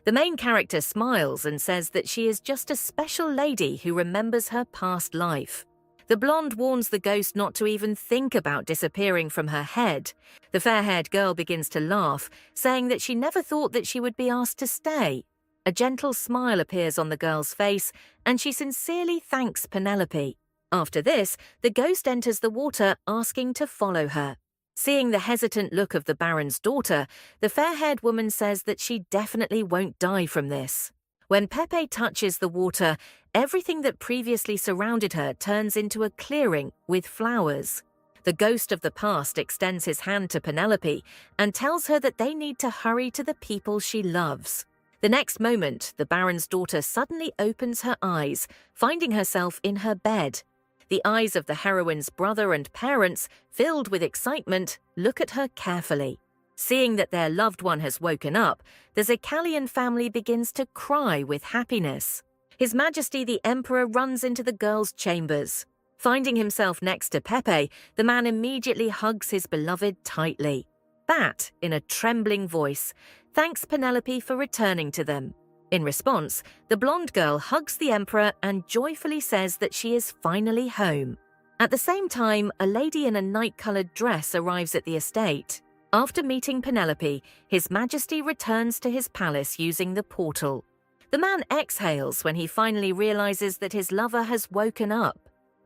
The main character smiles and says that she is just a special lady who remembers her past life. The blonde warns the ghost not to even think about disappearing from her head. The fair-haired girl begins to laugh, saying that she never thought that she would be asked to stay. A gentle smile appears on the girl's face, and she sincerely thanks Penelope. After this, the ghost enters the water, asking to follow her. Seeing the hesitant look of the Baron's daughter, the fair-haired woman says that she definitely won't die from this. When Pepe touches the water, everything that previously surrounded her turns into a clearing with flowers. The ghost of the past extends his hand to Penelope and tells her that they need to hurry to the people she loves. The next moment, the Baron's daughter suddenly opens her eyes, finding herself in her bed. The eyes of the heroine's brother and parents, filled with excitement, look at her carefully. Seeing that their loved one has woken up, the Zekalian family begins to cry with happiness. His Majesty the Emperor runs into the girls' chambers. Finding himself next to Pepe, the man immediately hugs his beloved tightly. Bat, in a trembling voice, thanks Penelope for returning to them. In response, the blonde girl hugs the Emperor and joyfully says that she is finally home. At the same time, a lady in a night-colored dress arrives at the estate. After meeting Penelope, His Majesty returns to his palace using the portal. The man exhales when he finally realizes that his lover has woken up.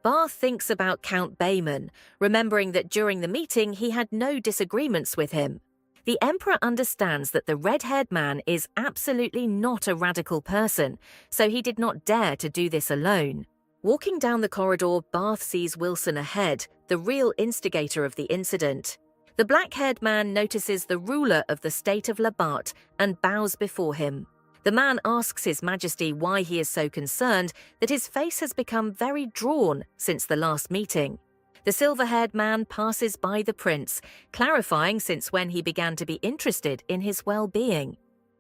Barth thinks about Count Bayman, remembering that during the meeting he had no disagreements with him. The Emperor understands that the red-haired man is absolutely not a radical person, so he did not dare to do this alone. Walking down the corridor, Barth sees Wilson ahead, the real instigator of the incident. The black-haired man notices the ruler of the state of Labat and bows before him. The man asks His Majesty why he is so concerned that his face has become very drawn since the last meeting. The silver-haired man passes by the prince, clarifying since when he began to be interested in his well-being.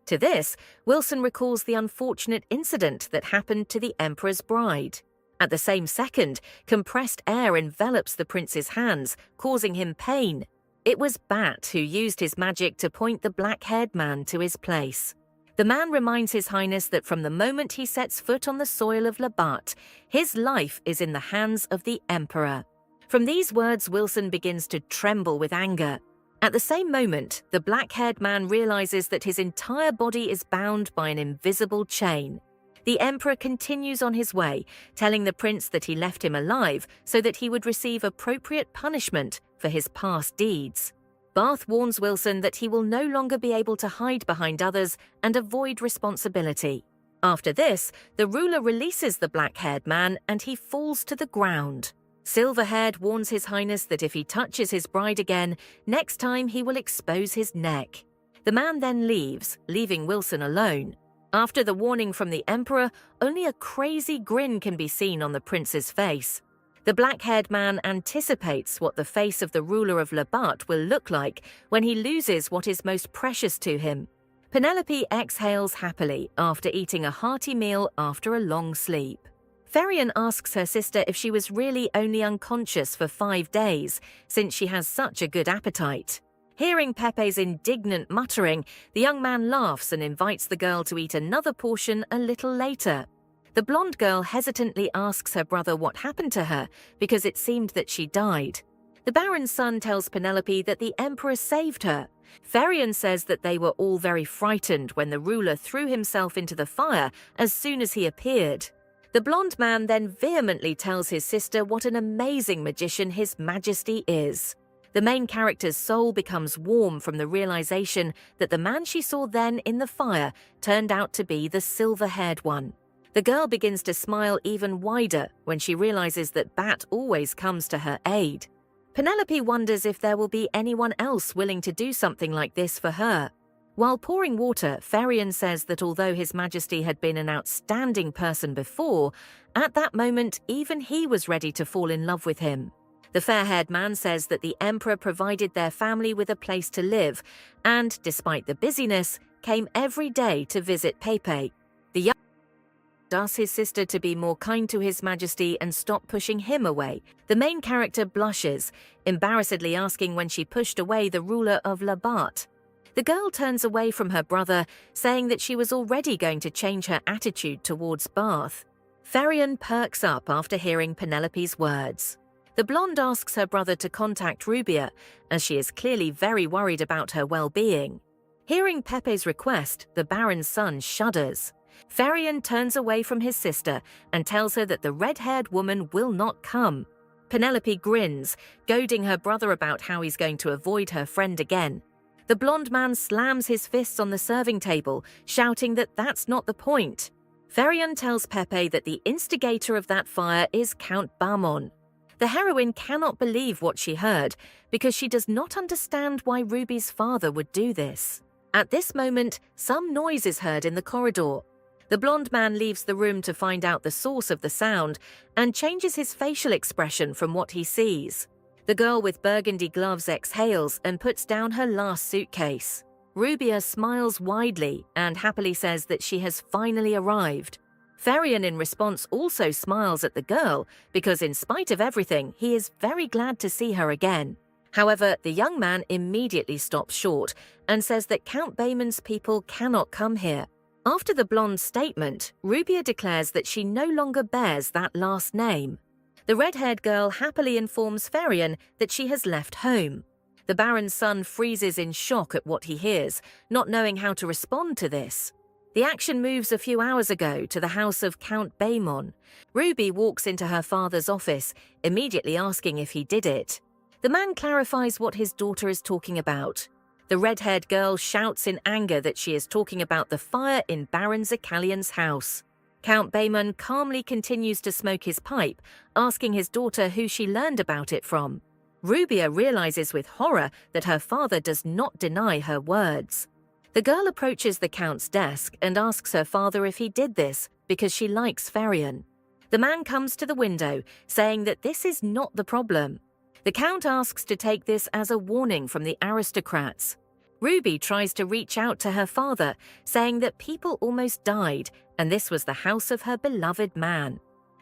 To this, Wilson recalls the unfortunate incident that happened to the Emperor's bride. At the same second, compressed air envelops the prince's hands, causing him pain. It was Bat who used his magic to point the black-haired man to his place. The man reminds His Highness that from the moment he sets foot on the soil of Labat, his life is in the hands of the Emperor. From these words, Wilson begins to tremble with anger. At the same moment, the black-haired man realizes that his entire body is bound by an invisible chain. The Emperor continues on his way, telling the prince that he left him alive so that he would receive appropriate punishment for his past deeds. Barth warns Wilson that he will no longer be able to hide behind others and avoid responsibility. After this, the ruler releases the black-haired man and he falls to the ground. Silver-haired warns His Highness that if he touches his bride again, next time he will expose his neck. The man then leaves, leaving Wilson alone. After the warning from the Emperor, only a crazy grin can be seen on the prince's face. The black-haired man anticipates what the face of the ruler of Labat will look like when he loses what is most precious to him. Penelope exhales happily after eating a hearty meal after a long sleep. Ferian asks her sister if she was really only unconscious for 5 days, since she has such a good appetite. Hearing Pepe's indignant muttering, the young man laughs and invites the girl to eat another portion a little later. The blonde girl hesitantly asks her brother what happened to her because it seemed that she died. The Baron's son tells Penelope that the Emperor saved her. Ferian says that they were all very frightened when the ruler threw himself into the fire as soon as he appeared. The blonde man then vehemently tells his sister what an amazing magician His Majesty is. The main character's soul becomes warm from the realization that the man she saw then in the fire turned out to be the silver-haired one. The girl begins to smile even wider when she realizes that Bat always comes to her aid. Penelope wonders if there will be anyone else willing to do something like this for her. While pouring water, Ferian says that although His Majesty had been an outstanding person before, at that moment even he was ready to fall in love with him. The fair-haired man says that the Emperor provided their family with a place to live and, despite the busyness, came every day to visit Pepe. The young asks his sister to be more kind to His Majesty and stop pushing him away. The main character blushes, embarrassedly asking when she pushed away the ruler of Labat. The girl turns away from her brother, saying that she was already going to change her attitude towards Barth. Ferian perks up after hearing Penelope's words. The blonde asks her brother to contact Rubia, as she is clearly very worried about her well-being. Hearing Pepe's request, the Baron's son shudders. Ferian turns away from his sister and tells her that the red-haired woman will not come. Penelope grins, goading her brother about how he's going to avoid her friend again. The blonde man slams his fists on the serving table, shouting that that's not the point. Ferian tells Pepe that the instigator of that fire is Count Baemon. The heroine cannot believe what she heard because she does not understand why Ruby's father would do this. At this moment, some noise is heard in the corridor. The blonde man leaves the room to find out the source of the sound and changes his facial expression from what he sees. The girl with burgundy gloves exhales and puts down her last suitcase. Rubia smiles widely and happily says that she has finally arrived. Ferian in response also smiles at the girl because in spite of everything, he is very glad to see her again. However, the young man immediately stops short and says that Count Baemon's people cannot come here. After the blonde's statement, Rubia declares that she no longer bears that last name. The red-haired girl happily informs Ferian that she has left home. The Baron's son freezes in shock at what he hears, not knowing how to respond to this. The action moves a few hours ago to the house of Count Baemon. Ruby walks into her father's office, immediately asking if he did it. The man clarifies what his daughter is talking about. The red-haired girl shouts in anger that she is talking about the fire in Baron Zakalian's house. Count Baemon calmly continues to smoke his pipe, asking his daughter who she learned about it from. Rubia realizes with horror that her father does not deny her words. The girl approaches the Count's desk and asks her father if he did this because she likes Ferian. The man comes to the window, saying that this is not the problem. The Count asks to take this as a warning from the aristocrats. Ruby tries to reach out to her father, saying that people almost died and this was the house of her beloved man.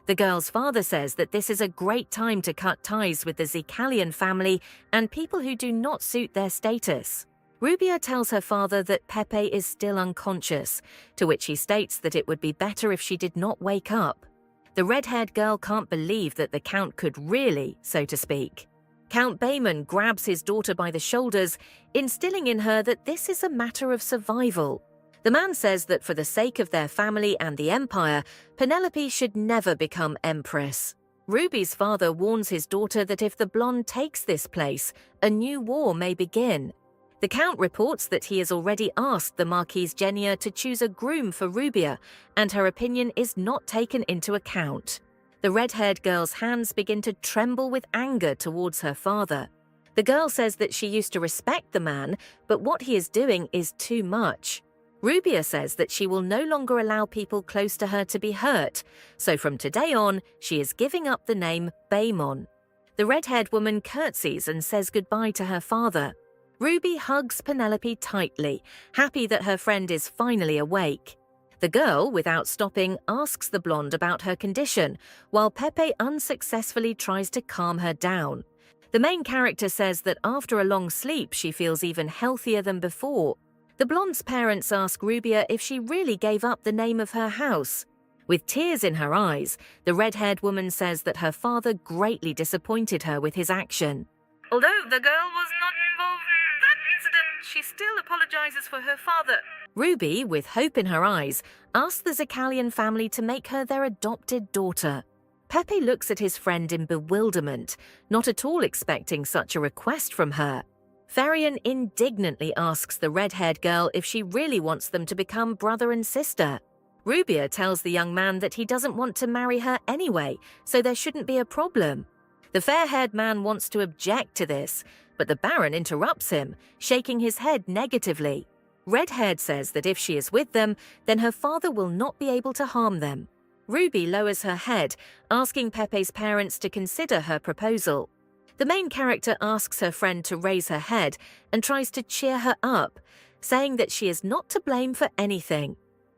The girl's father says that this is a great time to cut ties with the Zakalian family and people who do not suit their status. Rubia tells her father that Pepe is still unconscious, to which he states that it would be better if she did not wake up. The red-haired girl can't believe that the Count could really, so to speak. Count Baemon grabs his daughter by the shoulders, instilling in her that this is a matter of survival. The man says that for the sake of their family and the empire, Penelope should never become empress. Ruby's father warns his daughter that if the blonde takes this place, a new war may begin. The Count reports that he has already asked the Marquise Genia to choose a groom for Rubia, and her opinion is not taken into account. The red-haired girl's hands begin to tremble with anger towards her father. The girl says that she used to respect the man, but what he is doing is too much. Rubia says that she will no longer allow people close to her to be hurt, so from today on, she is giving up the name Baemon. The red-haired woman curtsies and says goodbye to her father. Ruby hugs Penelope tightly, happy that her friend is finally awake. The girl, without stopping, asks the blonde about her condition, while Pepe unsuccessfully tries to calm her down. The main character says that after a long sleep, she feels even healthier than before. The blonde's parents ask Rubia if she really gave up the name of her house. With tears in her eyes, the red-haired woman says that her father greatly disappointed her with his action. Although the girl was not involved in that incident, she still apologizes for her father. Ruby, with hope in her eyes, asks the Zakalian family to make her their adopted daughter. Pepe looks at his friend in bewilderment, not at all expecting such a request from her. Ferian indignantly asks the red-haired girl if she really wants them to become brother and sister. Rubia tells the young man that he doesn't want to marry her anyway, so there shouldn't be a problem. The fair-haired man wants to object to this, but the Baron interrupts him, shaking his head negatively. Red-haired says that if she is with them, then her father will not be able to harm them. Ruby lowers her head, asking Pepe's parents to consider her proposal. The main character asks her friend to raise her head and tries to cheer her up, saying that she is not to blame for anything.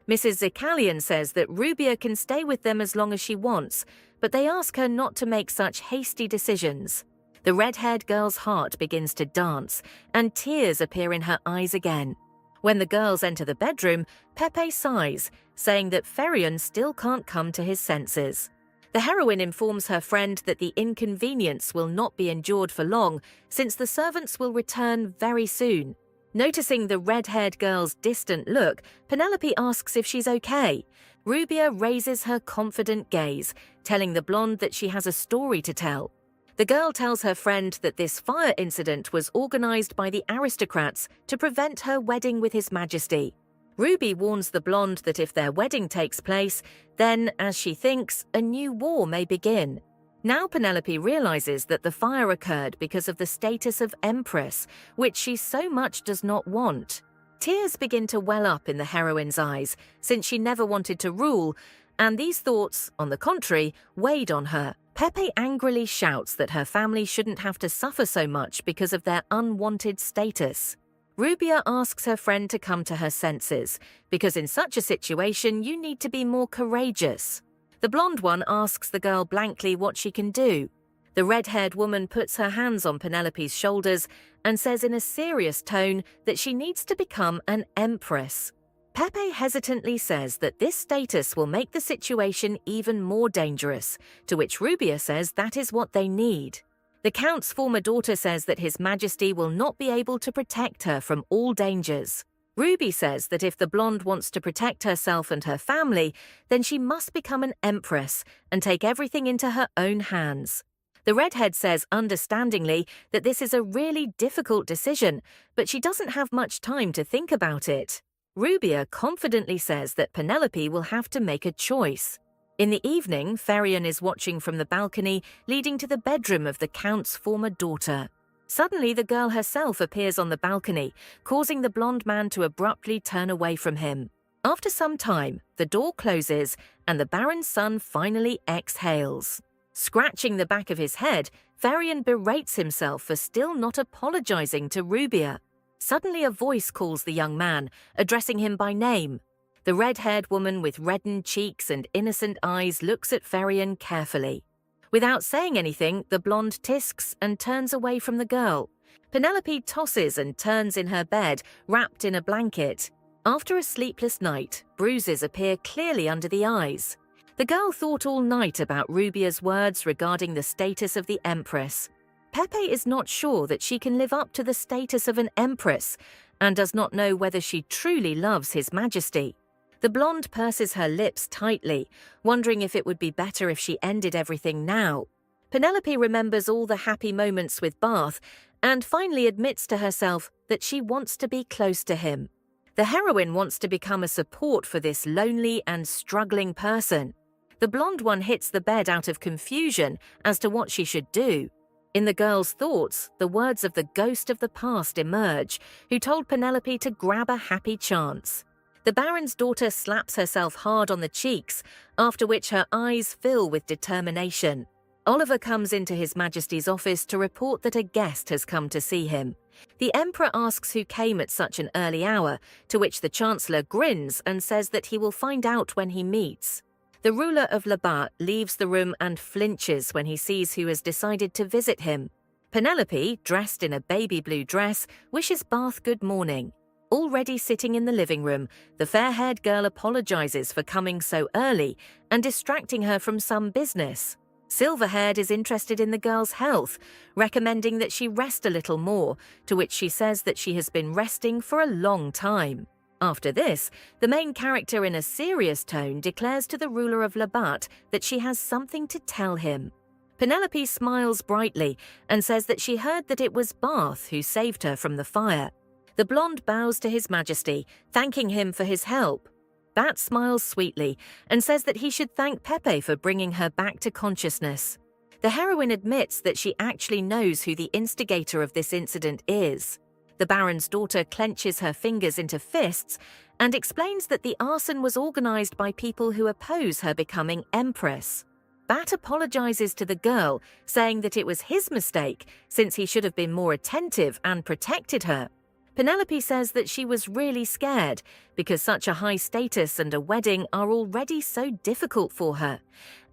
Mrs. Zakalian says that Rubia can stay with them as long as she wants, but they ask her not to make such hasty decisions. The red-haired girl's heart begins to dance, and tears appear in her eyes again. When the girls enter the bedroom, Pepe sighs, saying that Ferion still can't come to his senses. The heroine informs her friend that the inconvenience will not be endured for long, since the servants will return very soon. Noticing the red-haired girl's distant look, Penelope asks if she's okay. Rubia raises her confident gaze, telling the blonde that she has a story to tell. The girl tells her friend that this fire incident was organized by the aristocrats to prevent her wedding with His Majesty. Ruby warns the blonde that if their wedding takes place, then, as she thinks, a new war may begin. Now Penelope realizes that the fire occurred because of the status of Empress, which she so much does not want. Tears begin to well up in the heroine's eyes, since she never wanted to rule, and these thoughts, on the contrary, weighed on her. Pepe angrily shouts that her family shouldn't have to suffer so much because of their unwanted status. Rubia asks her friend to come to her senses, because in such a situation you need to be more courageous. The blonde one asks the girl blankly what she can do. The red-haired woman puts her hands on Penelope's shoulders and says in a serious tone that she needs to become an empress. Pepe hesitantly says that this status will make the situation even more dangerous, to which Rubia says that is what they need. The Count's former daughter says that His Majesty will not be able to protect her from all dangers. Ruby says that if the blonde wants to protect herself and her family, then she must become an empress and take everything into her own hands. The redhead says understandingly that this is a really difficult decision, but she doesn't have much time to think about it. Rubia confidently says that Penelope will have to make a choice. In the evening, Ferion is watching from the balcony leading to the bedroom of the Count's former daughter. Suddenly, the girl herself appears on the balcony, causing the blonde man to abruptly turn away from him. After some time, the door closes and the Baron's son finally exhales. Scratching the back of his head, Ferion berates himself for still not apologizing to Rubia. Suddenly, a voice calls the young man, addressing him by name. The red-haired woman with reddened cheeks and innocent eyes looks at Ferion carefully. Without saying anything, the blonde tisks and turns away from the girl. Penelope tosses and turns in her bed, wrapped in a blanket. After a sleepless night, bruises appear clearly under the eyes. The girl thought all night about Rubia's words regarding the status of the Empress. Pepe is not sure that she can live up to the status of an Empress, and does not know whether she truly loves His Majesty. The blonde purses her lips tightly, wondering if it would be better if she ended everything now. Penelope remembers all the happy moments with Bath, and finally admits to herself that she wants to be close to him. The heroine wants to become a support for this lonely and struggling person. The blonde one hits the bed out of confusion as to what she should do. In the girl's thoughts, the words of the ghost of the past emerge, who told Penelope to grab a happy chance. The Baron's daughter slaps herself hard on the cheeks, after which her eyes fill with determination. Oliver comes into His Majesty's office to report that a guest has come to see him. The Emperor asks who came at such an early hour, to which the Chancellor grins and says that he will find out when he meets. The ruler of Labat leaves the room and flinches when he sees who has decided to visit him. Penelope, dressed in a baby blue dress, wishes Bath good morning. Already sitting in the living room, the fair-haired girl apologizes for coming so early and distracting her from some business. Silver-haired is interested in the girl's health, recommending that she rest a little more, to which she says that she has been resting for a long time. After this, the main character in a serious tone declares to the ruler of Labat that she has something to tell him. Penelope smiles brightly and says that she heard that it was Bath who saved her from the fire. The blonde bows to His Majesty, thanking him for his help. Bat smiles sweetly and says that he should thank Pepe for bringing her back to consciousness. The heroine admits that she actually knows who the instigator of this incident is. The Baron's daughter clenches her fingers into fists and explains that the arson was organized by people who oppose her becoming Empress. Bat apologizes to the girl, saying that it was his mistake since he should have been more attentive and protected her. Penelope says that she was really scared because such a high status and a wedding are already so difficult for her,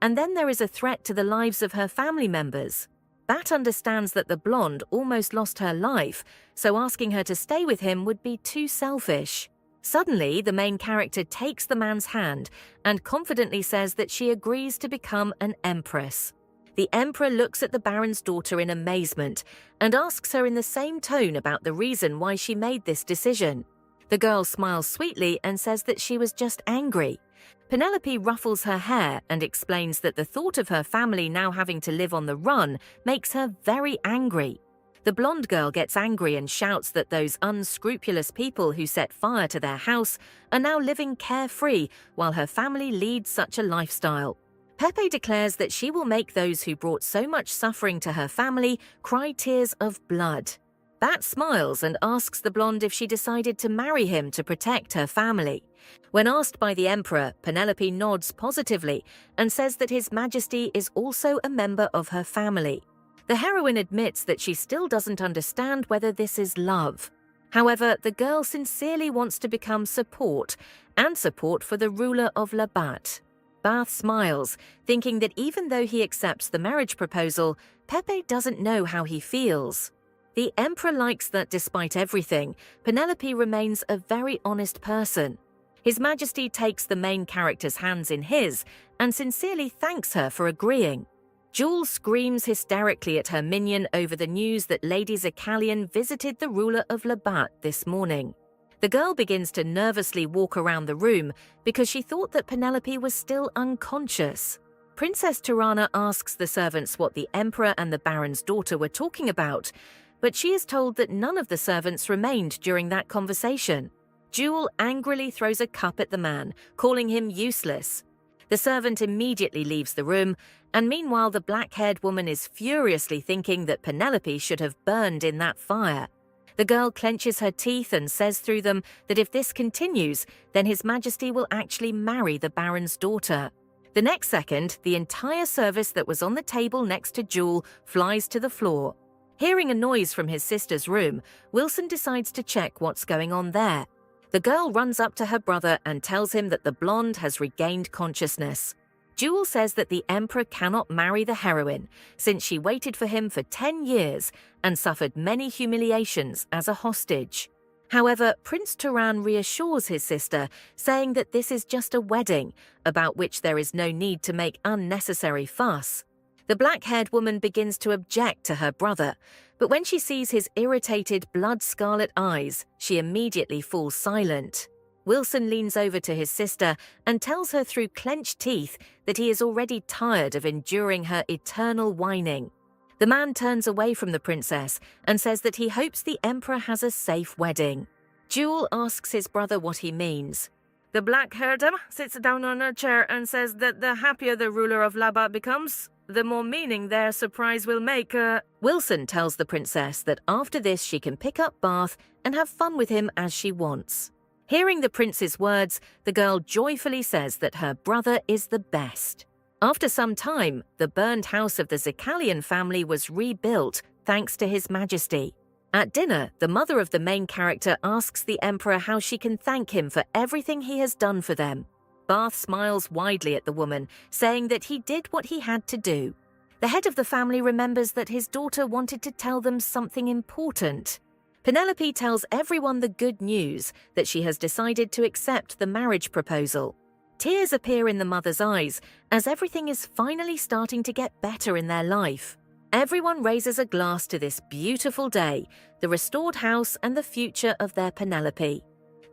and then there is a threat to the lives of her family members. Bat understands that the blonde almost lost her life, so asking her to stay with him would be too selfish. Suddenly, the main character takes the man's hand and confidently says that she agrees to become an empress. The emperor looks at the baron's daughter in amazement and asks her in the same tone about the reason why she made this decision. The girl smiles sweetly and says that she was just angry. Penelope ruffles her hair and explains that the thought of her family now having to live on the run makes her very angry. The blonde girl gets angry and shouts that those unscrupulous people who set fire to their house are now living carefree while her family leads such a lifestyle. Pepe declares that she will make those who brought so much suffering to her family cry tears of blood. Bat smiles and asks the blonde if she decided to marry him to protect her family. When asked by the emperor, Penelope nods positively and says that His Majesty is also a member of her family. The heroine admits that she still doesn't understand whether this is love. However, the girl sincerely wants to become support for the ruler of Labat. Bath smiles, thinking that even though he accepts the marriage proposal, Pepe doesn't know how he feels. The emperor likes that despite everything, Penelope remains a very honest person. His Majesty takes the main character's hands in his and sincerely thanks her for agreeing. Jewel screams hysterically at her minion over the news that Lady Zekalian visited the ruler of Labat this morning. The girl begins to nervously walk around the room because she thought that Penelope was still unconscious. Princess Tirana asks the servants what the emperor and the baron's daughter were talking about, but she is told that none of the servants remained during that conversation. Jewel angrily throws a cup at the man, calling him useless. The servant immediately leaves the room, and meanwhile the black-haired woman is furiously thinking that Penelope should have burned in that fire. The girl clenches her teeth and says through them that if this continues, then His Majesty will actually marry the baron's daughter. The next second, the entire service that was on the table next to Jewel flies to the floor. Hearing a noise from his sister's room, Wilson decides to check what's going on there. The girl runs up to her brother and tells him that the blonde has regained consciousness. Jewel says that the emperor cannot marry the heroine, since she waited for him for 10 years and suffered many humiliations as a hostage. However, Prince Turan reassures his sister, saying that this is just a wedding, about which there is no need to make unnecessary fuss. The black-haired woman begins to object to her brother, but when she sees his irritated, blood-scarlet eyes, she immediately falls silent. Wilson leans over to his sister and tells her through clenched teeth that he is already tired of enduring her eternal whining. The man turns away from the princess and says that he hopes the emperor has a safe wedding. Jewel asks his brother what he means. The black-haired dame sits down on a chair and says that the happier the ruler of Labat becomes, the more meaning their surprise will make. Wilson tells the princess that after this she can pick up Bath and have fun with him as she wants. Hearing the prince's words, the girl joyfully says that her brother is the best. After some time, the burned house of the Zekalian family was rebuilt thanks to His Majesty. At dinner, the mother of the main character asks the emperor how she can thank him for everything he has done for them. Bath smiles widely at the woman, saying that he did what he had to do. The head of the family remembers that his daughter wanted to tell them something important. Penelope tells everyone the good news that she has decided to accept the marriage proposal. Tears appear in the mother's eyes as everything is finally starting to get better in their life. Everyone raises a glass to this beautiful day, the restored house and the future of their Penelope.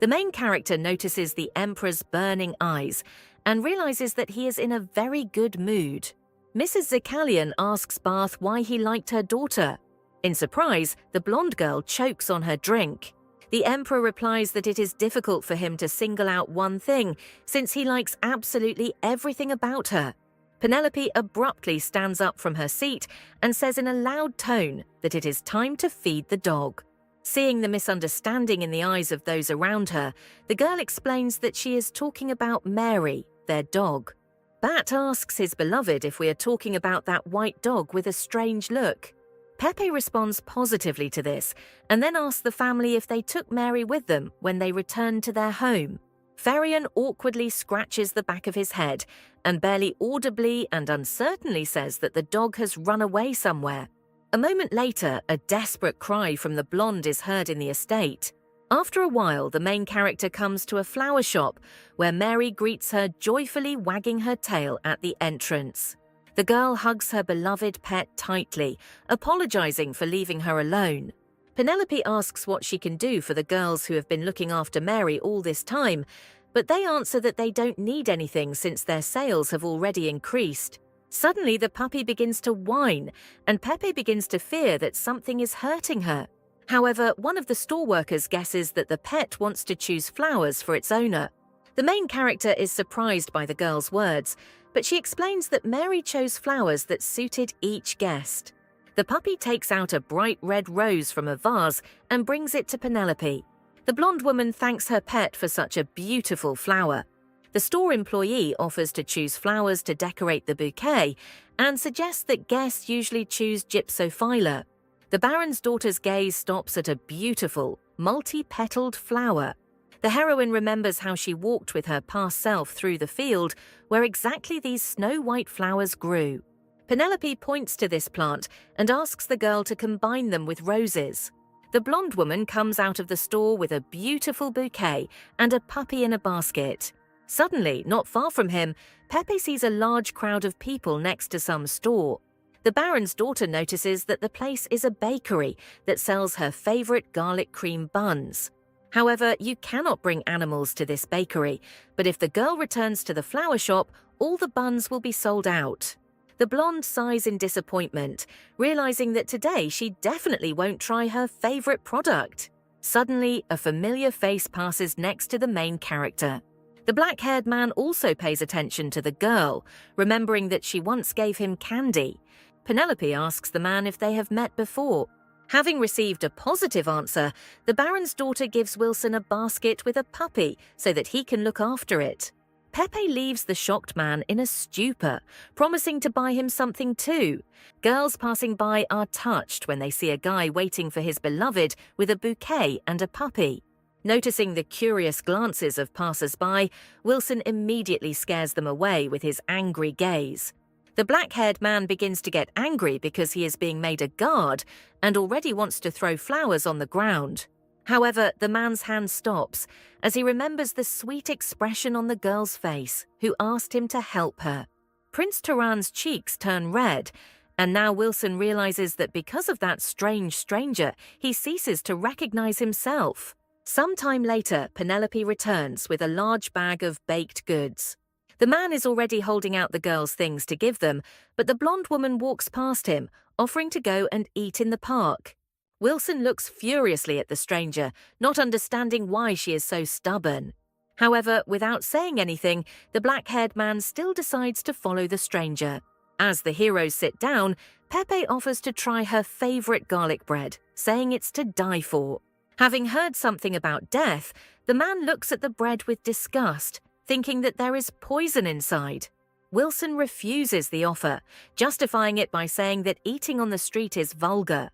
The main character notices the emperor's burning eyes and realizes that he is in a very good mood. Mrs. Zekalian asks Bath why he liked her daughter. In surprise, the blonde girl chokes on her drink. The emperor replies that it is difficult for him to single out one thing, since he likes absolutely everything about her. Penelope abruptly stands up from her seat and says in a loud tone that it is time to feed the dog. Seeing the misunderstanding in the eyes of those around her, the girl explains that she is talking about Mary, their dog. Bat asks his beloved if we are talking about that white dog with a strange look. Pepe responds positively to this and then asks the family if they took Mary with them when they returned to their home. Ferian awkwardly scratches the back of his head and barely audibly and uncertainly says that the dog has run away somewhere. A moment later, a desperate cry from the blonde is heard in the estate. After a while, the main character comes to a flower shop where Mary greets her, joyfully wagging her tail at the entrance. The girl hugs her beloved pet tightly, apologizing for leaving her alone. Penelope asks what she can do for the girls who have been looking after Mary all this time, but they answer that they don't need anything since their sales have already increased. Suddenly, the puppy begins to whine, and Pepe begins to fear that something is hurting her. However, one of the store workers guesses that the pet wants to choose flowers for its owner. The main character is surprised by the girl's words, but she explains that Mary chose flowers that suited each guest. The puppy takes out a bright red rose from a vase and brings it to Penelope. The blonde woman thanks her pet for such a beautiful flower. The store employee offers to choose flowers to decorate the bouquet and suggests that guests usually choose gypsophila. The Baron's daughter's gaze stops at a beautiful, multi-petaled flower. The heroine remembers how she walked with her past self through the field where exactly these snow-white flowers grew. Penelope points to this plant and asks the girl to combine them with roses. The blonde woman comes out of the store with a beautiful bouquet and a puppy in a basket. Suddenly, not far from him, Pepe sees a large crowd of people next to some store. The Baron's daughter notices that the place is a bakery that sells her favorite garlic cream buns. However, you cannot bring animals to this bakery, but if the girl returns to the flower shop, all the buns will be sold out. The blonde sighs in disappointment, realizing that today she definitely won't try her favorite product. Suddenly, a familiar face passes next to the main character. The black-haired man also pays attention to the girl, remembering that she once gave him candy. Penelope asks the man if they have met before. Having received a positive answer, the Baron's daughter gives Wilson a basket with a puppy so that he can look after it. Pepe leaves the shocked man in a stupor, promising to buy him something too. Girls passing by are touched when they see a guy waiting for his beloved with a bouquet and a puppy. Noticing the curious glances of passers-by, Wilson immediately scares them away with his angry gaze. The black-haired man begins to get angry because he is being made a guard and already wants to throw flowers on the ground. However, the man's hand stops as he remembers the sweet expression on the girl's face, who asked him to help her. Prince Turan's cheeks turn red, and now Wilson realizes that because of that strange stranger, he ceases to recognize himself. Sometime later, Penelope returns with a large bag of baked goods. The man is already holding out the girls' things to give them, but the blonde woman walks past him, offering to go and eat in the park. Wilson looks furiously at the stranger, not understanding why she is so stubborn. However, without saying anything, the black-haired man still decides to follow the stranger. As the heroes sit down, Pepe offers to try her favorite garlic bread, saying it's to die for. Having heard something about death, the man looks at the bread with disgust, thinking that there is poison inside. Wilson refuses the offer, justifying it by saying that eating on the street is vulgar.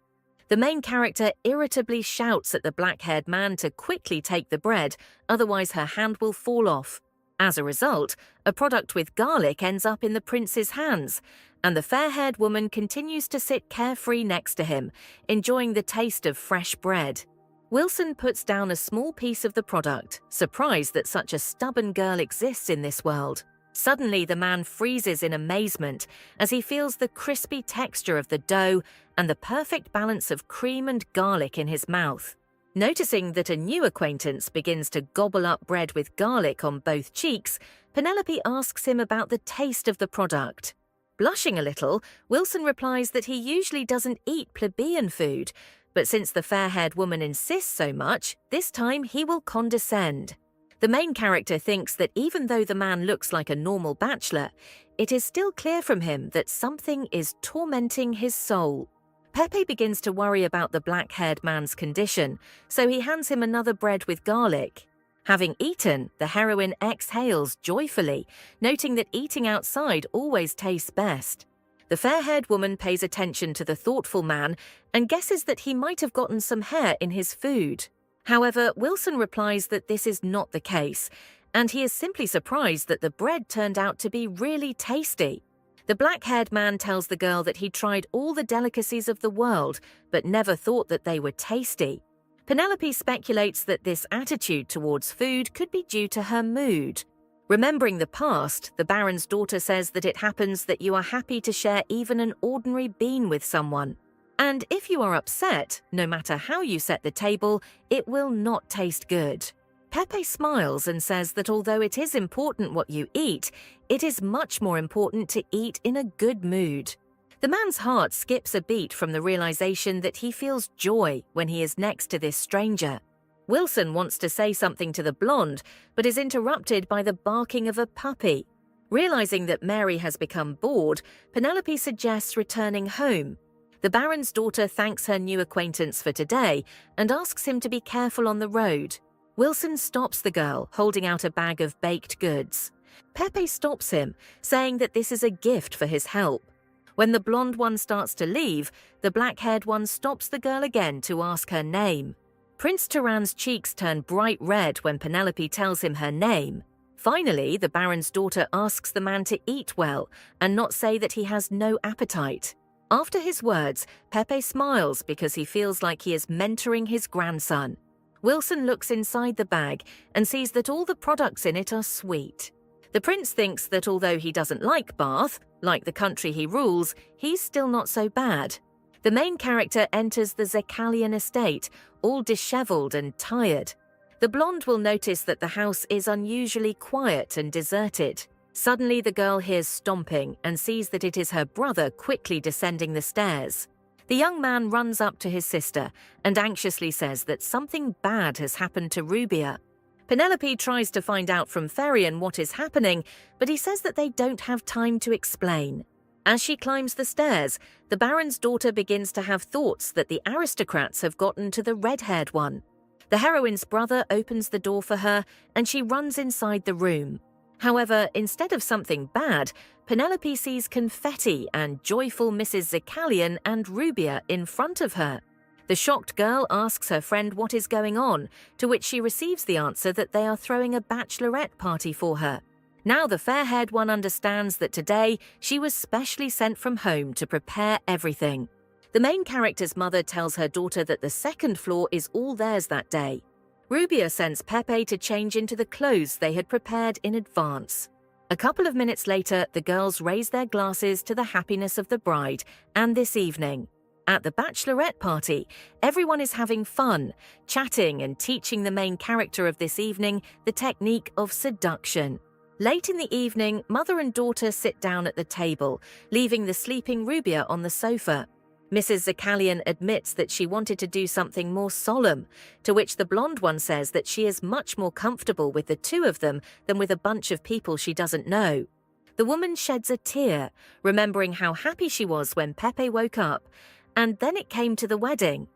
The main character irritably shouts at the black-haired man to quickly take the bread, otherwise her hand will fall off. As a result, a product with garlic ends up in the prince's hands, and the fair-haired woman continues to sit carefree next to him, enjoying the taste of fresh bread. Wilson puts down a small piece of the product, surprised that such a stubborn girl exists in this world. Suddenly, the man freezes in amazement as he feels the crispy texture of the dough and the perfect balance of cream and garlic in his mouth. Noticing that a new acquaintance begins to gobble up bread with garlic on both cheeks, Penelope asks him about the taste of the product. Blushing a little, Wilson replies that he usually doesn't eat plebeian food, but since the fair-haired woman insists so much, this time he will condescend. The main character thinks that even though the man looks like a normal bachelor, it is still clear from him that something is tormenting his soul. Pepe begins to worry about the black-haired man's condition, so he hands him another bread with garlic. Having eaten, the heroine exhales joyfully, noting that eating outside always tastes best. The fair-haired woman pays attention to the thoughtful man and guesses that he might have gotten some hair in his food. However, Wilson replies that this is not the case, and he is simply surprised that the bread turned out to be really tasty. The black-haired man tells the girl that he tried all the delicacies of the world, but never thought that they were tasty. Penelope speculates that this attitude towards food could be due to her mood. Remembering the past, the Baron's daughter says that it happens that you are happy to share even an ordinary bean with someone. And if you are upset, no matter how you set the table, it will not taste good. Pepe smiles and says that although it is important what you eat, it is much more important to eat in a good mood. The man's heart skips a beat from the realization that he feels joy when he is next to this stranger. Wilson wants to say something to the blonde, but is interrupted by the barking of a puppy. Realizing that Mary has become bored, Penelope suggests returning home. The Baron's daughter thanks her new acquaintance for today and asks him to be careful on the road. Wilson stops the girl, holding out a bag of baked goods. Pepe stops him, saying that this is a gift for his help. When the blonde one starts to leave, the black-haired one stops the girl again to ask her name. Prince Turan's cheeks turn bright red when Penelope tells him her name. Finally, the Baron's daughter asks the man to eat well and not say that he has no appetite. After his words, Pepe smiles because he feels like he is mentoring his grandson. Wilson looks inside the bag and sees that all the products in it are sweet. The prince thinks that although he doesn't like Bath, like the country he rules, he's still not so bad. The main character enters the Zekalian estate, all disheveled and tired. The blonde will notice that the house is unusually quiet and deserted. Suddenly the girl hears stomping and sees that it is her brother quickly descending the stairs. The young man runs up to his sister and anxiously says that something bad has happened to Rubia. Penelope tries to find out from Ferian what is happening, but he says that they don't have time to explain. As she climbs the stairs, the Baron's daughter begins to have thoughts that the aristocrats have gotten to the red-haired one. The heroine's brother opens the door for her and she runs inside the room. However, instead of something bad, Penelope sees confetti and joyful Mrs. Zekalian and Rubia in front of her. The shocked girl asks her friend what is going on, to which she receives the answer that they are throwing a bachelorette party for her. Now the fair-haired one understands that today she was specially sent from home to prepare everything. The main character's mother tells her daughter that the second floor is all theirs that day. Rubia sends Pepe to change into the clothes they had prepared in advance. A couple of minutes later, the girls raise their glasses to the happiness of the bride and this evening. At the bachelorette party, everyone is having fun, chatting and teaching the main character of this evening the technique of seduction. Late in the evening, mother and daughter sit down at the table, leaving the sleeping Rubia on the sofa. Mrs. Zekalian admits that she wanted to do something more solemn, to which the blonde one says that she is much more comfortable with the two of them than with a bunch of people she doesn't know. The woman sheds a tear, remembering how happy she was when Pepe woke up, and then it came to the wedding.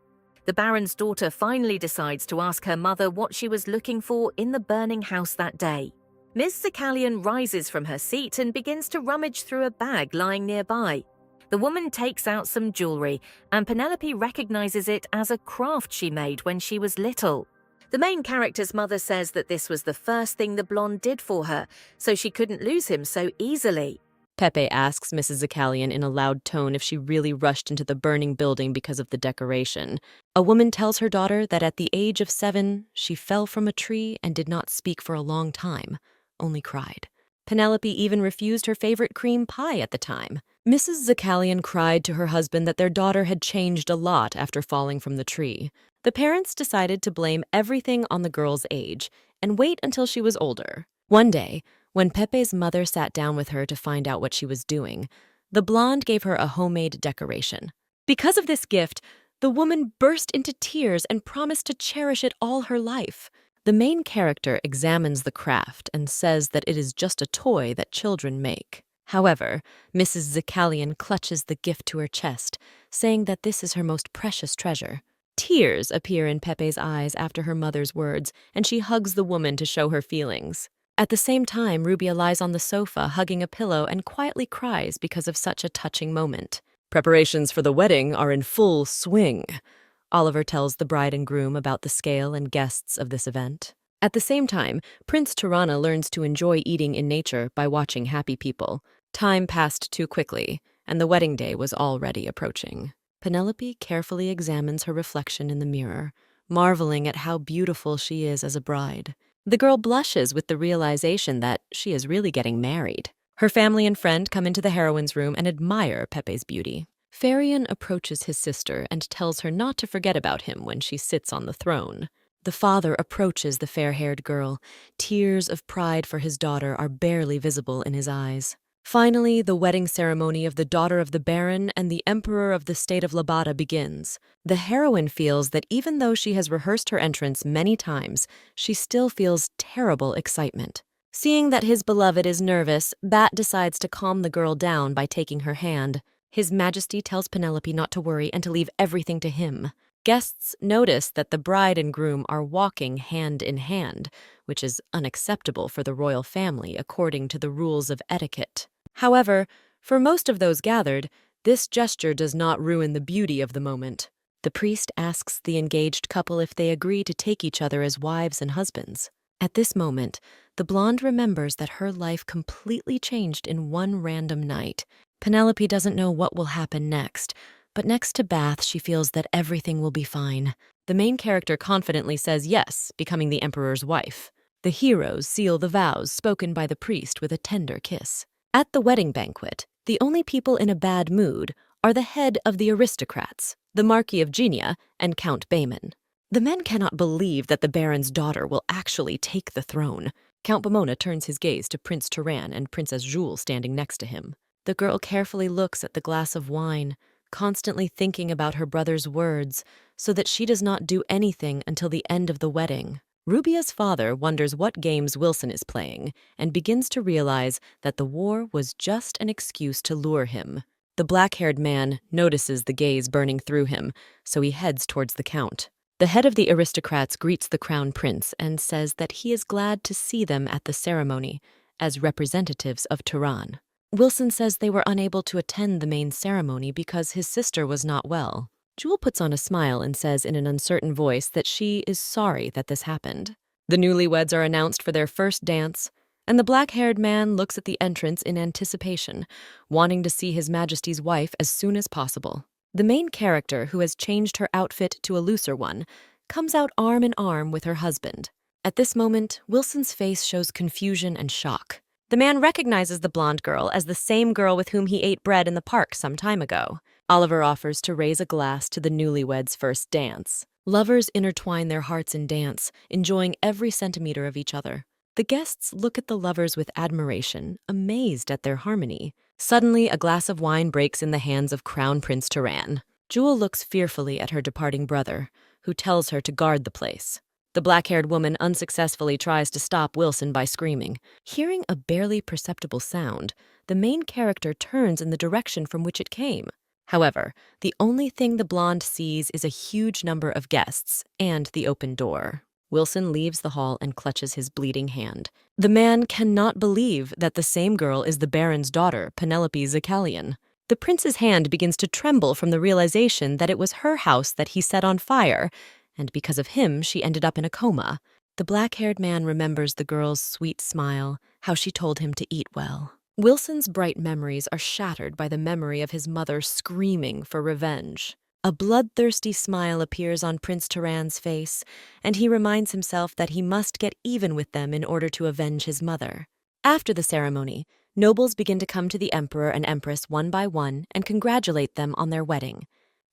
The Baron's daughter finally decides to ask her mother what she was looking for in the burning house that day. Miss Zekalian rises from her seat and begins to rummage through a bag lying nearby. The woman takes out some jewelry, and Penelope recognizes it as a craft she made when she was little. The main character's mother says that this was the first thing the blonde did for her, so she couldn't lose him so easily. Pepe asks Mrs. Zekalian in a loud tone if she really rushed into the burning building because of the decoration. A woman tells her daughter that at the age of 7, she fell from a tree and did not speak for a long time, only cried. Penelope even refused her favorite cream pie at the time. Mrs. Zekalian cried to her husband that their daughter had changed a lot after falling from the tree. The parents decided to blame everything on the girl's age and wait until she was older. One day, when Pepe's mother sat down with her to find out what she was doing, the blonde gave her a homemade decoration. Because of this gift, the woman burst into tears and promised to cherish it all her life. The main character examines the craft and says that it is just a toy that children make. However, Mrs. Zekalian clutches the gift to her chest, saying that this is her most precious treasure. Tears appear in Pepe's eyes after her mother's words, and she hugs the woman to show her feelings. At the same time, Rubia lies on the sofa hugging a pillow and quietly cries because of such a touching moment. Preparations for the wedding are in full swing. Oliver tells the bride and groom about the scale and guests of this event. At the same time, Prince Tirana learns to enjoy eating in nature by watching happy people. Time passed too quickly, and the wedding day was already approaching. Penelope carefully examines her reflection in the mirror, marveling at how beautiful she is as a bride. The girl blushes with the realization that she is really getting married. Her family and friend come into the heroine's room and admire Pepe's beauty. Farion approaches his sister and tells her not to forget about him when she sits on the throne. The father approaches the fair-haired girl. Tears of pride for his daughter are barely visible in his eyes. Finally, the wedding ceremony of the daughter of the Baron and the Emperor of the state of Labada begins. The heroine feels that even though she has rehearsed her entrance many times, she still feels terrible excitement. Seeing that his beloved is nervous, Bat decides to calm the girl down by taking her hand. His Majesty tells Penelope not to worry and to leave everything to him. Guests notice that the bride and groom are walking hand in hand, which is unacceptable for the royal family according to the rules of etiquette. However, for most of those gathered, this gesture does not ruin the beauty of the moment. The priest asks the engaged couple if they agree to take each other as wives and husbands. At this moment, the blonde remembers that her life completely changed in one random night. Penelope doesn't know what will happen next, but next to Bath, she feels that everything will be fine. The main character confidently says yes, becoming the emperor's wife. The heroes seal the vows spoken by the priest with a tender kiss. At the wedding banquet, the only people in a bad mood are the head of the aristocrats, the Marquis of Genia and Count Bayman. The men cannot believe that the Baron's daughter will actually take the throne. Count Bamona turns his gaze to Prince Turan and Princess Jules standing next to him. The girl carefully looks at the glass of wine, constantly thinking about her brother's words, so that she does not do anything until the end of the wedding. Rubia's father wonders what games Wilson is playing and begins to realize that the war was just an excuse to lure him. The black-haired man notices the gaze burning through him, so he heads towards the count. The head of the aristocrats greets the crown prince and says that he is glad to see them at the ceremony as representatives of Turan. Wilson says they were unable to attend the main ceremony because his sister was not well. Jewel puts on a smile and says in an uncertain voice that she is sorry that this happened. The newlyweds are announced for their first dance, and the black-haired man looks at the entrance in anticipation, wanting to see His Majesty's wife as soon as possible. The main character, who has changed her outfit to a looser one, comes out arm in arm with her husband. At this moment, Wilson's face shows confusion and shock. The man recognizes the blonde girl as the same girl with whom he ate bread in the park some time ago. Oliver offers to raise a glass to the newlyweds' first dance. Lovers intertwine their hearts in dance, enjoying every centimeter of each other. The guests look at the lovers with admiration, amazed at their harmony. Suddenly, a glass of wine breaks in the hands of Crown Prince Turan. Jewel looks fearfully at her departing brother, who tells her to guard the place. The black-haired woman unsuccessfully tries to stop Wilson by screaming. Hearing a barely perceptible sound, the main character turns in the direction from which it came. However, the only thing the blonde sees is a huge number of guests and the open door. Wilson leaves the hall and clutches his bleeding hand. The man cannot believe that the same girl is the Baron's daughter, Penelope Zakalian. The prince's hand begins to tremble from the realization that it was her house that he set on fire, and because of him, she ended up in a coma. The black-haired man remembers the girl's sweet smile, how she told him to eat well. Wilson's bright memories are shattered by the memory of his mother screaming for revenge. A bloodthirsty smile appears on Prince Turan's face, and he reminds himself that he must get even with them in order to avenge his mother. After the ceremony, nobles begin to come to the emperor and empress one by one and congratulate them on their wedding.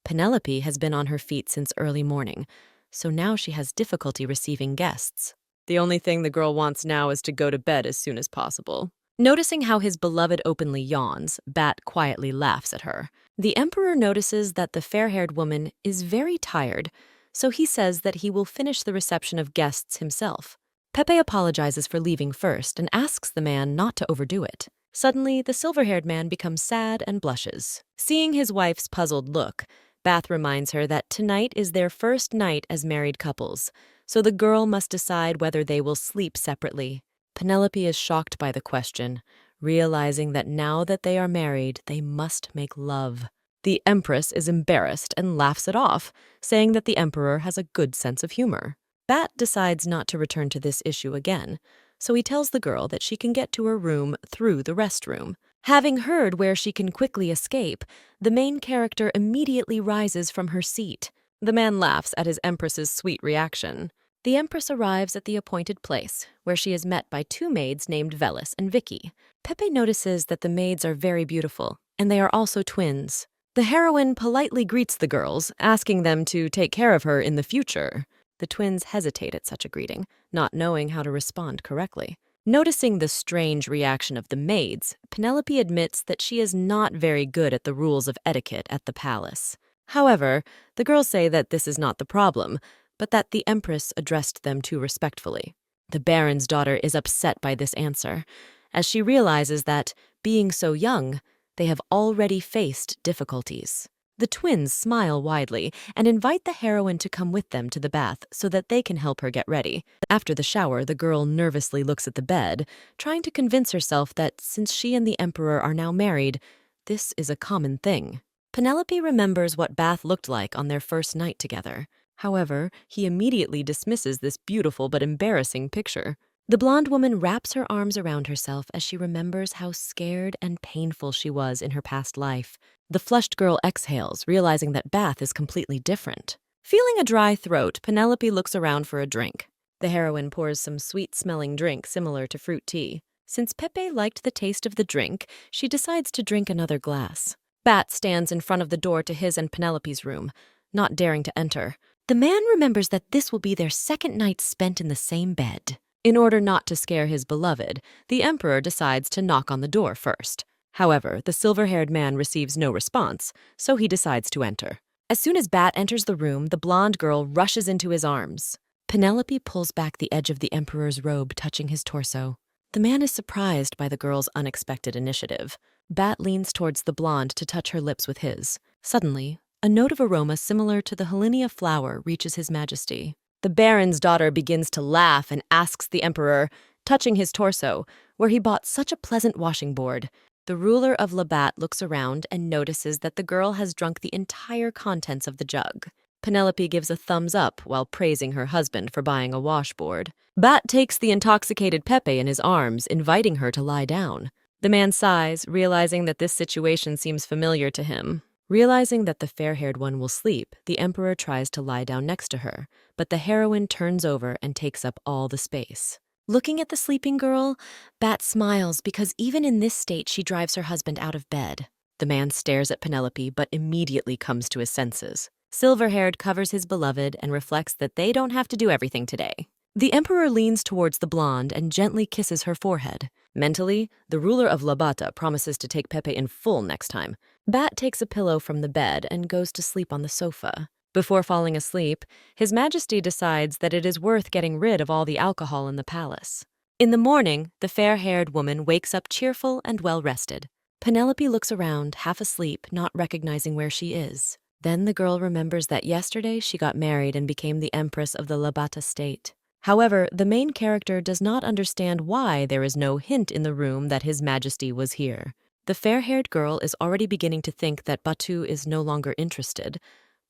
Penelope has been on her feet since early morning, so now she has difficulty receiving guests. The only thing the girl wants now is to go to bed as soon as possible. Noticing how his beloved openly yawns, Bat quietly laughs at her. The emperor notices that the fair-haired woman is very tired, so he says that he will finish the reception of guests himself. Pepe apologizes for leaving first and asks the man not to overdo it. Suddenly, the silver-haired man becomes sad and blushes. Seeing his wife's puzzled look, Bath reminds her that tonight is their first night as married couples, so the girl must decide whether they will sleep separately. Penelope is shocked by the question, realizing that now that they are married, they must make love. The empress is embarrassed and laughs it off, saying that the emperor has a good sense of humor. Bat decides not to return to this issue again, so he tells the girl that she can get to her room through the restroom. Having heard where she can quickly escape, the main character immediately rises from her seat. The man laughs at his empress's sweet reaction. The empress arrives at the appointed place, where she is met by two maids named Velis and Vicky. Pepe notices that the maids are very beautiful, and they are also twins. The heroine politely greets the girls, asking them to take care of her in the future. The twins hesitate at such a greeting, not knowing how to respond correctly. Noticing the strange reaction of the maids, Penelope admits that she is not very good at the rules of etiquette at the palace. However, the girls say that this is not the problem, but that the empress addressed them too respectfully. The baron's daughter is upset by this answer, as she realizes that, being so young, they have already faced difficulties. The twins smile widely and invite the heroine to come with them to the bath so that they can help her get ready. After the shower, the girl nervously looks at the bed, trying to convince herself that since she and the emperor are now married, this is a common thing. Penelope remembers what Bath looked like on their first night together. However, he immediately dismisses this beautiful but embarrassing picture. The blonde woman wraps her arms around herself as she remembers how scared and painful she was in her past life. The flushed girl exhales, realizing that Bath is completely different. Feeling a dry throat, Penelope looks around for a drink. The heroine pours some sweet-smelling drink similar to fruit tea. Since Pepe liked the taste of the drink, she decides to drink another glass. Bat stands in front of the door to his and Penelope's room, not daring to enter. The man remembers that this will be their second night spent in the same bed. In order not to scare his beloved, the emperor decides to knock on the door first. However, the silver-haired man receives no response, so he decides to enter. As soon as Bat enters the room, the blonde girl rushes into his arms. Penelope pulls back the edge of the emperor's robe, touching his torso. The man is surprised by the girl's unexpected initiative. Bat leans towards the blonde to touch her lips with his. Suddenly, a note of aroma similar to the Helinia flower reaches His Majesty. The baron's daughter begins to laugh and asks the emperor, touching his torso, where he bought such a pleasant washing board. The ruler of Labat looks around and notices that the girl has drunk the entire contents of the jug. Penelope gives a thumbs up while praising her husband for buying a washboard. Bat takes the intoxicated Pepe in his arms, inviting her to lie down. The man sighs, realizing that this situation seems familiar to him. Realizing that the fair-haired one will sleep, the emperor tries to lie down next to her, but the heroine turns over and takes up all the space. Looking at the sleeping girl, Bat smiles because even in this state she drives her husband out of bed. The man stares at Penelope but immediately comes to his senses. Silver-haired covers his beloved and reflects that they don't have to do everything today. The emperor leans towards the blonde and gently kisses her forehead. Mentally, the ruler of Labata promises to take Pepe in full next time. Bat takes a pillow from the bed and goes to sleep on the sofa. Before falling asleep, His Majesty decides that it is worth getting rid of all the alcohol in the palace. In the morning, the fair-haired woman wakes up cheerful and well-rested. Penelope looks around, half asleep, not recognizing where she is. Then the girl remembers that yesterday she got married and became the empress of the Labata state. However, the main character does not understand why there is no hint in the room that His Majesty was here. The fair-haired girl is already beginning to think that Batu is no longer interested,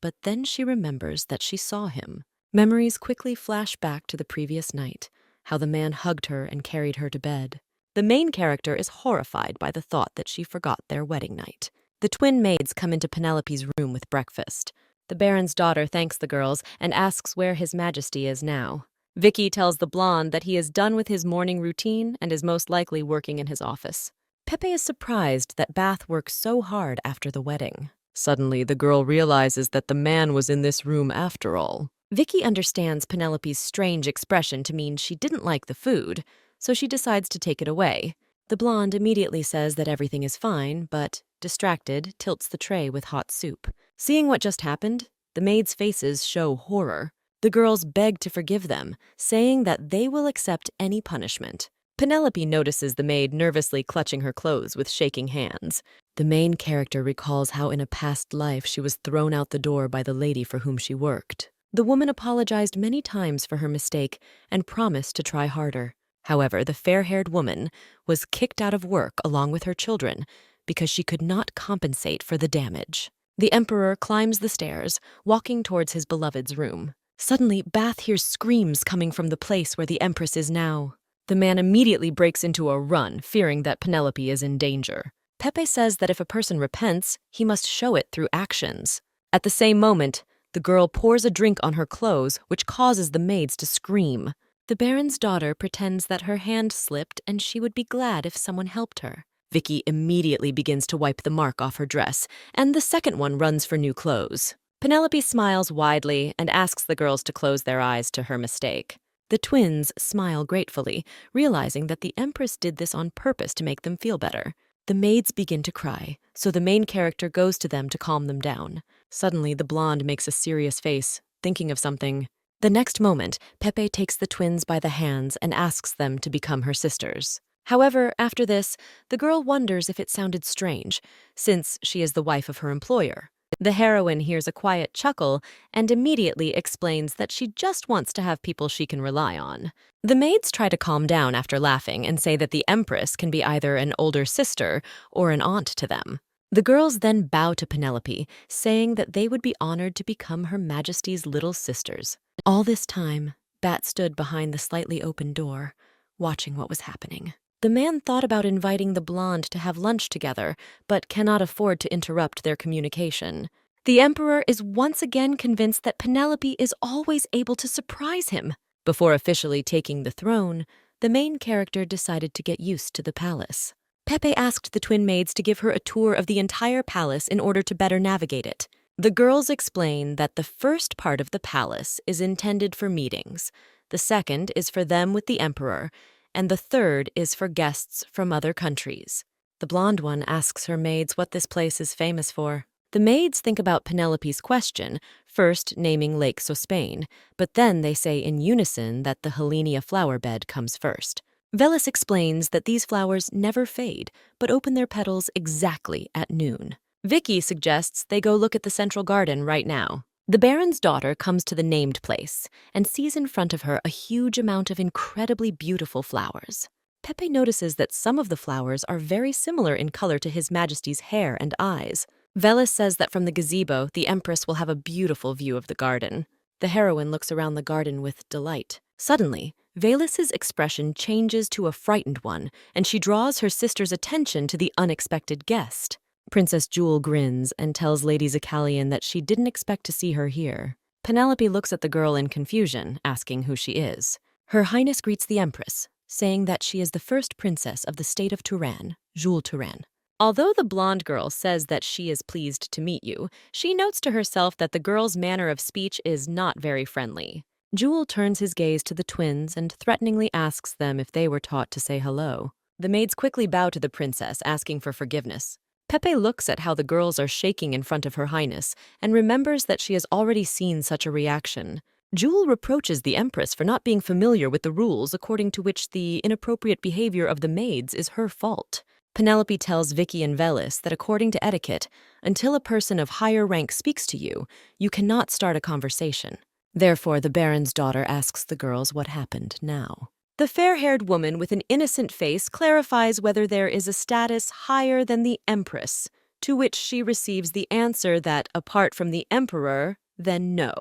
but then she remembers that she saw him. Memories quickly flash back to the previous night, how the man hugged her and carried her to bed. The main character is horrified by the thought that she forgot their wedding night. The twin maids come into Penelope's room with breakfast. The baron's daughter thanks the girls and asks where His Majesty is now. Vicky tells the blonde that he is done with his morning routine and is most likely working in his office. Pepe is surprised that Bath works so hard after the wedding. Suddenly, the girl realizes that the man was in this room after all. Vicky understands Penelope's strange expression to mean she didn't like the food, so she decides to take it away. The blonde immediately says that everything is fine, but, distracted, tilts the tray with hot soup. Seeing what just happened, the maids' faces show horror. The girls beg to forgive them, saying that they will accept any punishment. Penelope notices the maid nervously clutching her clothes with shaking hands. The main character recalls how in a past life she was thrown out the door by the lady for whom she worked. The woman apologized many times for her mistake and promised to try harder. However, the fair-haired woman was kicked out of work along with her children because she could not compensate for the damage. The emperor climbs the stairs, walking towards his beloved's room. Suddenly, Bath hears screams coming from the place where the empress is now. The man immediately breaks into a run, fearing that Penelope is in danger. Pepe says that if a person repents, he must show it through actions. At the same moment, The girl pours a drink on her clothes, which causes the maids to scream. The Baron's daughter pretends that her hand slipped and she would be glad if someone helped her. Vicky immediately begins to wipe the mark off her dress, and the second one runs for new clothes. Penelope smiles widely and asks the girls to close their eyes to her mistake. The twins smile gratefully, realizing that the Empress did this on purpose to make them feel better. The maids begin to cry, so the main character goes to them to calm them down. Suddenly, the blonde makes a serious face, thinking of something. The next moment, Pepe takes the twins by the hands and asks them to become her sisters. However, after this, the girl wonders if it sounded strange, since she is the wife of her employer. The heroine hears a quiet chuckle and immediately explains that she just wants to have people she can rely on. The maids try to calm down after laughing and say that the Empress can be either an older sister or an aunt to them. The girls then bow to Penelope, saying that they would be honored to become Her Majesty's little sisters. All this time, Bat stood behind the slightly open door, watching what was happening. The man thought about inviting the blonde to have lunch together, but cannot afford to interrupt their communication. The Emperor is once again convinced that Penelope is always able to surprise him. Before officially taking the throne, the main character decided to get used to the palace. Pepe asked the twin maids to give her a tour of the entire palace in order to better navigate it. The girls explain that the first part of the palace is intended for meetings, the second is for them with the Emperor, and the third is for guests from other countries. The blonde one asks her maids what this place is famous for. The maids think about Penelope's question, first naming Lake Sospain, but then they say in unison that the Helenia flower bed comes first. Velis explains that these flowers never fade, but open their petals exactly at noon. Vicky suggests they go look at the central garden right now. The Baron's daughter comes to the named place and sees in front of her a huge amount of incredibly beautiful flowers. Pepe notices that some of the flowers are very similar in color to His Majesty's hair and eyes. Velis says that from the gazebo, the Empress will have a beautiful view of the garden. The heroine looks around the garden with delight. Suddenly, Velis's expression changes to a frightened one, and she draws her sister's attention to the unexpected guest. Princess Jewel grins and tells Lady Zakalian that she didn't expect to see her here. Penelope looks at the girl in confusion, asking who she is. Her Highness greets the Empress, saying that she is the first princess of the state of Turan, Jules Turan. Although the blonde girl says that she is pleased to meet you, she notes to herself that the girl's manner of speech is not very friendly. Jewel turns his gaze to the twins and threateningly asks them if they were taught to say hello. The maids quickly bow to the princess, asking for forgiveness. Pepe looks at how the girls are shaking in front of Her Highness and remembers that she has already seen such a reaction. Jewel reproaches the Empress for not being familiar with the rules according to which the inappropriate behavior of the maids is her fault. Penelope tells Vicky and Velis that according to etiquette, until a person of higher rank speaks to you, you cannot start a conversation. Therefore, the Baron's daughter asks the girls what happened now. The fair-haired woman with an innocent face clarifies whether there is a status higher than the Empress, to which she receives the answer that, apart from the Emperor, then no.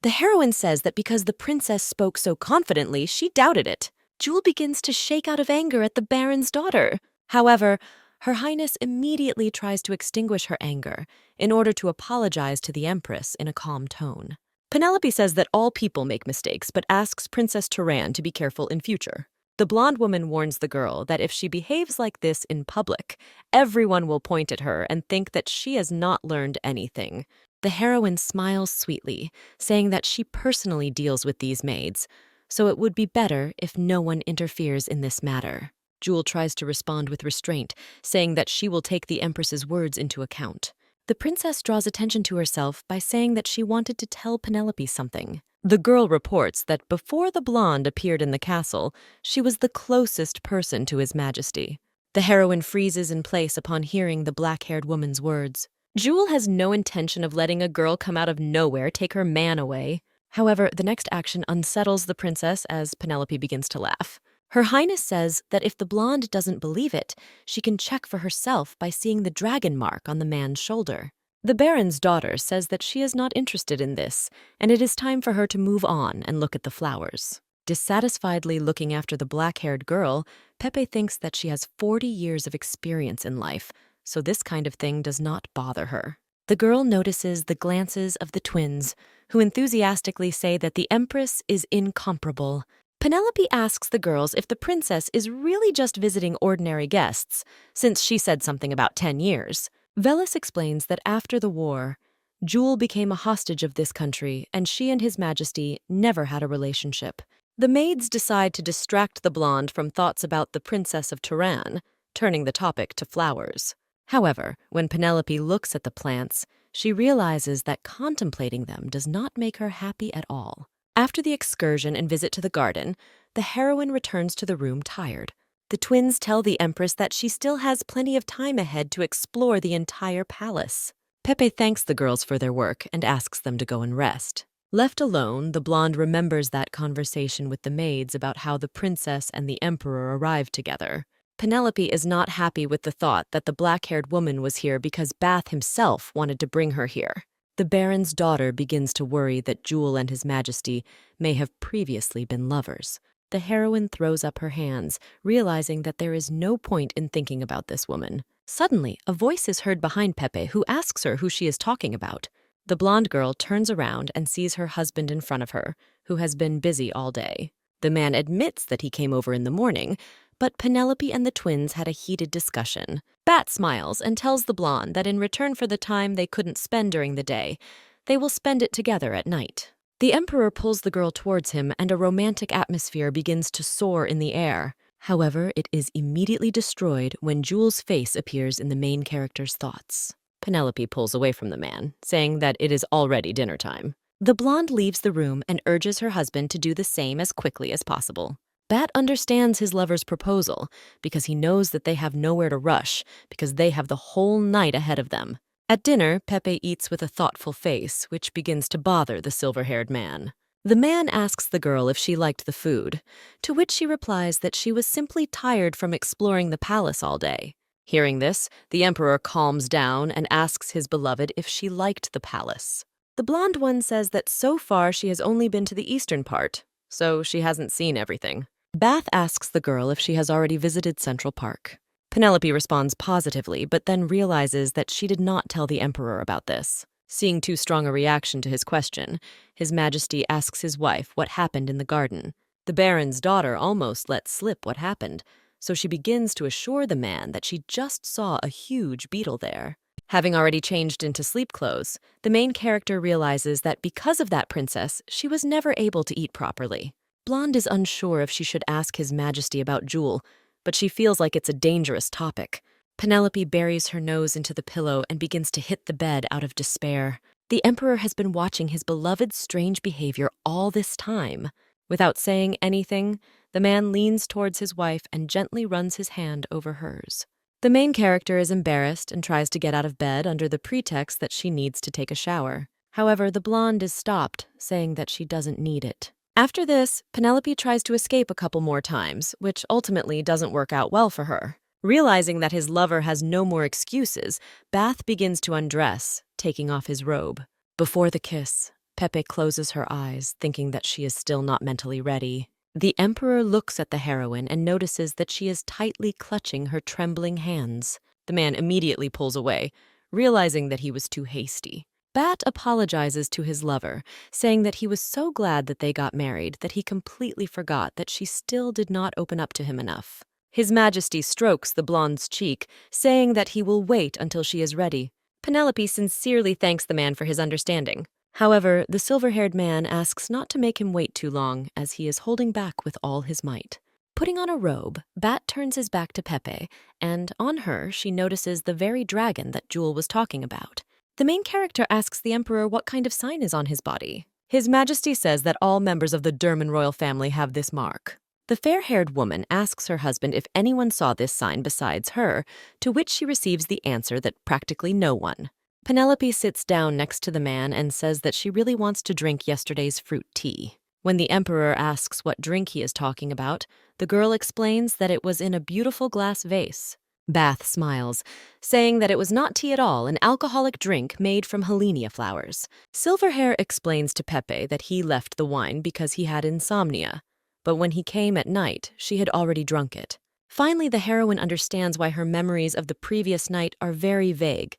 The heroine says that because the princess spoke so confidently, she doubted it. Jewel begins to shake out of anger at the Baron's daughter. However, Her Highness immediately tries to extinguish her anger in order to apologize to the Empress in a calm tone. Penelope says that all people make mistakes, but asks Princess Turan to be careful in future. The blonde woman warns the girl that if she behaves like this in public, everyone will point at her and think that she has not learned anything. The heroine smiles sweetly, saying that she personally deals with these maids, so it would be better if no one interferes in this matter. Jewel tries to respond with restraint, saying that she will take the Empress's words into account. The princess draws attention to herself by saying that she wanted to tell Penelope something. The girl reports that before the blonde appeared in the castle, she was the closest person to His Majesty. The heroine freezes in place upon hearing the black-haired woman's words. Jewel has no intention of letting a girl come out of nowhere take her man away. However, the next action unsettles the princess as Penelope begins to laugh. Her Highness says that if the blonde doesn't believe it, she can check for herself by seeing the dragon mark on the man's shoulder. The Baron's daughter says that she is not interested in this, and it is time for her to move on and look at the flowers. Dissatisfiedly looking after the black-haired girl, Pepe thinks that she has 40 years of experience in life, so this kind of thing does not bother her. The girl notices the glances of the twins, who enthusiastically say that the Empress is incomparable. Penelope asks the girls if the princess is really just visiting ordinary guests, since she said something about 10 years. Velis explains that after the war, Jewel became a hostage of this country, and she and His Majesty never had a relationship. The maids decide to distract the blonde from thoughts about the Princess of Turan, turning the topic to flowers. However, when Penelope looks at the plants, she realizes that contemplating them does not make her happy at all. After the excursion and visit to the garden, the heroine returns to the room tired. The twins tell the Empress that she still has plenty of time ahead to explore the entire palace. Pepe thanks the girls for their work and asks them to go and rest. Left alone, the blonde remembers that conversation with the maids about how the princess and the emperor arrived together. Penelope is not happy with the thought that the black-haired woman was here because Bath himself wanted to bring her here. The Baron's daughter begins to worry that Jewel and His Majesty may have previously been lovers. The heroine throws up her hands, realizing that there is no point in thinking about this woman. Suddenly, a voice is heard behind Pepe who asks her who she is talking about. The blonde girl turns around and sees her husband in front of her, who has been busy all day. The man admits that he came over in the morning, but Penelope and the twins had a heated discussion. Bat smiles and tells the blonde that in return for the time they couldn't spend during the day, they will spend it together at night. The emperor pulls the girl towards him, and a romantic atmosphere begins to soar in the air. However, it is immediately destroyed when Jewel's face appears in the main character's thoughts. Penelope pulls away from the man, saying that it is already dinner time. The blonde leaves the room and urges her husband to do the same as quickly as possible. Bat understands his lover's proposal because he knows that they have nowhere to rush because they have the whole night ahead of them. At dinner, Pepe eats with a thoughtful face, which begins to bother the silver-haired man. The man asks the girl if she liked the food, to which she replies that she was simply tired from exploring the palace all day. Hearing this, the emperor calms down and asks his beloved if she liked the palace. The blonde one says that so far she has only been to the eastern part, so she hasn't seen everything. Bath asks the girl if she has already visited Central Park. Penelope responds positively, but then realizes that she did not tell the emperor about this. Seeing too strong a reaction to his question, His Majesty asks his wife what happened in the garden. The Baron's daughter almost let slip what happened, so she begins to assure the man that she just saw a huge beetle there. Having already changed into sleep clothes, the main character realizes that because of that princess, she was never able to eat properly. Blonde is unsure if she should ask His Majesty about Jewel, but she feels like it's a dangerous topic. Penelope buries her nose into the pillow and begins to hit the bed out of despair. The emperor has been watching his beloved's strange behavior all this time. Without saying anything, the man leans towards his wife and gently runs his hand over hers. The main character is embarrassed and tries to get out of bed under the pretext that she needs to take a shower. However, the blonde is stopped, saying that she doesn't need it. After this, Penelope tries to escape a couple more times, which ultimately doesn't work out well for her. Realizing that his lover has no more excuses, Bath begins to undress, taking off his robe. Before the kiss, Pepe closes her eyes, thinking that she is still not mentally ready. The emperor looks at the heroine and notices that she is tightly clutching her trembling hands. The man immediately pulls away, realizing that he was too hasty. Bat apologizes to his lover, saying that he was so glad that they got married that he completely forgot that she still did not open up to him enough. His Majesty strokes the blonde's cheek, saying that he will wait until she is ready. Penelope sincerely thanks the man for his understanding. However, the silver-haired man asks not to make him wait too long, as he is holding back with all his might. Putting on a robe, Bat turns his back to Pepe, and on her she notices the very dragon that Jewel was talking about. The main character asks the emperor what kind of sign is on his body. His Majesty says that all members of the Durman royal family have this mark. The fair-haired woman asks her husband if anyone saw this sign besides her, to which she receives the answer that practically no one. Penelope sits down next to the man and says that she really wants to drink yesterday's fruit tea. When the emperor asks what drink he is talking about, the girl explains that it was in a beautiful glass vase. Bath smiles, saying that it was not tea at all, an alcoholic drink made from Helenia flowers. Silverhair explains to Pepe that he left the wine because he had insomnia, but when he came at night, she had already drunk it. Finally, the heroine understands why her memories of the previous night are very vague,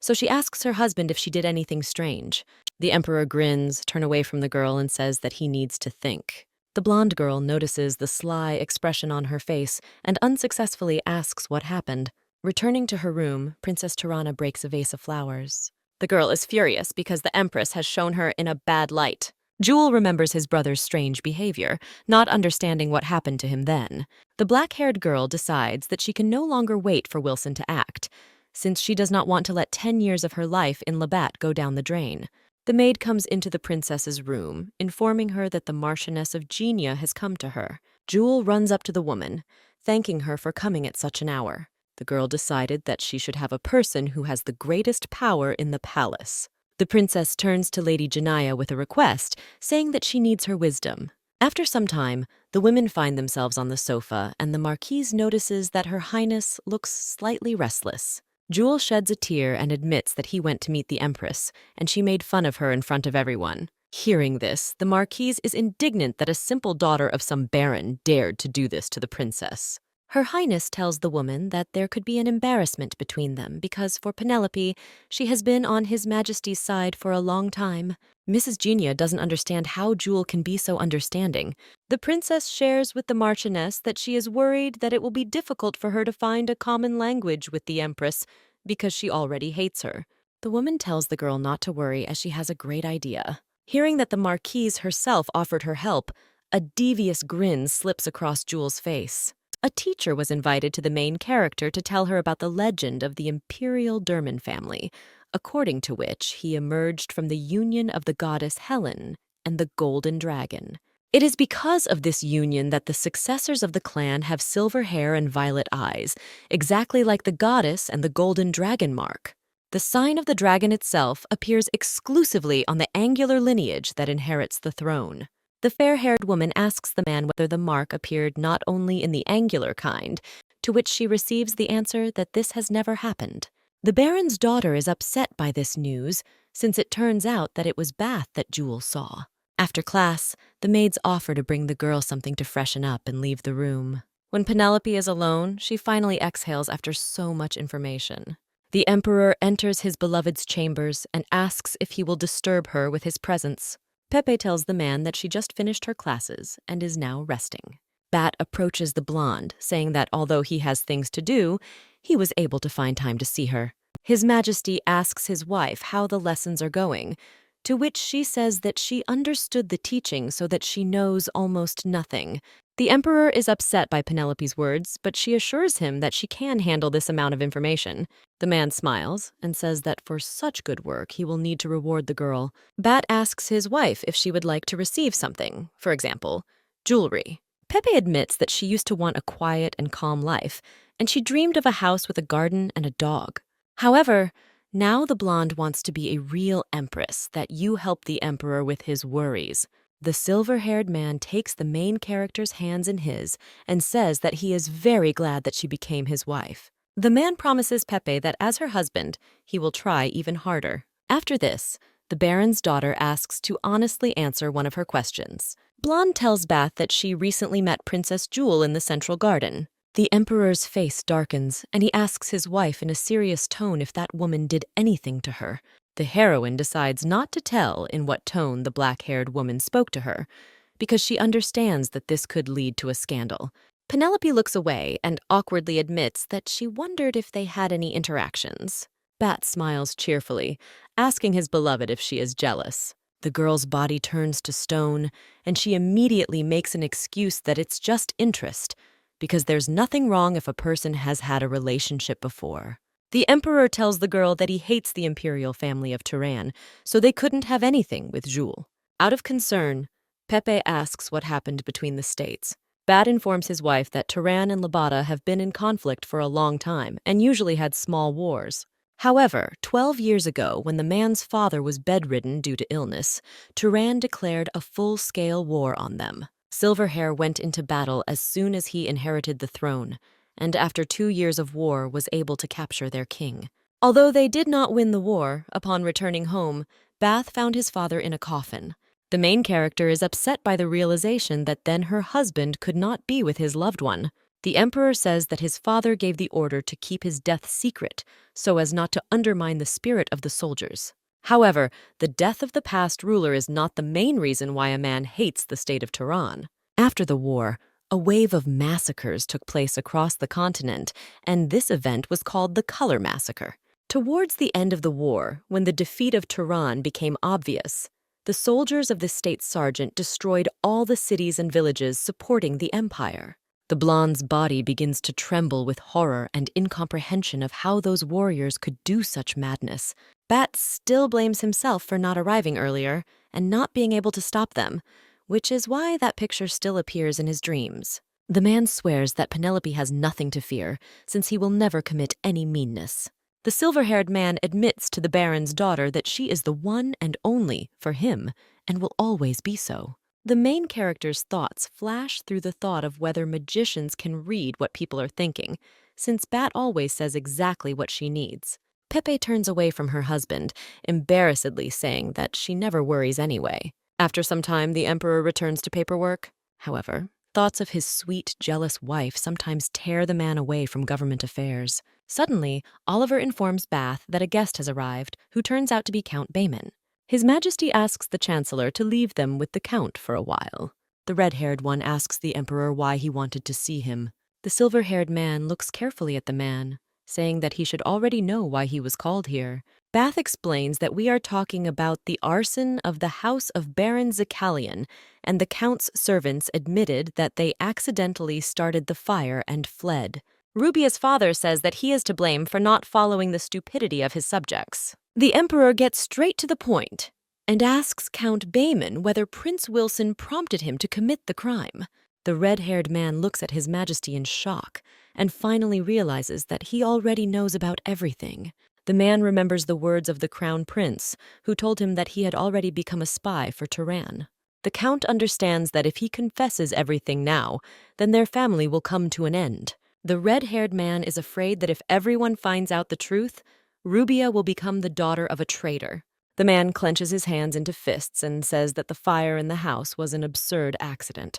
so she asks her husband if she did anything strange. The emperor grins, turns away from the girl, and says that he needs to think. The blonde girl notices the sly expression on her face and unsuccessfully asks what happened. Returning to her room, Princess Tirana breaks a vase of flowers. The girl is furious because the Empress has shown her in a bad light. Jewel remembers his brother's strange behavior, not understanding what happened to him then. The black-haired girl decides that she can no longer wait for Wilson to act, since she does not want to let 10 years of her life in Labatt go down the drain. The maid comes into the princess's room, informing her that the Marchioness of Genia has come to her. Jewel runs up to the woman, thanking her for coming at such an hour. The girl decided that she should have a person who has the greatest power in the palace. The princess turns to Lady Janaya with a request, saying that she needs her wisdom. After some time, the women find themselves on the sofa, and the marquise notices that Her Highness looks slightly restless. Jewel sheds a tear and admits that he went to meet the Empress, and she made fun of her in front of everyone. Hearing this, the marquise is indignant that a simple daughter of some baron dared to do this to the princess. Her Highness tells the woman that there could be an embarrassment between them because for Penelope, she has been on His Majesty's side for a long time. Mrs. Genia doesn't understand how Jewel can be so understanding. The princess shares with the Marchioness that she is worried that it will be difficult for her to find a common language with the Empress because she already hates her. The woman tells the girl not to worry as she has a great idea. Hearing that the Marquise herself offered her help, a devious grin slips across Jewel's face. A teacher was invited to the main character to tell her about the legend of the Imperial Derman family, according to which he emerged from the union of the goddess Helen and the Golden Dragon. It is because of this union that the successors of the clan have silver hair and violet eyes, exactly like the goddess and the Golden Dragon mark. The sign of the dragon itself appears exclusively on the angular lineage that inherits the throne. The fair-haired woman asks the man whether the mark appeared not only in the angular kind, to which she receives the answer that this has never happened. The baron's daughter is upset by this news, since it turns out that it was Bath that Jewel saw. After class, the maids offer to bring the girl something to freshen up and leave the room. When Penelope is alone, she finally exhales after so much information. The emperor enters his beloved's chambers and asks if he will disturb her with his presence. Pepe tells the man that she just finished her classes and is now resting. Bat approaches the blonde, saying that although he has things to do, he was able to find time to see her. His Majesty asks his wife how the lessons are going, to which she says that she understood the teaching so that she knows almost nothing. The emperor is upset by Penelope's words, but she assures him that she can handle this amount of information. The man smiles and says that for such good work he will need to reward the girl. Bat asks his wife if she would like to receive something, for example, jewelry. Pepe admits that she used to want a quiet and calm life, and she dreamed of a house with a garden and a dog. However, now the blonde wants to be a real empress, that you help the emperor with his worries. The silver-haired man takes the main character's hands in his and says that he is very glad that she became his wife. The man promises Pepe that as her husband, he will try even harder. After this, the baron's daughter asks to honestly answer one of her questions. Blonde tells Bath that she recently met Princess Jewel in the central garden. The emperor's face darkens, and he asks his wife in a serious tone if that woman did anything to her. The heroine decides not to tell in what tone the black-haired woman spoke to her, because she understands that this could lead to a scandal. Penelope looks away and awkwardly admits that she wondered if they had any interactions. Bat smiles cheerfully, asking his beloved if she is jealous. The girl's body turns to stone, and she immediately makes an excuse that it's just interest, because there's nothing wrong if a person has had a relationship before. The emperor tells the girl that he hates the imperial family of Turan, so they couldn't have anything with Jewel. Out of concern, Pepe asks what happened between the states. Bat informs his wife that Turan and Labata have been in conflict for a long time and usually had small wars. However, 12 years ago, when the man's father was bedridden due to illness, Turan declared a full-scale war on them. Silverhair went into battle as soon as he inherited the throne, and after 2 years of war was able to capture their king. Although they did not win the war, upon returning home, Bath found his father in a coffin. The main character is upset by the realization that then her husband could not be with his loved one. The emperor says that his father gave the order to keep his death secret so as not to undermine the spirit of the soldiers. However, the death of the past ruler is not the main reason why a man hates the state of Tehran. After the war, a wave of massacres took place across the continent, and this event was called the Color Massacre. Towards the end of the war, when the defeat of Tehran became obvious, the soldiers of the state sergeant destroyed all the cities and villages supporting the empire. The blonde's body begins to tremble with horror and incomprehension of how those warriors could do such madness. Bat still blames himself for not arriving earlier and not being able to stop them, which is why that picture still appears in his dreams. The man swears that Penelope has nothing to fear, since he will never commit any meanness. The silver-haired man admits to the Baron's daughter that she is the one and only for him, and will always be so. The main character's thoughts flash through the thought of whether magicians can read what people are thinking, since Bat always says exactly what she needs. Pepe turns away from her husband, embarrassedly saying that she never worries anyway. After some time, the emperor returns to paperwork. However, thoughts of his sweet, jealous wife sometimes tear the man away from government affairs. Suddenly, Oliver informs Bath that a guest has arrived, who turns out to be Count Bayman. His Majesty asks the Chancellor to leave them with the Count for a while. The red-haired one asks the Emperor why he wanted to see him. The silver-haired man looks carefully at the man, saying that he should already know why he was called here. Bath explains that we are talking about the arson of the house of Baron Zakalian, and the Count's servants admitted that they accidentally started the fire and fled. Rubia's father says that he is to blame for not following the stupidity of his subjects. The Emperor gets straight to the point and asks Count Bayman whether Prince Wilson prompted him to commit the crime. The red-haired man looks at His Majesty in shock and finally realizes that he already knows about everything. The man remembers the words of the Crown Prince, who told him that he had already become a spy for Tehran. The Count understands that if he confesses everything now, then their family will come to an end. The red-haired man is afraid that if everyone finds out the truth, Rubia will become the daughter of a traitor. The man clenches his hands into fists and says that the fire in the house was an absurd accident.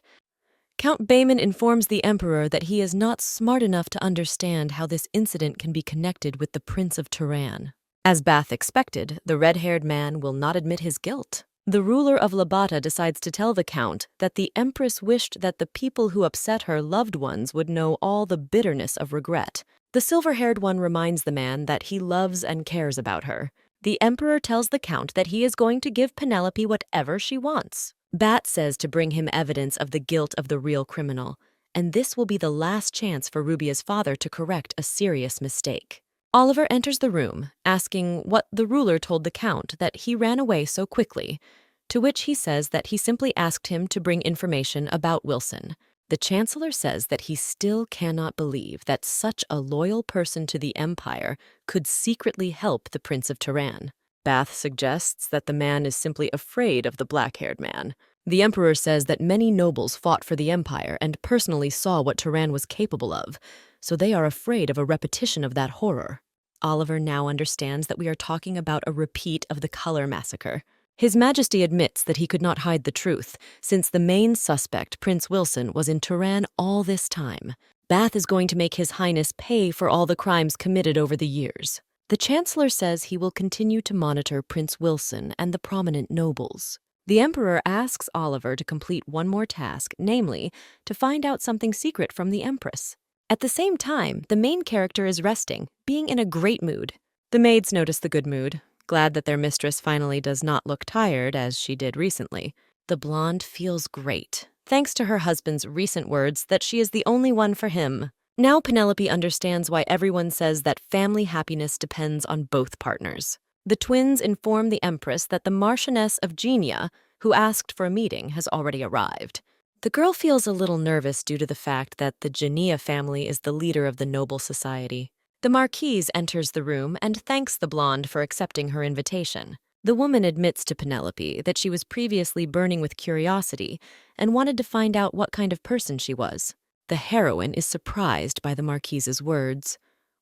Count Bayman informs the Emperor that he is not smart enough to understand how this incident can be connected with the Prince of Tehran. As Bath expected, the red-haired man will not admit his guilt. The ruler of Labata decides to tell the Count that the Empress wished that the people who upset her loved ones would know all the bitterness of regret. The silver-haired one reminds the man that he loves and cares about her. The Emperor tells the Count that he is going to give Penelope whatever she wants. Bat says to bring him evidence of the guilt of the real criminal, and this will be the last chance for Rubia's father to correct a serious mistake. Oliver enters the room, asking what the ruler told the Count that he ran away so quickly, to which he says that he simply asked him to bring information about Wilson. The Chancellor says that he still cannot believe that such a loyal person to the Empire could secretly help the Prince of Tehran. Bath suggests that the man is simply afraid of the black-haired man. The Emperor says that many nobles fought for the Empire and personally saw what Tehran was capable of, so they are afraid of a repetition of that horror. Oliver now understands that we are talking about a repeat of the Color Massacre. His Majesty admits that he could not hide the truth, since the main suspect, Prince Wilson, was in Tehran all this time. Bath is going to make His Highness pay for all the crimes committed over the years. The Chancellor says he will continue to monitor Prince Wilson and the prominent nobles. The Emperor asks Oliver to complete one more task, namely, to find out something secret from the Empress. At the same time, the main character is resting, being in a great mood. The maids notice the good mood, glad that their mistress finally does not look tired as she did recently. The blonde feels great, thanks to her husband's recent words that she is the only one for him. Now Penelope understands why everyone says that family happiness depends on both partners. The twins inform the Empress that the Marchioness of Genia, who asked for a meeting, has already arrived. The girl feels a little nervous due to the fact that the Genia family is the leader of the noble society. The Marquise enters the room and thanks the blonde for accepting her invitation. The woman admits to Penelope that she was previously burning with curiosity and wanted to find out what kind of person she was. The heroine is surprised by the Marquise's words,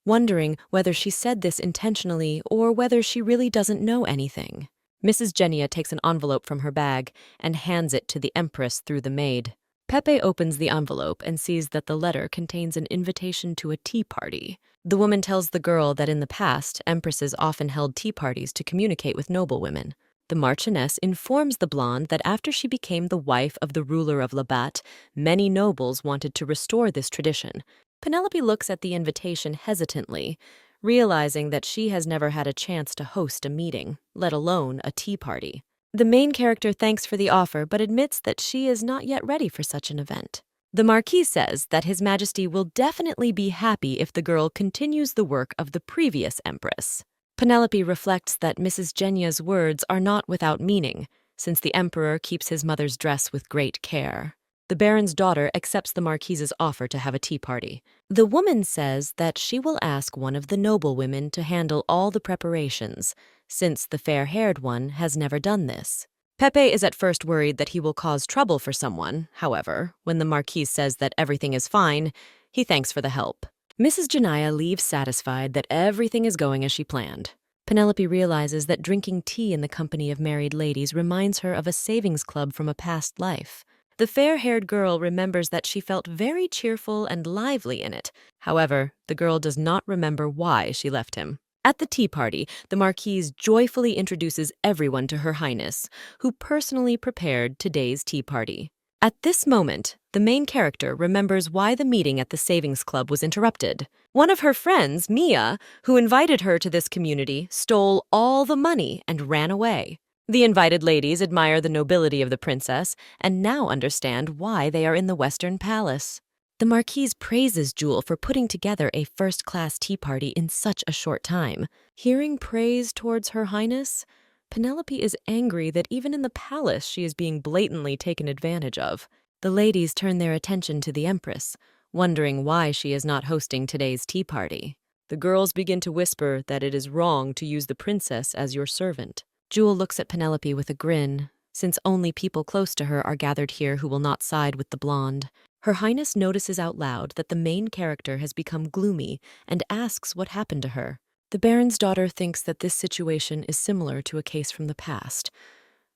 wondering whether she said this intentionally or whether she really doesn't know anything. Mrs. Genia takes an envelope from her bag and hands it to the Empress through the maid. Pepe opens the envelope and sees that the letter contains an invitation to a tea party. The woman tells the girl that in the past, empresses often held tea parties to communicate with noblewomen. The Marchioness informs the blonde that after she became the wife of the ruler of Labat, many nobles wanted to restore this tradition. Penelope looks at the invitation hesitantly, realizing that she has never had a chance to host a meeting, let alone a tea party. The main character thanks for the offer but admits that she is not yet ready for such an event. The Marquis says that His Majesty will definitely be happy if the girl continues the work of the previous empress. Penelope reflects that Mrs. Genya's words are not without meaning, since the emperor keeps his mother's dress with great care. The baron's daughter accepts the marquise's offer to have a tea party. The woman says that she will ask one of the noblewomen to handle all the preparations, since the fair-haired one has never done this. Pepe is at first worried that he will cause trouble for someone. However, when the marquise says that everything is fine, he thanks for the help. Mrs. Janaya leaves satisfied that everything is going as she planned. Penelope realizes that drinking tea in the company of married ladies reminds her of a savings club from a past life. The fair-haired girl remembers that she felt very cheerful and lively in it. However, the girl does not remember why she left him. At the tea party, the Marquise joyfully introduces everyone to Her Highness, who personally prepared today's tea party. At this moment, the main character remembers why the meeting at the Savings Club was interrupted. One of her friends, Mia, who invited her to this community, stole all the money and ran away. The invited ladies admire the nobility of the princess and now understand why they are in the Western Palace. The Marquise praises Jewel for putting together a first-class tea party in such a short time. Hearing praise towards Her Highness, Penelope is angry that even in the palace she is being blatantly taken advantage of. The ladies turn their attention to the Empress, wondering why she is not hosting today's tea party. The girls begin to whisper that it is wrong to use the princess as your servant. Jewel looks at Penelope with a grin, since only people close to her are gathered here who will not side with the blonde. Her Highness notices out loud that the main character has become gloomy and asks what happened to her. The Baron's daughter thinks that this situation is similar to a case from the past,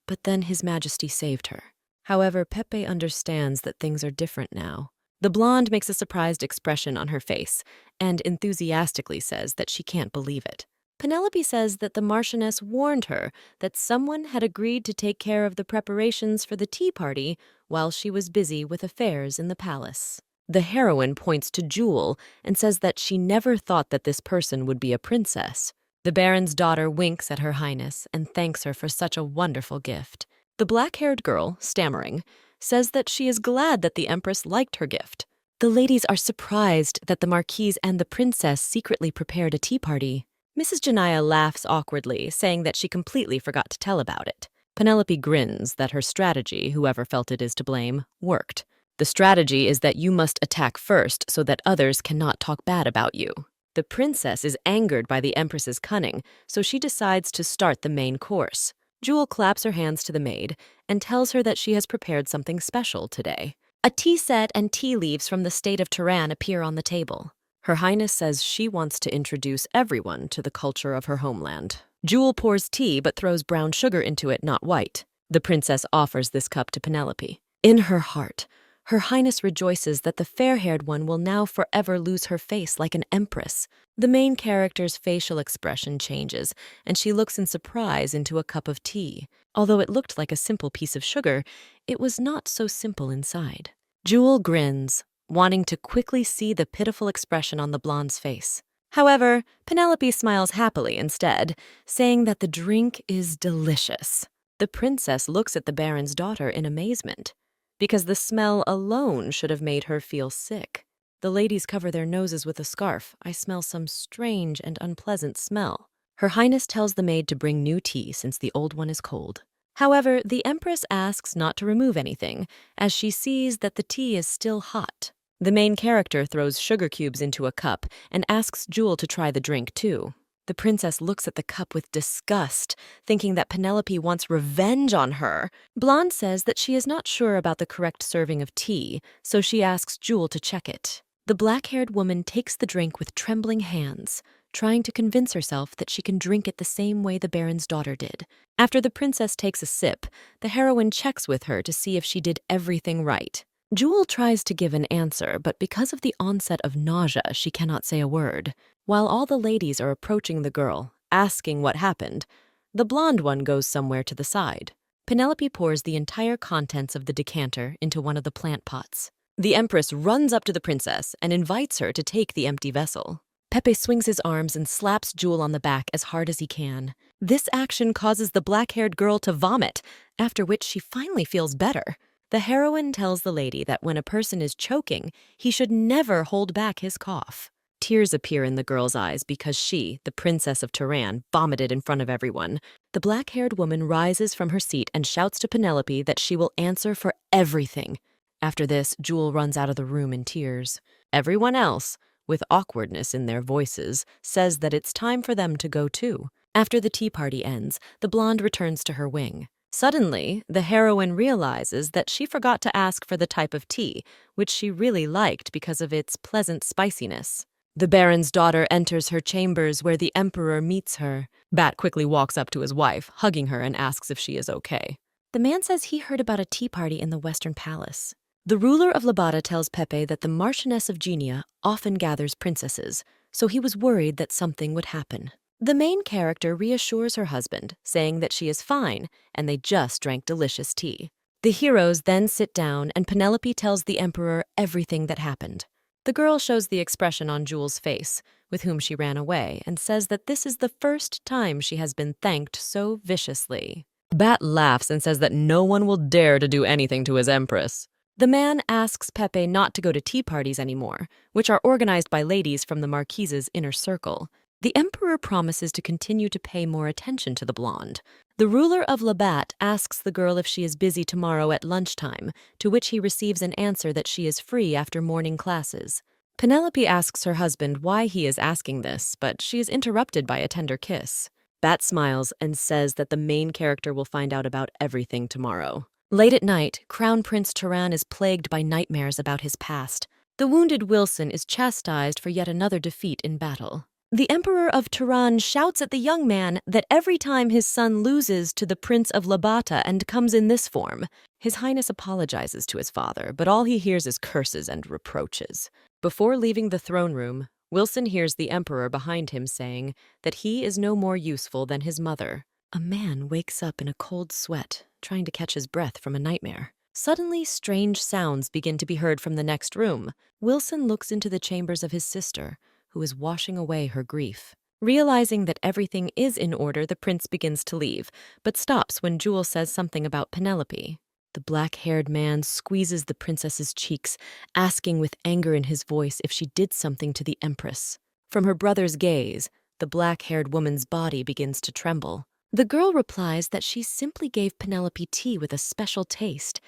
but then His Majesty saved her. However, Pepe understands that things are different now. The blonde makes a surprised expression on her face and enthusiastically says that she can't believe it. Penelope says that the Marchioness warned her that someone had agreed to take care of the preparations for the tea party while she was busy with affairs in the palace. The heroine points to Jewel and says that she never thought that this person would be a princess. The Baron's daughter winks at Her Highness and thanks her for such a wonderful gift. The black-haired girl, stammering, says that she is glad that the Empress liked her gift. The ladies are surprised that the Marquise and the princess secretly prepared a tea party. Mrs. Janaya laughs awkwardly, saying that she completely forgot to tell about it. Penelope grins that her strategy, whoever felt it is to blame, worked. The strategy is that you must attack first so that others cannot talk bad about you. The princess is angered by the Empress's cunning, so she decides to start the main course. Jewel claps her hands to the maid and tells her that she has prepared something special today. A tea set and tea leaves from the state of Turan appear on the table. Her Highness says she wants to introduce everyone to the culture of her homeland. Jewel pours tea but throws brown sugar into it, not white. The princess offers this cup to Penelope. In her heart, Her Highness rejoices that the fair-haired one will now forever lose her face like an empress. The main character's facial expression changes, and she looks in surprise into a cup of tea. Although it looked like a simple piece of sugar, it was not so simple inside. Jewel grins, wanting to quickly see the pitiful expression on the blonde's face. However, Penelope smiles happily instead, saying that the drink is delicious. The princess looks at the Baron's daughter in amazement, because the smell alone should have made her feel sick. The ladies cover their noses with a scarf. I smell some strange and unpleasant smell. Her Highness tells the maid to bring new tea since the old one is cold. However, the Empress asks not to remove anything, as she sees that the tea is still hot. The main character throws sugar cubes into a cup and asks Jewel to try the drink too. The princess looks at the cup with disgust, thinking that Penelope wants revenge on her. Blonde says that she is not sure about the correct serving of tea, so she asks Jewel to check it. The black-haired woman takes the drink with trembling hands, trying to convince herself that she can drink it the same way the Baron's daughter did. After the princess takes a sip, the heroine checks with her to see if she did everything right. Jewel tries to give an answer, but because of the onset of nausea, she cannot say a word. While all the ladies are approaching the girl, asking what happened, the blonde one goes somewhere to the side. Penelope pours the entire contents of the decanter into one of the plant pots. The Empress runs up to the princess and invites her to take the empty vessel. Pepe swings his arms and slaps Jewel on the back as hard as he can. This action causes the black-haired girl to vomit, after which she finally feels better. The heroine tells the lady that when a person is choking, he should never hold back his cough. Tears appear in the girl's eyes because she, the Princess of Turan, vomited in front of everyone. The black-haired woman rises from her seat and shouts to Penelope that she will answer for everything. After this, Jewel runs out of the room in tears. Everyone else, with awkwardness in their voices, says that it's time for them to go too. After the tea party ends, the blonde returns to her wing. Suddenly, the heroine realizes that she forgot to ask for the type of tea, which she really liked because of its pleasant spiciness. The Baron's daughter enters her chambers where the Emperor meets her. Bat quickly walks up to his wife, hugging her, and asks if she is okay. The man says he heard about a tea party in the Western Palace. The ruler of Labata tells Pepe that the Marchioness of Genia often gathers princesses, so he was worried that something would happen. The main character reassures her husband, saying that she is fine and they just drank delicious tea. The heroes then sit down and Penelope tells the Emperor everything that happened. The girl shows the expression on Jewel's face, with whom she ran away, and says that this is the first time she has been thanked so viciously. Bat laughs and says that no one will dare to do anything to his empress. The man asks Pepe not to go to tea parties anymore, which are organized by ladies from the Marquise's inner circle. The Emperor promises to continue to pay more attention to the blonde. The ruler of Labat asks the girl if she is busy tomorrow at lunchtime, to which he receives an answer that she is free after morning classes. Penelope asks her husband why he is asking this, but she is interrupted by a tender kiss. Bat smiles and says that the main character will find out about everything tomorrow. Late at night, Crown Prince Turan is plagued by nightmares about his past. The wounded Wilson is chastised for yet another defeat in battle. The Emperor of Turan shouts at the young man that every time his son loses to the Prince of Labata and comes in this form, His Highness apologizes to his father, but all he hears is curses and reproaches. Before leaving the throne room, Wilson hears the Emperor behind him saying that he is no more useful than his mother. A man wakes up in a cold sweat, trying to catch his breath from a nightmare. Suddenly, strange sounds begin to be heard from the next room. Wilson looks into the chambers of his sister, who is washing away her grief. Realizing that everything is in order, the prince begins to leave, but stops when Jewel says something about Penelope. The black-haired man squeezes the princess's cheeks, asking with anger in his voice if she did something to the empress. From her brother's gaze, the black-haired woman's body begins to tremble. The girl replies that she simply gave Penelope tea with a special taste,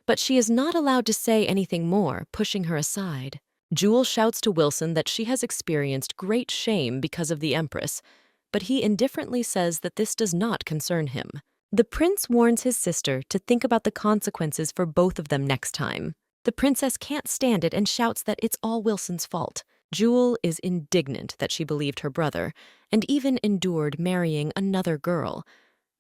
but she is not allowed to say anything more, pushing her aside. Jewel shouts to Wilson that she has experienced great shame because of the Empress, but he indifferently says that this does not concern him. The prince warns his sister to think about the consequences for both of them next time. The princess can't stand it and shouts that it's all Wilson's fault. Jewel is indignant that she believed her brother, and even endured marrying another girl.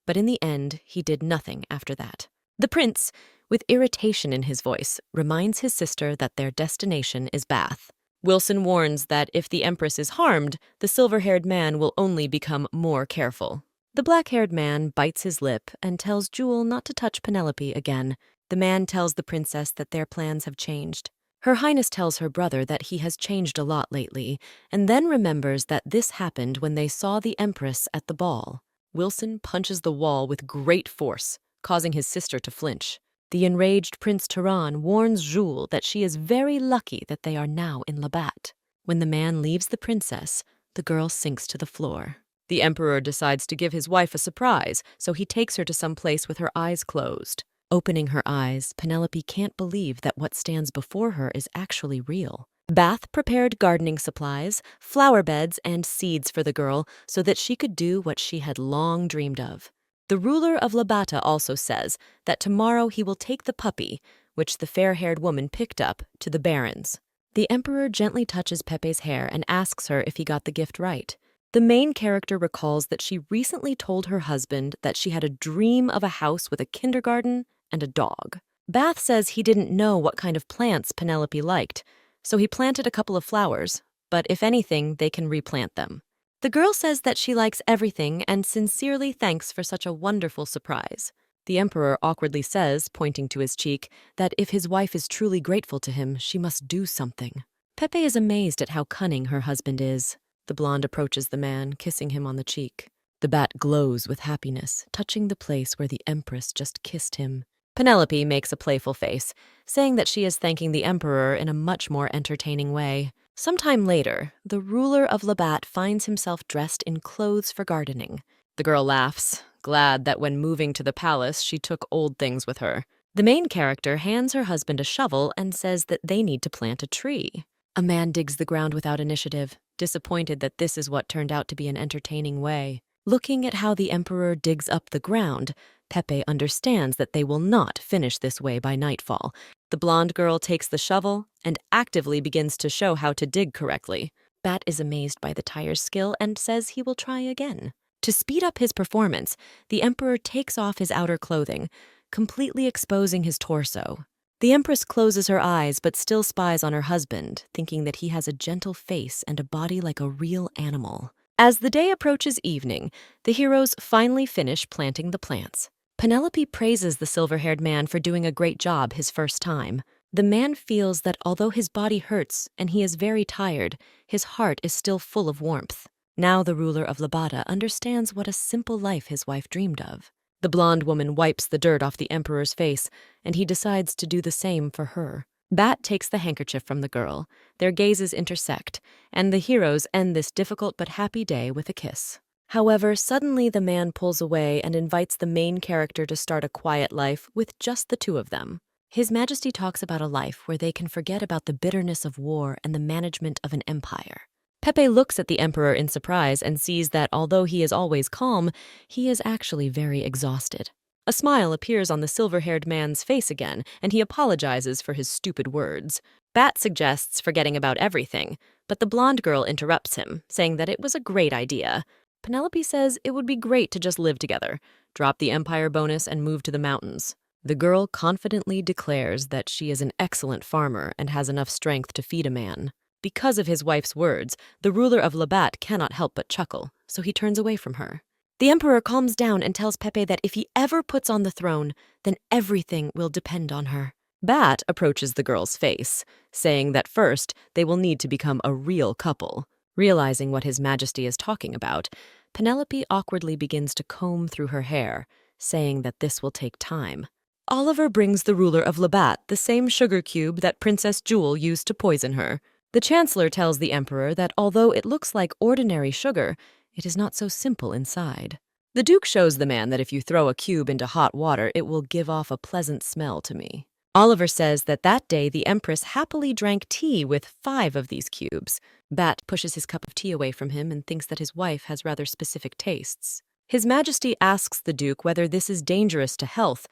But in the end, he did nothing after that. The prince, with irritation in his voice, reminds his sister that their destination is Bath. Wilson warns that if the Empress is harmed, the silver-haired man will only become more careful. The black-haired man bites his lip and tells Jewel not to touch Penelope again. The man tells the princess that their plans have changed. Her Highness tells her brother that he has changed a lot lately, and then remembers that this happened when they saw the Empress at the ball. Wilson punches the wall with great force, causing his sister to flinch. The enraged Prince Turan warns Jewel that she is very lucky that they are now in Labat. When the man leaves the princess, the girl sinks to the floor. The Emperor decides to give his wife a surprise, so he takes her to some place with her eyes closed. Opening her eyes, Penelope can't believe that what stands before her is actually real. Bath prepared gardening supplies, flower beds, and seeds for the girl so that she could do what she had long dreamed of. The ruler of Labata also says that tomorrow he will take the puppy, which the fair-haired woman picked up, to the barons. The Emperor gently touches Pepe's hair and asks her if he got the gift right. The main character recalls that she recently told her husband that she had a dream of a house with a kindergarten and a dog. Bath says he didn't know what kind of plants Penelope liked, so he planted a couple of flowers, but if anything, they can replant them. The girl says that she likes everything and sincerely thanks for such a wonderful surprise. The emperor awkwardly says, pointing to his cheek, that if his wife is truly grateful to him, she must do something. Pepe is amazed at how cunning her husband is. The blonde approaches the man, kissing him on the cheek. The bat glows with happiness, touching the place where the empress just kissed him. Penelope makes a playful face, saying that she is thanking the emperor in a much more entertaining way. Sometime later, the ruler of Labat finds himself dressed in clothes for gardening. The girl laughs, glad that when moving to the palace, she took old things with her. The main character hands her husband a shovel and says that they need to plant a tree. A man digs the ground without initiative, disappointed that this is what turned out to be an entertaining way. Looking at how the emperor digs up the ground, Pepe understands that they will not finish this way by nightfall. The blonde girl takes the shovel and actively begins to show how to dig correctly. Bat is amazed by the tire's skill and says he will try again. To speed up his performance, the emperor takes off his outer clothing, completely exposing his torso. The empress closes her eyes but still spies on her husband, thinking that he has a gentle face and a body like a real animal. As the day approaches evening, the heroes finally finish planting the plants. Penelope praises the silver-haired man for doing a great job his first time. The man feels that although his body hurts and he is very tired, his heart is still full of warmth. Now the ruler of Labata understands what a simple life his wife dreamed of. The blonde woman wipes the dirt off the emperor's face, and he decides to do the same for her. Bat takes the handkerchief from the girl. Their gazes intersect, and the heroes end this difficult but happy day with a kiss. However, suddenly the man pulls away and invites the main character to start a quiet life with just the two of them. His Majesty talks about a life where they can forget about the bitterness of war and the management of an empire. Pepe looks at the emperor in surprise and sees that although he is always calm, he is actually very exhausted. A smile appears on the silver-haired man's face again, and he apologizes for his stupid words. Bat suggests forgetting about everything, but the blonde girl interrupts him, saying that it was a great idea. Penelope says it would be great to just live together, drop the empire bonus, and move to the mountains. The girl confidently declares that she is an excellent farmer and has enough strength to feed a man. Because of his wife's words, the ruler of Labat cannot help but chuckle, so he turns away from her. The emperor calms down and tells Pepe that if he ever puts on the throne, then everything will depend on her. Bat approaches the girl's face, saying that first they will need to become a real couple. Realizing what His Majesty is talking about, Penelope awkwardly begins to comb through her hair, saying that this will take time. Oliver brings the ruler of Labat the same sugar cube that Princess Jewel used to poison her. The Chancellor tells the Emperor that although it looks like ordinary sugar, it is not so simple inside. The Duke shows the man that if you throw a cube into hot water, it will give off a pleasant smell to me. Oliver says that that day the Empress happily drank tea with 5 of these cubes. Bat pushes his cup of tea away from him and thinks that his wife has rather specific tastes. His Majesty asks the Duke whether this is dangerous to health,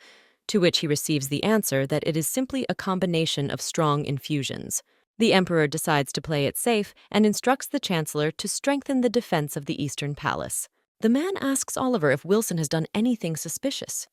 to which he receives the answer that it is simply a combination of strong infusions. The Emperor decides to play it safe and instructs the Chancellor to strengthen the defense of the Eastern Palace. The man asks Oliver if Wilson has done anything suspicious,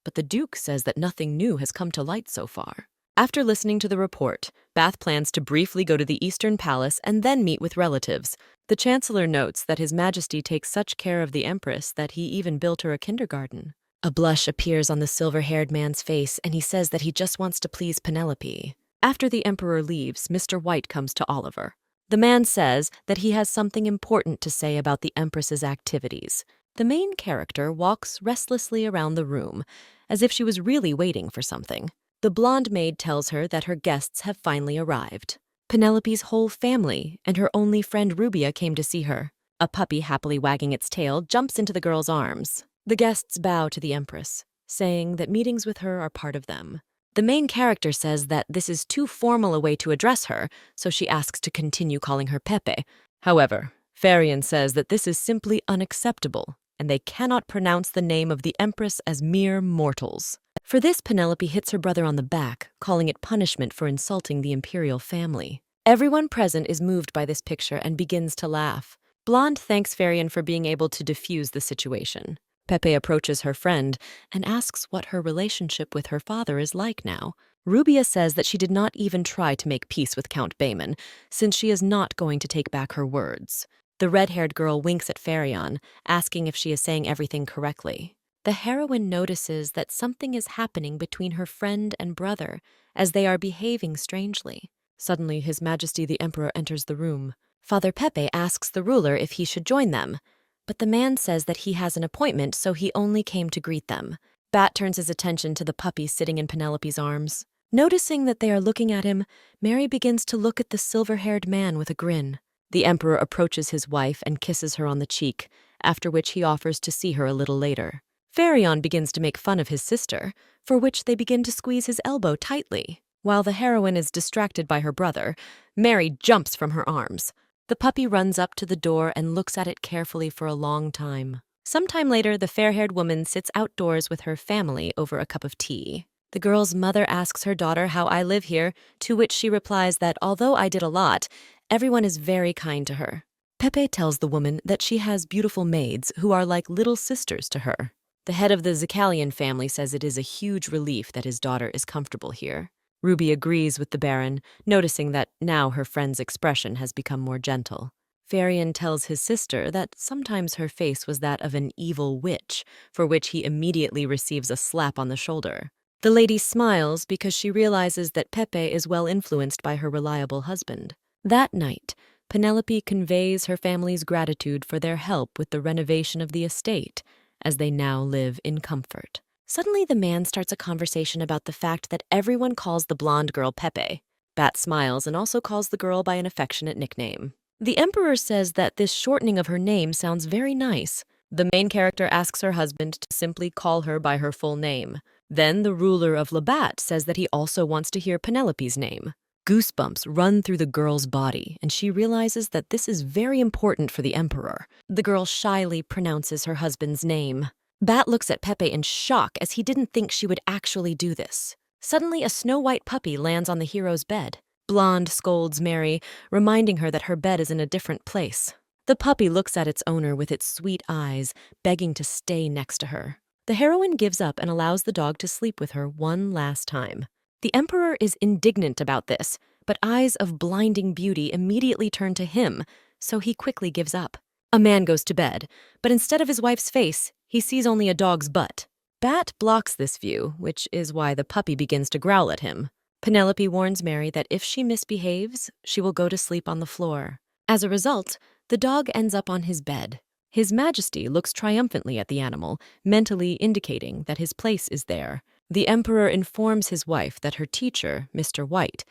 but the Duke says that nothing new has come to light so far. After listening to the report, Bath plans to briefly go to the Eastern Palace and then meet with relatives. The Chancellor notes that His Majesty takes such care of the Empress that he even built her a kindergarten. A blush appears on the silver-haired man's face, and he says that he just wants to please Penelope. After the Emperor leaves, Mr. White comes to Oliver. The man says that he has something important to say about the Empress's activities. The main character walks restlessly around the room, as if she was really waiting for something. The blonde maid tells her that her guests have finally arrived. Penelope's whole family and her only friend Rubia came to see her. A puppy happily wagging its tail jumps into the girl's arms. The guests bow to the Empress, saying that meetings with her are part of them. The main character says that this is too formal a way to address her, so she asks to continue calling her Pepe. However, Farian says that this is simply unacceptable, and they cannot pronounce the name of the Empress as mere mortals. For this, Penelope hits her brother on the back, calling it punishment for insulting the imperial family. Everyone present is moved by this picture and begins to laugh. Blonde thanks Farian for being able to defuse the situation. Pepe approaches her friend and asks what her relationship with her father is like now. Rubia says that she did not even try to make peace with Count Bayman, since she is not going to take back her words. The red-haired girl winks at Farion, asking if she is saying everything correctly. The heroine notices that something is happening between her friend and brother, as they are behaving strangely. Suddenly, His Majesty the Emperor enters the room. Father Pepe asks the ruler if he should join them, but the man says that he has an appointment, so he only came to greet them. Bat turns his attention to the puppy sitting in Penelope's arms. Noticing that they are looking at him, Mary begins to look at the silver-haired man with a grin. The Emperor approaches his wife and kisses her on the cheek, after which he offers to see her a little later. Farion begins to make fun of his sister, for which they begin to squeeze his elbow tightly. While the heroine is distracted by her brother, Mary jumps from her arms. The puppy runs up to the door and looks at it carefully for a long time. Sometime later, the fair-haired woman sits outdoors with her family over a cup of tea. The girl's mother asks her daughter how I live here, to which she replies that although I did a lot, everyone is very kind to her. Pepe tells the woman that she has beautiful maids who are like little sisters to her. The head of the Zakalian family says it is a huge relief that his daughter is comfortable here. Ruby agrees with the Baron, noticing that now her friend's expression has become more gentle. Farion tells his sister that sometimes her face was that of an evil witch, for which he immediately receives a slap on the shoulder. The lady smiles because she realizes that Pepe is well influenced by her reliable husband. That night, Penelope conveys her family's gratitude for their help with the renovation of the estate, as they now live in comfort. Suddenly, the man starts a conversation about the fact that everyone calls the blonde girl Pepe. Bat smiles and also calls the girl by an affectionate nickname. The Emperor says that this shortening of her name sounds very nice. The main character asks her husband to simply call her by her full name. Then the ruler of Labat says that he also wants to hear Penelope's name. Goosebumps run through the girl's body, and she realizes that this is very important for the Emperor. The girl shyly pronounces her husband's name. Bat looks at Pepe in shock as he didn't think she would actually do this. Suddenly, a snow-white puppy lands on the hero's bed. Blonde scolds Mary, reminding her that her bed is in a different place. The puppy looks at its owner with its sweet eyes, begging to stay next to her. The heroine gives up and allows the dog to sleep with her one last time. The Emperor is indignant about this, but eyes of blinding beauty immediately turn to him, so he quickly gives up. A man goes to bed, but instead of his wife's face, he sees only a dog's butt. Bat blocks this view, which is why the puppy begins to growl at him. Penelope warns Mary that if she misbehaves, she will go to sleep on the floor. As a result, the dog ends up on his bed. His Majesty looks triumphantly at the animal, mentally indicating that his place is there. The Emperor informs his wife that her teacher, Mr. White,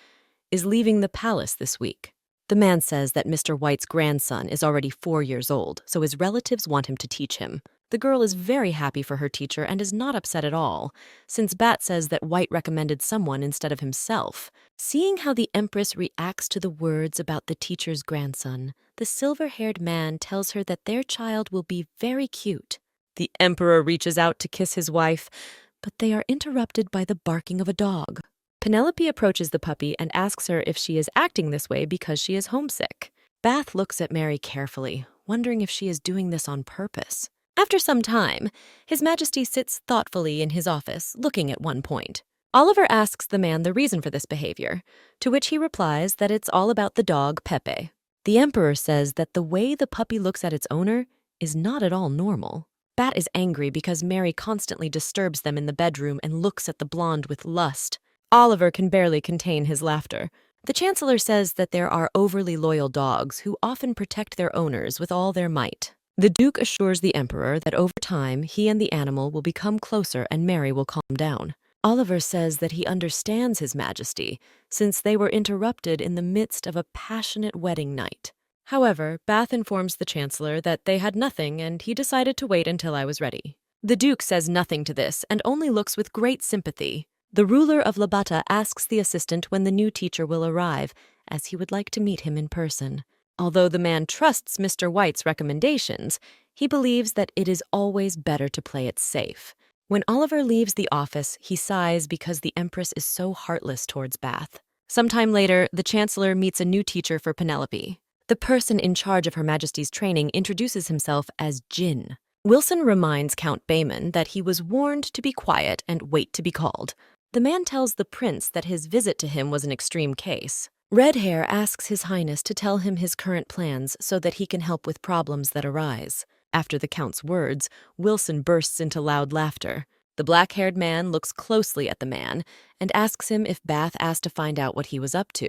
is leaving the palace this week. The man says that Mr. White's grandson is already 4 years old, so his relatives want him to teach him. The girl is very happy for her teacher and is not upset at all, since Bat says that White recommended someone instead of himself. Seeing how the Empress reacts to the words about the teacher's grandson, the silver-haired man tells her that their child will be very cute. The Emperor reaches out to kiss his wife, but they are interrupted by the barking of a dog. Penelope approaches the puppy and asks her if she is acting this way because she is homesick. Bath looks at Mary carefully, wondering if she is doing this on purpose. After some time, His Majesty sits thoughtfully in his office, looking at one point. Oliver asks the man the reason for this behavior, to which he replies that it's all about the dog Pepe. The Emperor says that the way the puppy looks at its owner is not at all normal. Bat is angry because Mary constantly disturbs them in the bedroom and looks at the blonde with lust. Oliver can barely contain his laughter. The Chancellor says that there are overly loyal dogs who often protect their owners with all their might. The Duke assures the Emperor that over time he and the animal will become closer and Mary will calm down. Oliver says that he understands His Majesty, since they were interrupted in the midst of a passionate wedding night. However, Bath informs the Chancellor that they had nothing and he decided to wait until I was ready. The Duke says nothing to this and only looks with great sympathy. The ruler of Labata asks the assistant when the new teacher will arrive, as he would like to meet him in person. Although the man trusts Mr. White's recommendations, he believes that it is always better to play it safe. When Oliver leaves the office, he sighs because the Empress is so heartless towards Bath. Sometime later, the Chancellor meets a new teacher for Penelope. The person in charge of Her Majesty's training introduces himself as Jin. Wilson reminds Count Bayman that he was warned to be quiet and wait to be called. The man tells the prince that his visit to him was an extreme case. Red Hair asks His Highness to tell him his current plans so that he can help with problems that arise. After the count's words, Wilson bursts into loud laughter. The black-haired man looks closely at the man and asks him if Bath asked to find out what he was up to.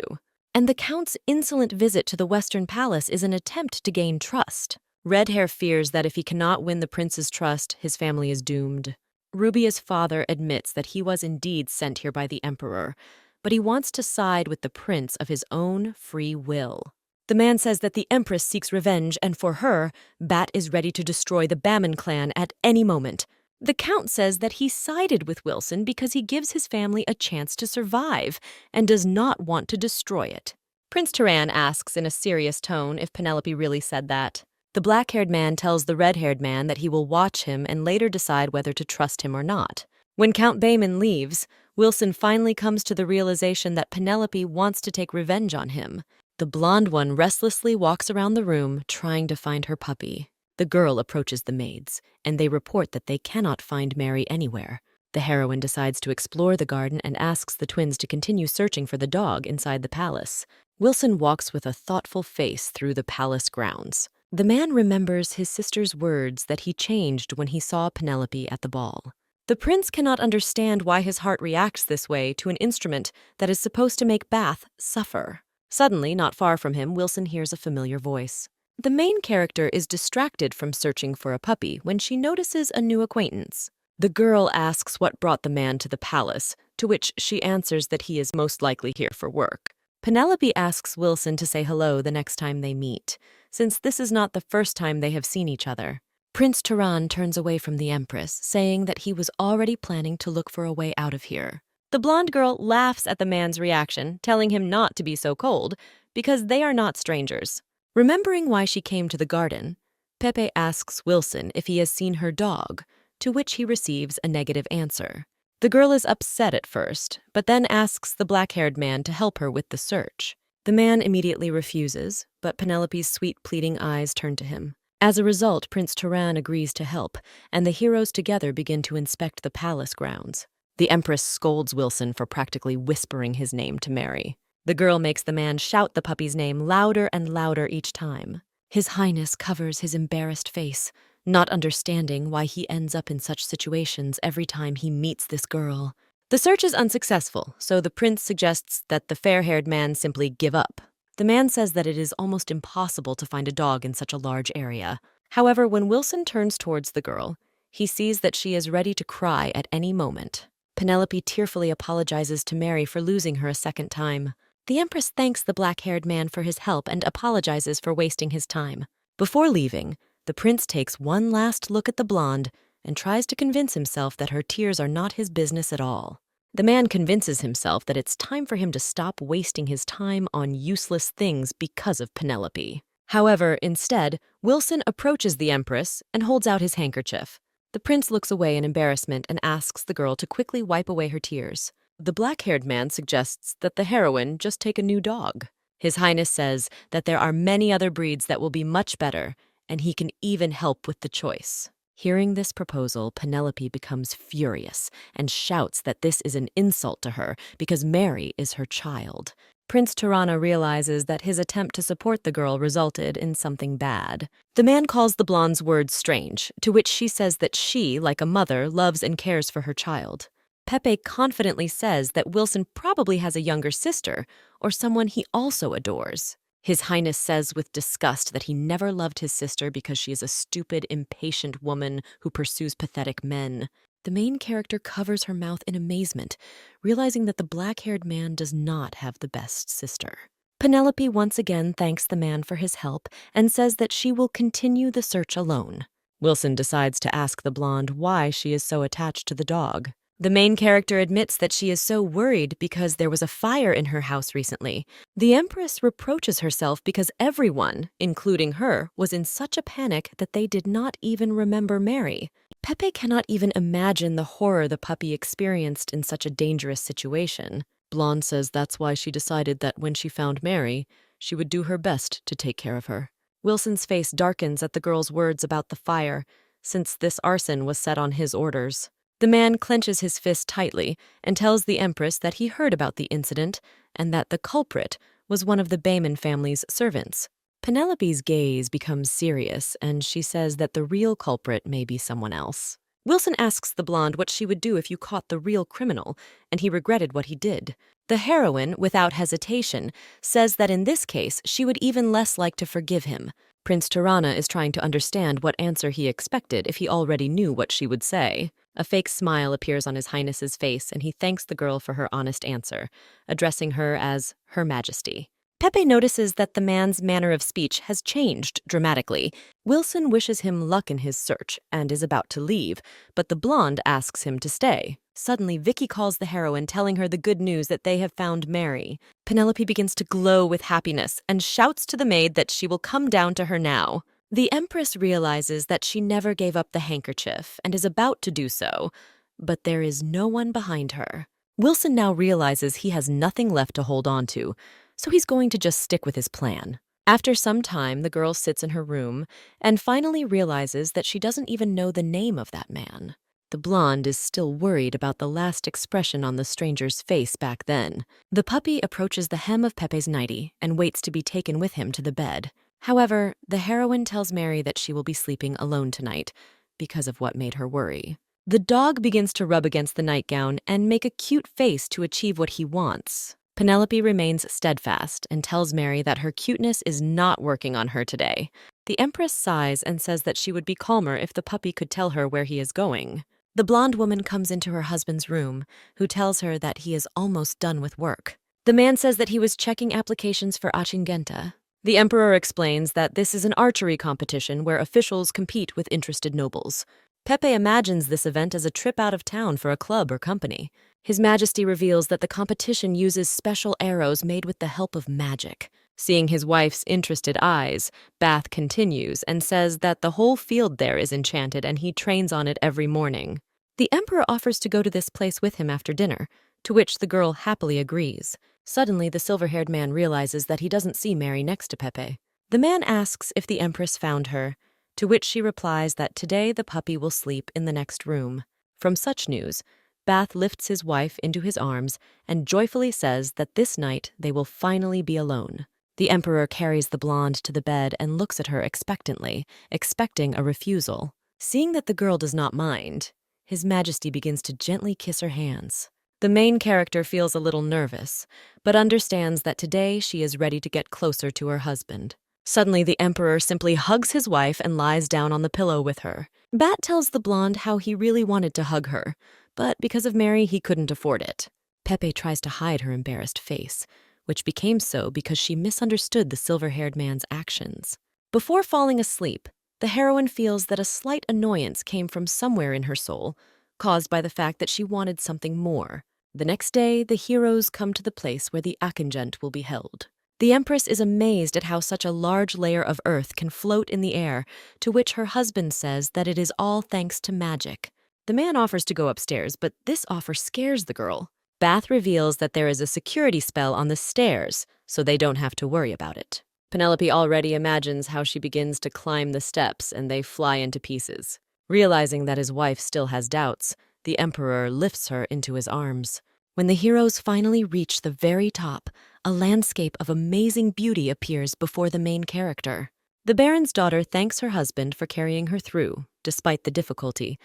And the count's insolent visit to the Western Palace is an attempt to gain trust. Red Hair fears that if he cannot win the prince's trust, his family is doomed. Rubia's father admits that he was indeed sent here by the emperor, but he wants to side with the prince of his own free will. The man says that the empress seeks revenge, and for her, Bat is ready to destroy the Baman clan at any moment. The count says that he sided with Wilson because he gives his family a chance to survive and does not want to destroy it. Prince Turan asks in a serious tone if Penelope really said that. The black-haired man tells the red-haired man that he will watch him and later decide whether to trust him or not. When Count Bayman leaves, Wilson finally comes to the realization that Penelope wants to take revenge on him. The blonde one restlessly walks around the room trying to find her puppy. The girl approaches the maids, and they report that they cannot find Mary anywhere. The heroine decides to explore the garden and asks the twins to continue searching for the dog inside the palace. Wilson walks with a thoughtful face through the palace grounds. The man remembers his sister's words that he changed when he saw Penelope at the ball. The prince cannot understand why his heart reacts this way to an instrument that is supposed to make Bath suffer. Suddenly, not far from him, Wilson hears a familiar voice. The main character is distracted from searching for a puppy when she notices a new acquaintance. The girl asks what brought the man to the palace, to which she answers that he is most likely here for work. Penelope asks Wilson to say hello the next time they meet, since this is not the first time they have seen each other. Prince Turan turns away from the Empress, saying that he was already planning to look for a way out of here. The blonde girl laughs at the man's reaction, telling him not to be so cold, because they are not strangers. Remembering why she came to the garden, Pepe asks Wilson if he has seen her dog, to which he receives a negative answer. The girl is upset at first, but then asks the black-haired man to help her with the search. The man immediately refuses, but Penelope's sweet pleading eyes turn to him. As a result, Prince Turan agrees to help, and the heroes together begin to inspect the palace grounds. The Empress scolds Wilson for practically whispering his name to Mary. The girl makes the man shout the puppy's name louder and louder each time. His Highness covers his embarrassed face, not understanding why he ends up in such situations every time he meets this girl. The search is unsuccessful, so the prince suggests that the fair-haired man simply give up. The man says that it is almost impossible to find a dog in such a large area. However, when Wilson turns towards the girl, he sees that she is ready to cry at any moment. Penelope tearfully apologizes to Mary for losing her a second time. The Empress thanks the black-haired man for his help and apologizes for wasting his time. Before leaving, the prince takes one last look at the blonde and tries to convince himself that her tears are not his business at all. The man convinces himself that it's time for him to stop wasting his time on useless things because of Penelope. However, instead, Wilson approaches the Empress and holds out his handkerchief. The prince looks away in embarrassment and asks the girl to quickly wipe away her tears. The black-haired man suggests that the heroine just take a new dog. His Highness says that there are many other breeds that will be much better, and he can even help with the choice. Hearing this proposal, Penelope becomes furious and shouts that this is an insult to her because Mary is her child. Prince Tirana realizes that his attempt to support the girl resulted in something bad. The man calls the blonde's words strange, to which she says that she, like a mother, loves and cares for her child. Pepe confidently says that Wilson probably has a younger sister or someone he also adores. His Highness says with disgust that he never loved his sister because she is a stupid, impatient woman who pursues pathetic men. The main character covers her mouth in amazement, realizing that the black-haired man does not have the best sister. Penelope once again thanks the man for his help and says that she will continue the search alone. Wilson decides to ask the blonde why she is so attached to the dog. The main character admits that she is so worried because there was a fire in her house recently. The Empress reproaches herself because everyone, including her, was in such a panic that they did not even remember Mary. Pepe cannot even imagine the horror the puppy experienced in such a dangerous situation. Blonde says that's why she decided that when she found Mary, she would do her best to take care of her. Wilson's face darkens at the girl's words about the fire, since this arson was set on his orders. The man clenches his fist tightly and tells the Empress that he heard about the incident and that the culprit was one of the Bayman family's servants. Penelope's gaze becomes serious, and she says that the real culprit may be someone else. Wilson asks the blonde what she would do if you caught the real criminal, and he regretted what he did. The heroine, without hesitation, says that in this case she would even less like to forgive him. Prince Tirana is trying to understand what answer he expected if he already knew what she would say. A fake smile appears on His Highness's face, and he thanks the girl for her honest answer, addressing her as Her Majesty. Pepe notices that the man's manner of speech has changed dramatically. Wilson wishes him luck in his search and is about to leave, but the blonde asks him to stay. Suddenly, Vicky calls the heroine, telling her the good news that they have found Mary. Penelope begins to glow with happiness and shouts to the maid that she will come down to her now. The Empress realizes that she never gave up the handkerchief and is about to do so, but there is no one behind her. Wilson now realizes he has nothing left to hold on to, so he's going to just stick with his plan. After some time, the girl sits in her room and finally realizes that she doesn't even know the name of that man. The blonde is still worried about the last expression on the stranger's face back then. The puppy approaches the hem of Pepe's nightie and waits to be taken with him to the bed. However, the heroine tells Mary that she will be sleeping alone tonight because of what made her worry. The dog begins to rub against the nightgown and make a cute face to achieve what he wants. Penelope remains steadfast and tells Mary that her cuteness is not working on her today. The Empress sighs and says that she would be calmer if the puppy could tell her where he is going. The blonde woman comes into her husband's room, who tells her that he is almost done with work. The man says that he was checking applications for Achingenta. The Emperor explains that this is an archery competition where officials compete with interested nobles. Pepe imagines this event as a trip out of town for a club or company. His Majesty reveals that the competition uses special arrows made with the help of magic. Seeing his wife's interested eyes, Bath continues and says that the whole field there is enchanted and he trains on it every morning. The Emperor offers to go to this place with him after dinner, to which the girl happily agrees. Suddenly, the silver-haired man realizes that he doesn't see Mary next to Pepe. The man asks if the Empress found her, to which she replies that today the puppy will sleep in the next room. From such news, Bath lifts his wife into his arms and joyfully says that this night they will finally be alone. The Emperor carries the blonde to the bed and looks at her expectantly, expecting a refusal. Seeing that the girl does not mind, His Majesty begins to gently kiss her hands. The main character feels a little nervous, but understands that today she is ready to get closer to her husband. Suddenly, the Emperor simply hugs his wife and lies down on the pillow with her. Bat tells the blonde how he really wanted to hug her, but because of Mary, he couldn't afford it. Pepe tries to hide her embarrassed face, which became so because she misunderstood the silver-haired man's actions. Before falling asleep, the heroine feels that a slight annoyance came from somewhere in her soul, caused by the fact that she wanted something more. The next day, the heroes come to the place where the Achingent will be held. The Empress is amazed at how such a large layer of earth can float in the air, to which her husband says that it is all thanks to magic. The man offers to go upstairs, but this offer scares the girl. Bath reveals that there is a security spell on the stairs, so they don't have to worry about it. Penelope already imagines how she begins to climb the steps and they fly into pieces. Realizing that his wife still has doubts, the Emperor lifts her into his arms. When the heroes finally reach the very top, a landscape of amazing beauty appears before the main character. The Baron's daughter thanks her husband for carrying her through, despite the difficulty,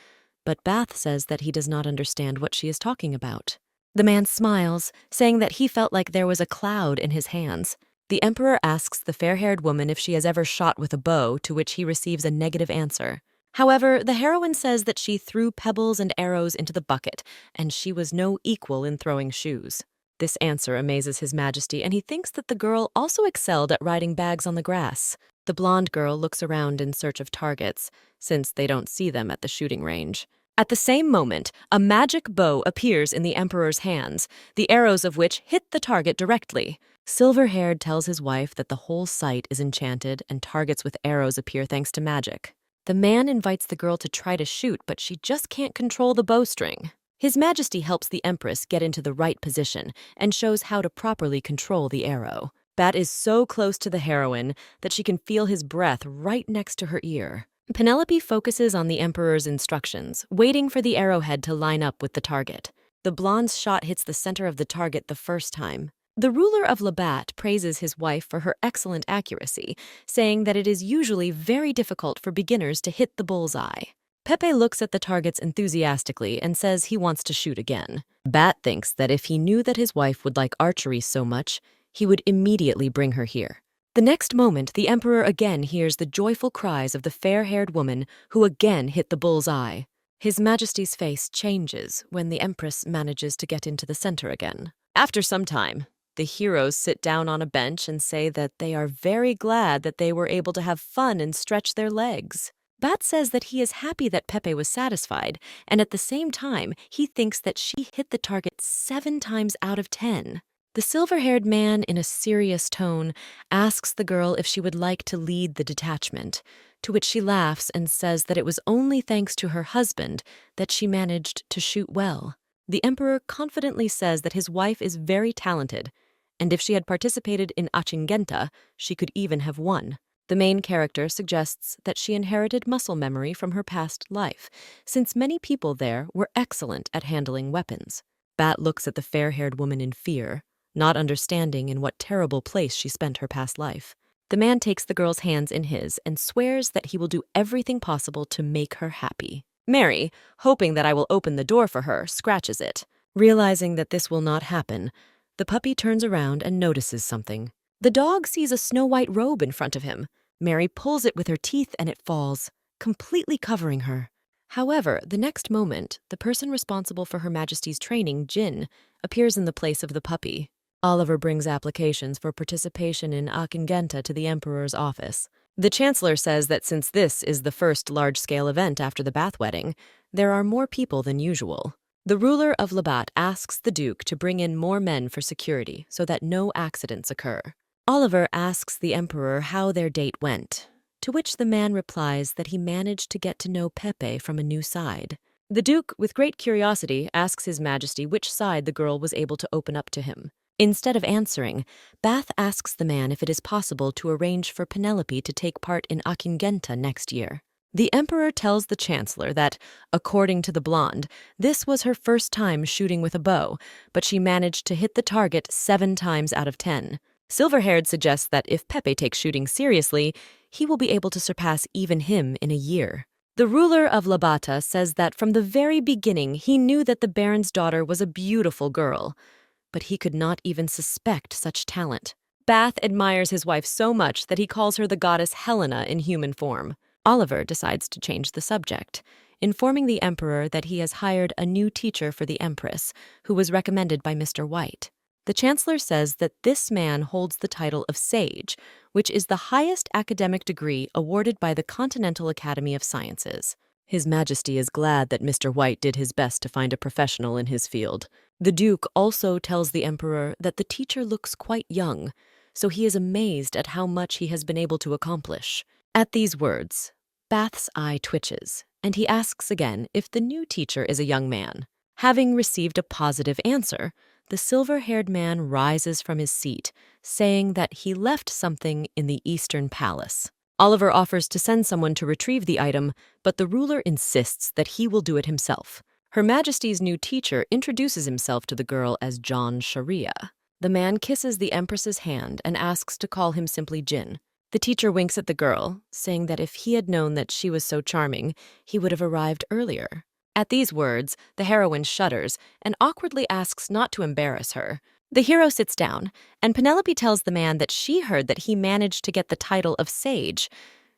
but Bath says that he does not understand what she is talking about. The man smiles, saying that he felt like there was a cloud in his hands. The Emperor asks the fair-haired woman if she has ever shot with a bow, to which he receives a negative answer. However, the heroine says that she threw pebbles and arrows into the bucket, and she was no equal in throwing shoes. This answer amazes His Majesty, and he thinks that the girl also excelled at riding bags on the grass. The blonde girl looks around in search of targets, since they don't see them at the shooting range. At the same moment, a magic bow appears in the Emperor's hands, the arrows of which hit the target directly. Silver-haired tells his wife that the whole site is enchanted and targets with arrows appear thanks to magic. The man invites the girl to try to shoot, but she just can't control the bowstring. His Majesty helps the Empress get into the right position and shows how to properly control the arrow. Bat is so close to the heroine that she can feel his breath right next to her ear. Penelope focuses on the Emperor's instructions, waiting for the arrowhead to line up with the target. The blonde's shot hits the center of the target the first time. The ruler of Labatt praises his wife for her excellent accuracy, saying that it is usually very difficult for beginners to hit the bullseye. Pepe looks at the targets enthusiastically and says he wants to shoot again. Bat thinks that if he knew that his wife would like archery so much, he would immediately bring her here. The next moment, the Emperor again hears the joyful cries of the fair-haired woman who again hit the bull's eye. His Majesty's face changes when the Empress manages to get into the center again. After some time, the heroes sit down on a bench and say that they are very glad that they were able to have fun and stretch their legs. Bat says that he is happy that Pepe was satisfied, and at the same time, he thinks that she hit the target 7 times out of 10. The silver-haired man, in a serious tone, asks the girl if she would like to lead the detachment, to which she laughs and says that it was only thanks to her husband that she managed to shoot well. The Emperor confidently says that his wife is very talented, and if she had participated in Achingenta, she could even have won. The main character suggests that she inherited muscle memory from her past life, since many people there were excellent at handling weapons. Bat looks at the fair-haired woman in fear, not understanding in what terrible place she spent her past life. The man takes the girl's hands in his and swears that he will do everything possible to make her happy. Mary, hoping that I will open the door for her, scratches it. Realizing that this will not happen, the puppy turns around and notices something. The dog sees a snow-white robe in front of him. Mary pulls it with her teeth and it falls, completely covering her. However, the next moment, the person responsible for Her Majesty's training, Jin, appears in the place of the puppy. Oliver brings applications for participation in Achingenta to the Emperor's office. The Chancellor says that since this is the first large-scale event after the Bath wedding, there are more people than usual. The ruler of Labatt asks the Duke to bring in more men for security so that no accidents occur. Oliver asks the Emperor how their date went, to which the man replies that he managed to get to know Pepe from a new side. The Duke, with great curiosity, asks His Majesty which side the girl was able to open up to him. Instead of answering, Bath asks the man if it is possible to arrange for Penelope to take part in Achingenta next year. The Emperor tells the Chancellor that, according to the blonde, this was her first time shooting with a bow, but she managed to hit the target 7 times out of 10. Silver-haired suggests that if Pepe takes shooting seriously, he will be able to surpass even him in a year. The ruler of Labata says that from the very beginning he knew that the Baron's daughter was a beautiful girl, but he could not even suspect such talent. Bath admires his wife so much that he calls her the goddess Helena in human form. Oliver decides to change the subject, informing the Emperor that he has hired a new teacher for the Empress, who was recommended by Mr. White. The Chancellor says that this man holds the title of Sage, which is the highest academic degree awarded by the Continental Academy of Sciences. His Majesty is glad that Mr. White did his best to find a professional in his field. The Duke also tells the Emperor that the teacher looks quite young, so he is amazed at how much he has been able to accomplish. At these words, Bath's eye twitches, and he asks again if the new teacher is a young man. Having received a positive answer, the silver-haired man rises from his seat, saying that he left something in the Eastern Palace. Oliver offers to send someone to retrieve the item, but the ruler insists that he will do it himself. Her Majesty's new teacher introduces himself to the girl as John Sharia. The man kisses the Empress's hand and asks to call him simply Jin. The teacher winks at the girl, saying that if he had known that she was so charming, he would have arrived earlier. At these words, the heroine shudders and awkwardly asks not to embarrass her. The hero sits down, and Penelope tells the man that she heard that he managed to get the title of Sage.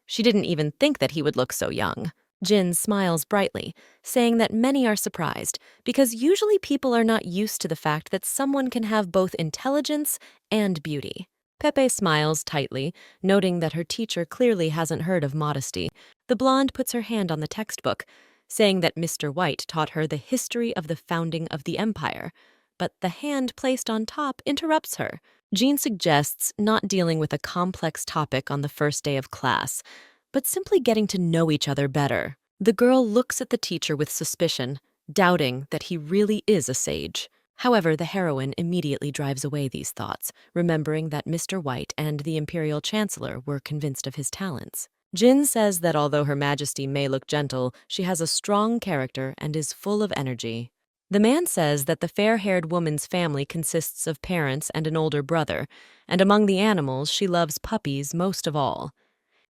She didn't even think that he would look so young. Jin smiles brightly, saying that many are surprised, because usually people are not used to the fact that someone can have both intelligence and beauty. Pepe smiles tightly, noting that her teacher clearly hasn't heard of modesty. The blonde puts her hand on the textbook, saying that Mr. White taught her the history of the founding of the empire, but the hand placed on top interrupts her. Jean suggests not dealing with a complex topic on the first day of class, but simply getting to know each other better. The girl looks at the teacher with suspicion, doubting that he really is a sage. However, the heroine immediately drives away these thoughts, remembering that Mr. White and the Imperial Chancellor were convinced of his talents. Jin says that although Her Majesty may look gentle, she has a strong character and is full of energy. The man says that the fair-haired woman's family consists of parents and an older brother, and among the animals she loves puppies most of all.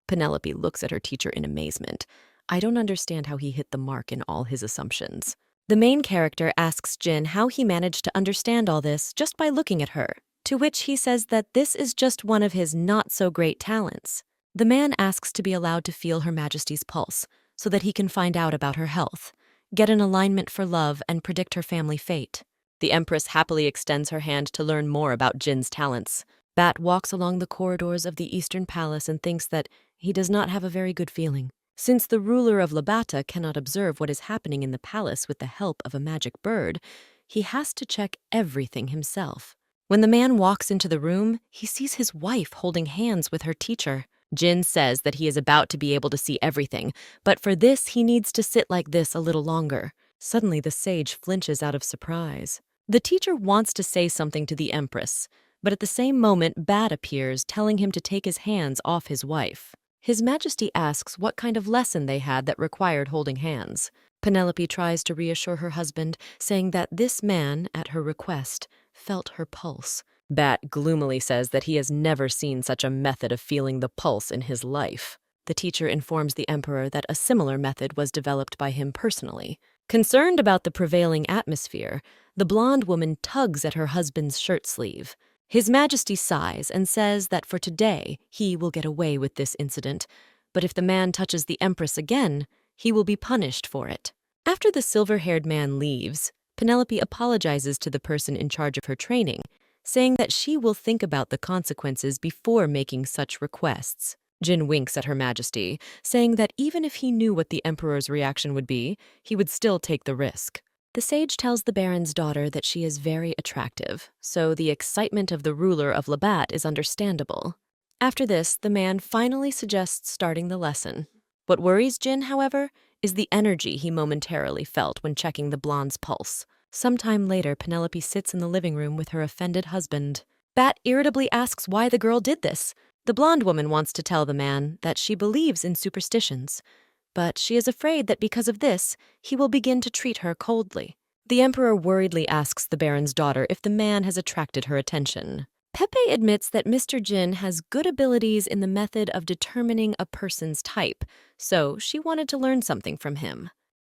Penelope looks at her teacher in amazement. I don't understand how he hit the mark in all his assumptions. The main character asks Jin how he managed to understand all this just by looking at her, to which he says that this is just one of his not-so-great talents. The man asks to be allowed to feel Her Majesty's pulse so that he can find out about her health, get an alignment for love, and predict her family fate. The Empress happily extends her hand to learn more about Jin's talents. Bat walks along the corridors of the Eastern Palace and thinks that he does not have a very good feeling. Since the ruler of Labata cannot observe what is happening in the palace with the help of a magic bird, he has to check everything himself. When the man walks into the room, he sees his wife holding hands with her teacher. Jin says that he is about to be able to see everything, but for this he needs to sit like this a little longer. Suddenly the sage flinches out of surprise. The teacher wants to say something to the Empress, but at the same moment Bat appears, telling him to take his hands off his wife. His Majesty asks what kind of lesson they had that required holding hands. Penelope tries to reassure her husband, saying that this man, at her request, felt her pulse. Bat gloomily says that he has never seen such a method of feeling the pulse in his life. The teacher informs the Emperor that a similar method was developed by him personally. Concerned about the prevailing atmosphere, the blonde woman tugs at her husband's shirt sleeve. His Majesty sighs and says that for today he will get away with this incident, but if the man touches the Empress again, he will be punished for it. After the silver-haired man leaves, Penelope apologizes to the person in charge of her training, saying that she will think about the consequences before making such requests. Jin winks at Her Majesty, saying that even if he knew what the Emperor's reaction would be, he would still take the risk. The sage tells the Baron's daughter that she is very attractive, so the excitement of the ruler of Labat is understandable. After this, the man finally suggests starting the lesson. What worries Jin, however, is the energy he momentarily felt when checking the blonde's pulse. Sometime later, Penelope sits in the living room with her offended husband. Bat irritably asks why the girl did this. The blonde woman wants to tell the man that she believes in superstitions, but she is afraid that because of this, he will begin to treat her coldly. The Emperor worriedly asks the Baron's daughter if the man has attracted her attention. Pepe admits that Mr. Jin has good abilities in the method of determining a person's type, so she wanted to learn something from him.